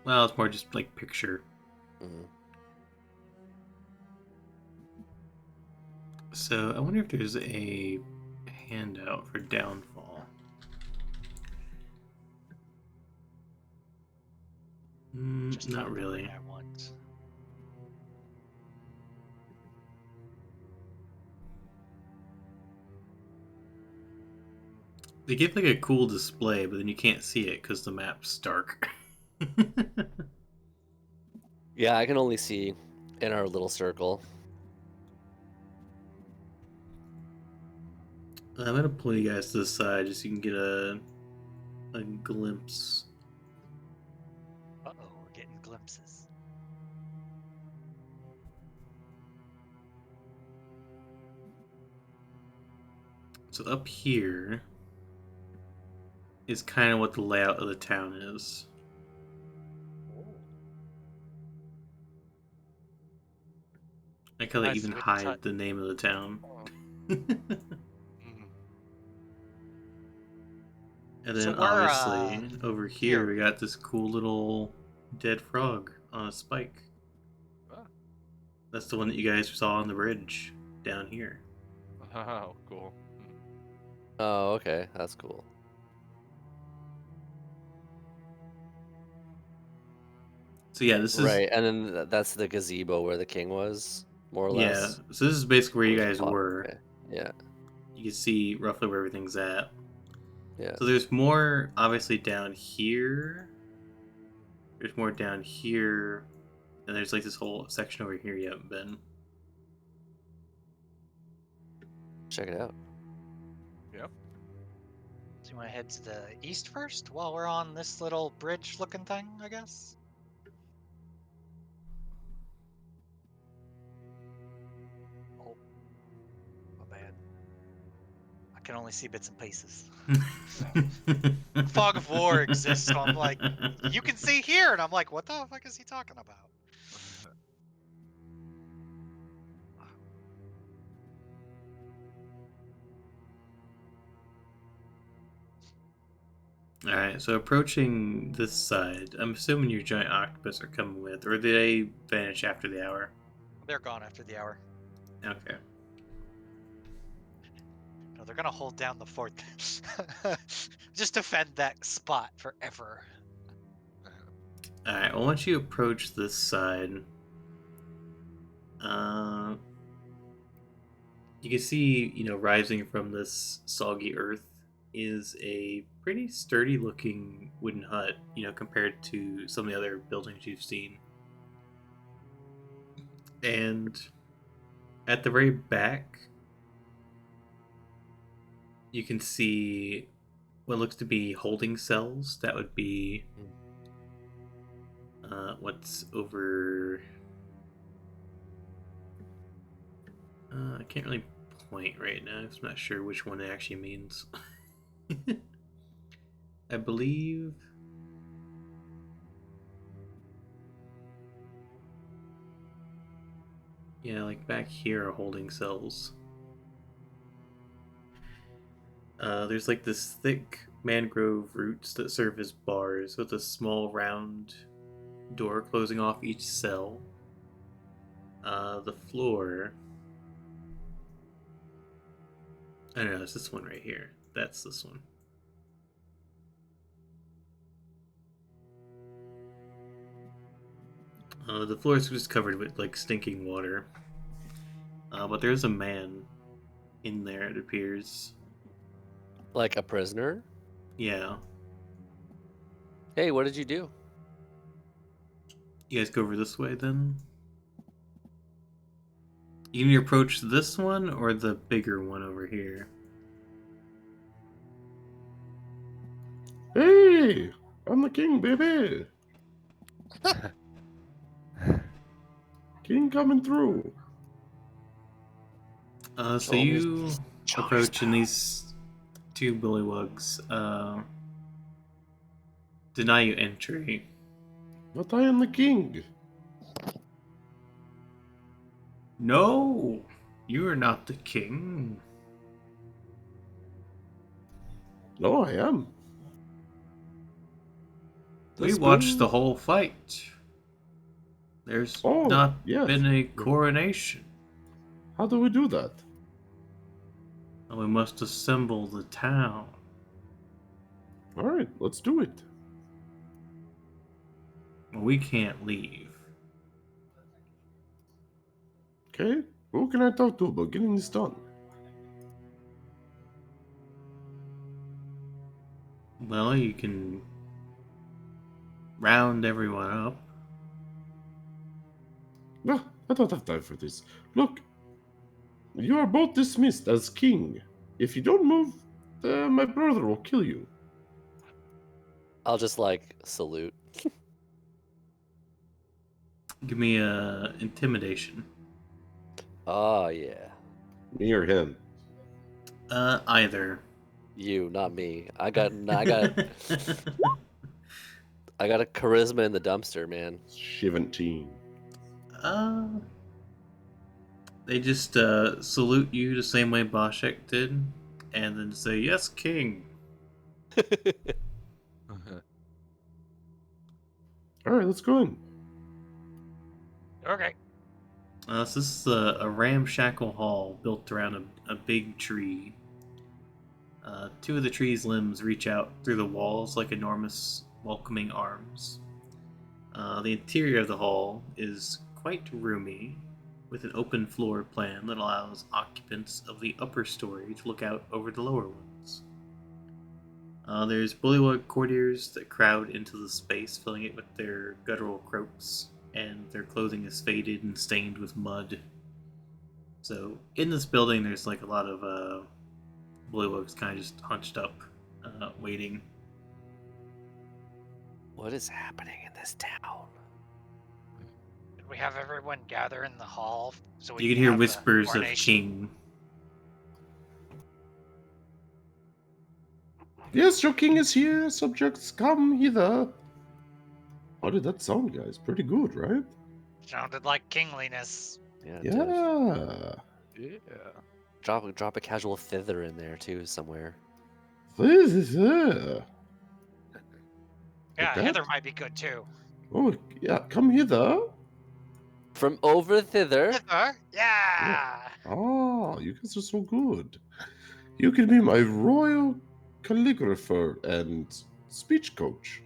well, it's more just like picture. Mhm. So I wonder if there's a handout for Downfall. Just Not found really. everything I want. They give like a cool display, but then you can't see it because the map's dark. Yeah, I can only see in our little circle. I'm gonna pull you guys to the side just so you can get a glimpse. Uh-oh, we're getting glimpses. So up here is kind of what the layout of the town is. Like how they Nice even witch hide hut. the name of the town. Mhm. And So then we're, obviously over here here. we got this cool little dead frog on a spike. Ah. That's the one that you guys saw on the bridge down here. Oh, cool. Oh, okay. That's cool. So yeah, this is Right, and then that's the gazebo where the king was, more or yeah. less. So this is basically where you Or guys pot- were. okay. Yeah. You can see roughly where everything's at. Yeah. So there's more obviously down here. There's more down here. And there's like this whole section over here you haven't been. Check it out. So you want to head to the east first while we're on this little bridge-looking thing, I guess? Oh, my bad. I can only see bits and pieces. Fog of War exists, so I'm like, you can see here, and I'm like, what the fuck is he talking about? Alright, so approaching this side, I'm assuming your giant octopus are coming with, or did they vanish after the hour? They're gone after the hour. Okay. No, they're gonna hold down the fort. Just defend that spot forever. Alright, well, once you approach this side, you can see, rising from this soggy earth is a pretty sturdy looking wooden hut, compared to some of the other buildings you've seen. And at the very back, you can see what looks to be holding cells. That would be what's over. I can't really point right now. I'm not sure which one it actually means. I believe. Yeah, like back here are holding cells. There's like this thick mangrove roots that serve as bars with a small round door closing off each cell. The floor. I don't know, it's this one right here. That's this one. The floor is just covered with like stinking water. But there's a man in there, it appears. Like a prisoner? Yeah. Hey, what did you do? You guys go over this way then? You need to approach this one or the bigger one over here? Hey, I'm the king, baby. King coming through. So Show me- you show me approach and style. these two bullywugs deny you entry. But I am the king. No, you are not the king. No, I am. We This watched the bill- whole fight. There's Oh, not yes. been a coronation. How do we do that? And we must assemble the town. All right, let's do it. We can't leave. Okay, who can I talk to about getting this done? Well, you can round everyone up. No, I don't have time for this. Look, you are both dismissed as king. If you don't move, my brother will kill you. I'll just like salute. Give me a intimidation. Oh yeah. Me or him? Either. You, not me. I got a charisma in the dumpster, man. 17. uh, they just salute you the same way Boshek did, and then say, "Yes, king." All right, let's go in. Okay. So this is a ramshackle hall built around a big tree. Two of the tree's limbs reach out through the walls like enormous welcoming arms. The interior of the hall is quite roomy, with an open floor plan that allows occupants of the upper story to look out over the lower ones. There's bullywug courtiers that crowd into the space, filling it with their guttural croaks, and their clothing is faded and stained with mud. So in this building, there's like a lot of bullywugs kind of just hunched up, waiting. What is happening in this town? Did we have everyone gather in the hall so we You can hear have the whispers of coronation? king. Yes, your king is here. Subjects, come hither. How did that sound, guys? Pretty good, right? Sounded like kingliness. Yeah. Div. Yeah. Yeah. Drop a casual thither in there too somewhere. This is it. Yeah, Okay. Hither might be good too. Oh, yeah, come hither. From over thither. Hither? Yeah. Oh, you guys are so good. You can be my royal calligrapher and speech coach.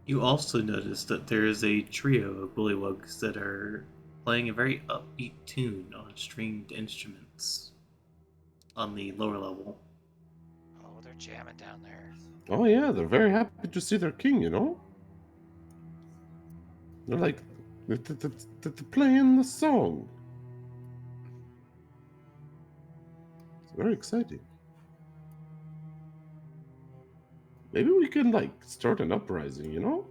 You also notice that there is a trio of bullywugs that are playing a very upbeat tune on stringed instruments on the lower level. Oh, they're jamming down there. Oh, yeah, they're very happy to see their king, you know? They're like, they're playing the song. It's very exciting. Maybe we can, like, start an uprising, you know?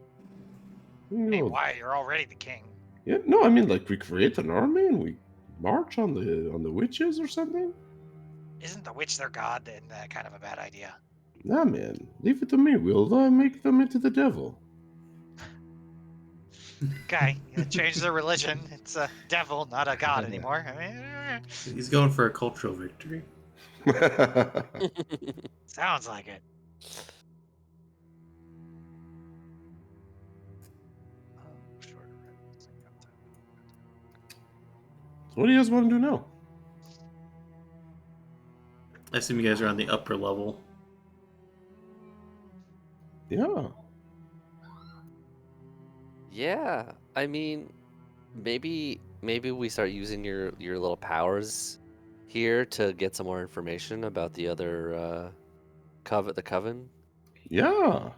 You Hey, know, why? You're already the king. yeah, no, I mean, like, we create an army and we march on the witches or something? Isn't the witch their god? Then that kind of a bad idea. Nah, man, leave it to me. We'll make them into the devil. Okay, you change their religion. It's a devil, not a god anymore. I mean, He's going for a cultural victory. sounds like it. What do you guys want to do now? I assume you guys are on the upper level. Yeah. Yeah. I mean, maybe we start using your little powers here to get some more information about the other coven. Yeah.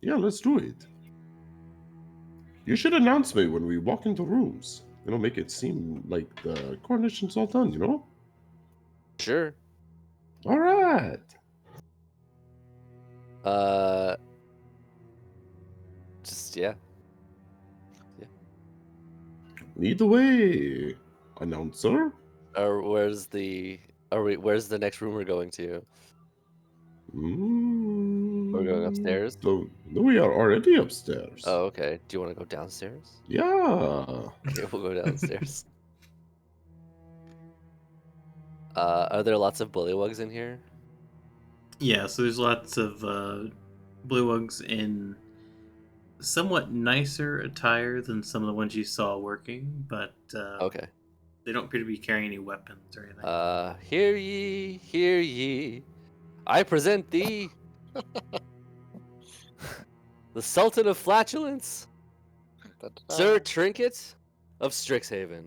Yeah, let's do it. You should announce me when we walk into rooms. Make it seem like the coronation's all done, Sure. All right. Just yeah. Lead the way, announcer. Or where's the next room we're going to? We're going upstairs? No, we are already upstairs. Oh, okay. Do you want to go downstairs? Yeah. Okay, we'll go downstairs. Are there lots of bullywugs in here? Yeah, so there's lots of bullywugs in somewhat nicer attire than some of the ones you saw working, but Okay. they don't appear to be carrying any weapons or anything. Hear ye, hear ye. I present thee the Sultan of Flatulence, Sir Trinket of Strixhaven.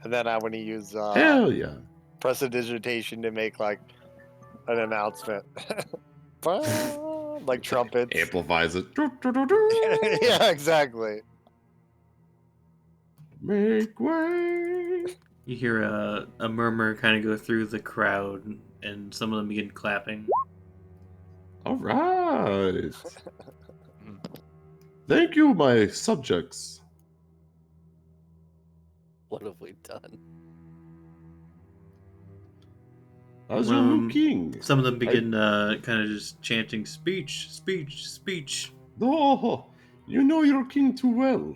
And then I want to use Hell yeah. prestidigitation to make like an announcement. Like trumpets. Amplifies it. Yeah, exactly. Make way. You hear a murmur kind of go through the crowd, and some of them begin clapping. All right. Thank you, my subjects. What have we done? As your new king. Some of them begin kind of just chanting speech, speech, speech. Oh, you know your king too well.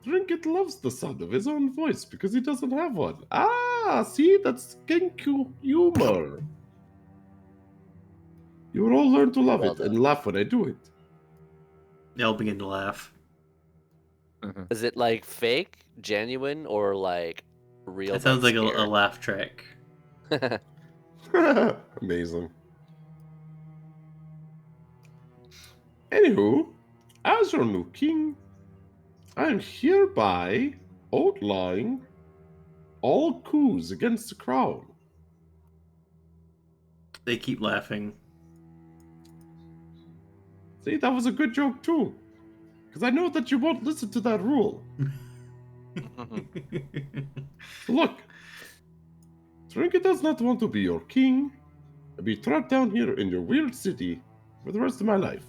Trinket loves the sound of his own voice because he doesn't have one. Ah, see, that's king humor. You will all learn to love Well it done. and laugh when I do it. They all begin to laugh. Is it like fake, genuine, or like real? It sounds but like a scared? laugh track. Amazing. Anywho, as your new king, I am hereby outlawing all coups against the crown. They keep laughing. See, that was a good joke too. Because I know that you won't listen to that rule. Look, Trinket does not want to be your king and be trapped down here in your weird city for the rest of my life.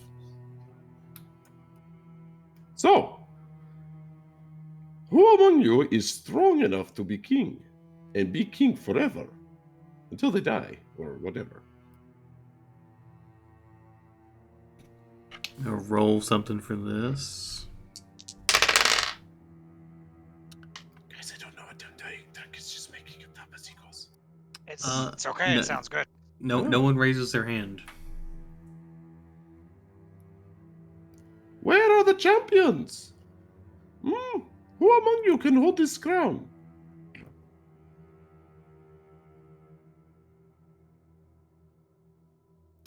So, who among you is strong enough to be king and be king forever until they die or whatever? I'll roll something for this. Guys, I don't know what I'm doing. Tuck is just making it up as he goes. It's okay. no- It sounds good. No one raises their hand. Where are the champions? Who among you can hold this crown?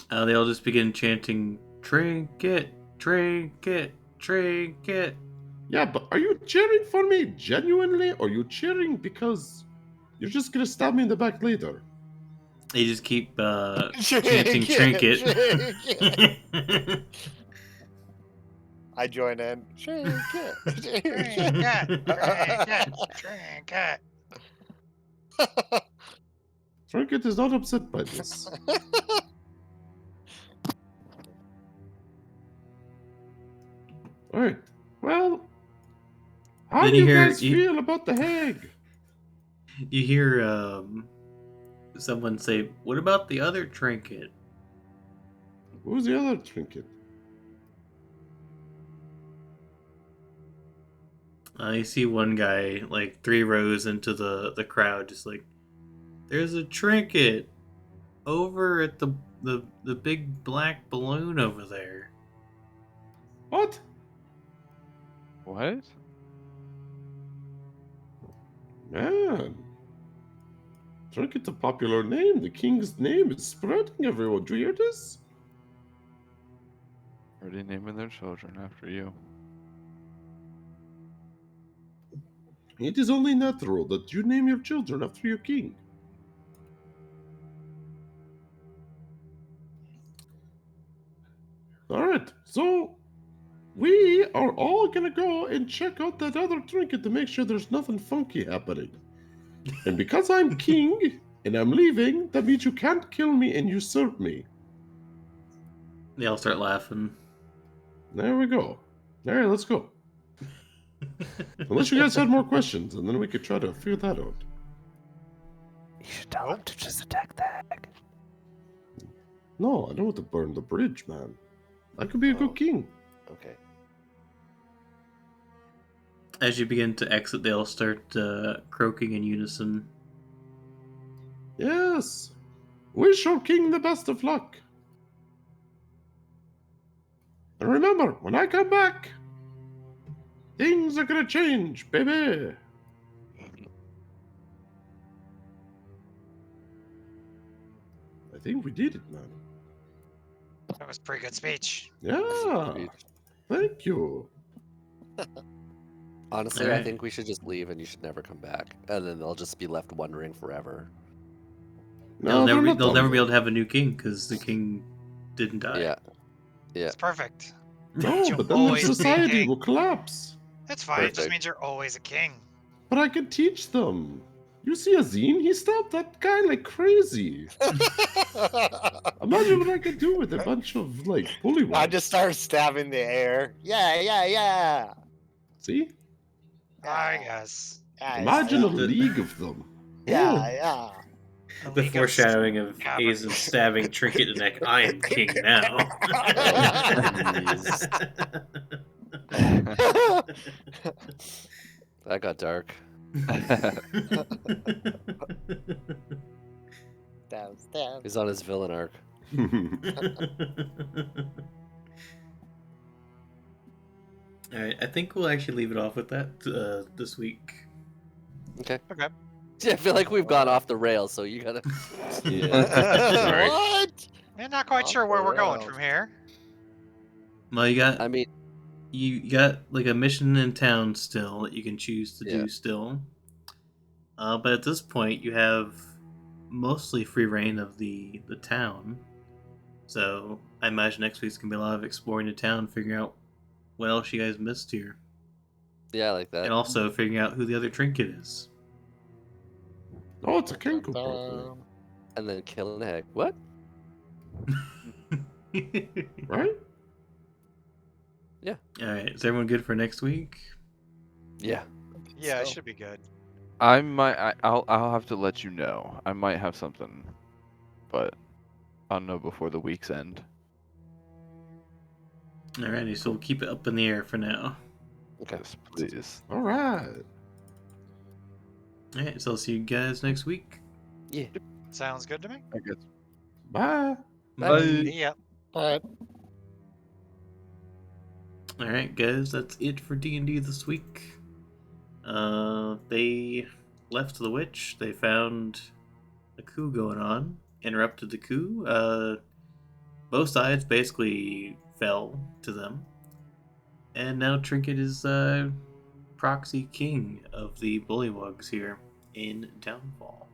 They all just begin chanting, trinket, trinket, trinket. Yeah, but are you cheering for me genuinely, or are you cheering because you're just gonna stab me in the back later? They just keep chanting trinket. I join in. Trinket. Trinket. Trinket is not upset by this. Alright, well, how Then do you you hear- guys feel about the hag? You hear someone say, "What about the other trinket?" Who's the other Trinket? You see one guy like 3 rows into the crowd, just like, "There's a trinket over at the big black balloon over there." What? What? Man. Trinket's a popular name. The king's name is spreading everyone. Do you hear this? Already naming their children after you. It is only natural that you name your children after your king. Alright, so we are all gonna go and check out that other trinket to make sure there's nothing funky happening. And because I'm king and I'm leaving, that means you can't kill me and usurp me. They all start laughing. There we go. Alright, let's go. Unless you guys had more questions, and then we could try to figure that out. You should tell him to just attack the hag. No, I don't want to burn the bridge, man. I could be a Oh. good king. Okay. As you begin to exit, they all start croaking in unison. Yes. Wish our king the best of luck. And remember, when I come back, things are gonna change, baby. I think we did it, man. That was a pretty good speech. Yeah. Thank you. Honestly, I Alright. think we should just leave and you should never come back. And then they'll just be left wondering forever. No, they'll they're not never done be yet. able to have a new king because the king didn't die. Yeah. Yeah. It's perfect. No, You'll but then the always be society king. will collapse. That's fine. It just Perfect. means you're always a king. But I can teach them. You see Azine? He stabbed that guy like crazy. Imagine what I could do with a bunch of, like, bullywugs. I just start stabbing the air. Yeah. See? I guess. Imagine a The- league of them. Yeah. A The league of foreshadowing of caverns. Azen stabbing Trinket in the neck. I am king now. That got dark. Stab. He's on his villain arc. Alright, I think we'll actually leave it off with that this week. Okay. Okay. Yeah, I feel like we've gone off the rails, so you gotta. Sorry. What? I'm not quite Off sure where the we're going rails. from here. Well, you got I mean, you got like a mission in town still that you can choose to Yeah. do still. But at this point, you have mostly free reign of the town. So I imagine next week's gonna be a lot of exploring the town, figuring out what else you guys missed here, yeah, I like that. and also figuring out who the other trinket is. Oh, it's a Kenku probably. And then killing the hag. What? Right? Alright, is everyone good for next week? Yeah. Yeah, it So- should be good. I'll have to let you know. I might have something, but I'll know before the week's end. Alrighty, so we'll keep it up in the air for now. Okay. Yes, please. All right. Alright, so I'll see you guys next week. Yeah. Sounds good to me. I guess. Bye. Bye. Yeah. Alright. Alright, guys, that's it for D&D this week. They left the witch. They found a coup going on, interrupted the coup. Both sides basically fell to them. And now Trinket is proxy king of the bullywugs here in Downfall.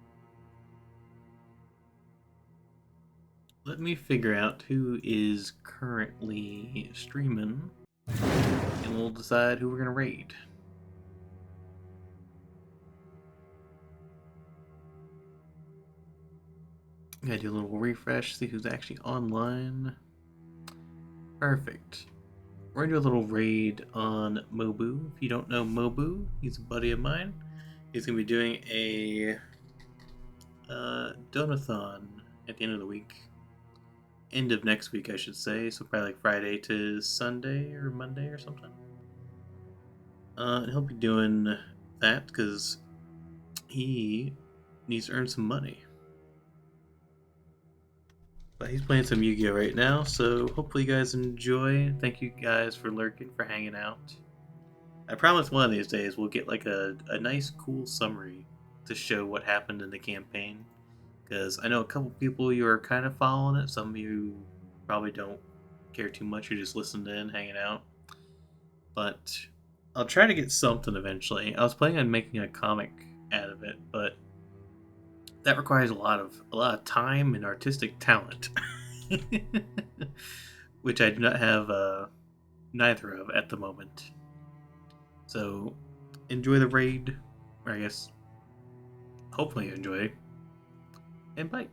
Let me figure out who is currently streaming, and we'll decide who we're going to raid. Gotta do a little refresh, see who's actually online. Perfect. We're gonna do a little raid on Mobu. If you don't know Mobu, he's a buddy of mine. He's gonna be doing a donathon at the end of the week. End of next week, I should say. So probably like Friday to Sunday or Monday or something. And he'll be doing that because he needs to earn some money. But he's playing some Yu-Gi-Oh right now, so hopefully you guys enjoy. Thank you guys for lurking, for hanging out. I promise one of these days we'll get like a nice cool summary to show what happened in the campaign. Because I know a couple people you are kind of following it, some of you probably don't care too much or just listened in, hanging out. But I'll try to get something eventually. I was planning on making a comic out of it, but that requires a lot of time and artistic talent, which I do not have neither of at the moment. So enjoy the raid, or I guess hopefully you enjoy, and bye.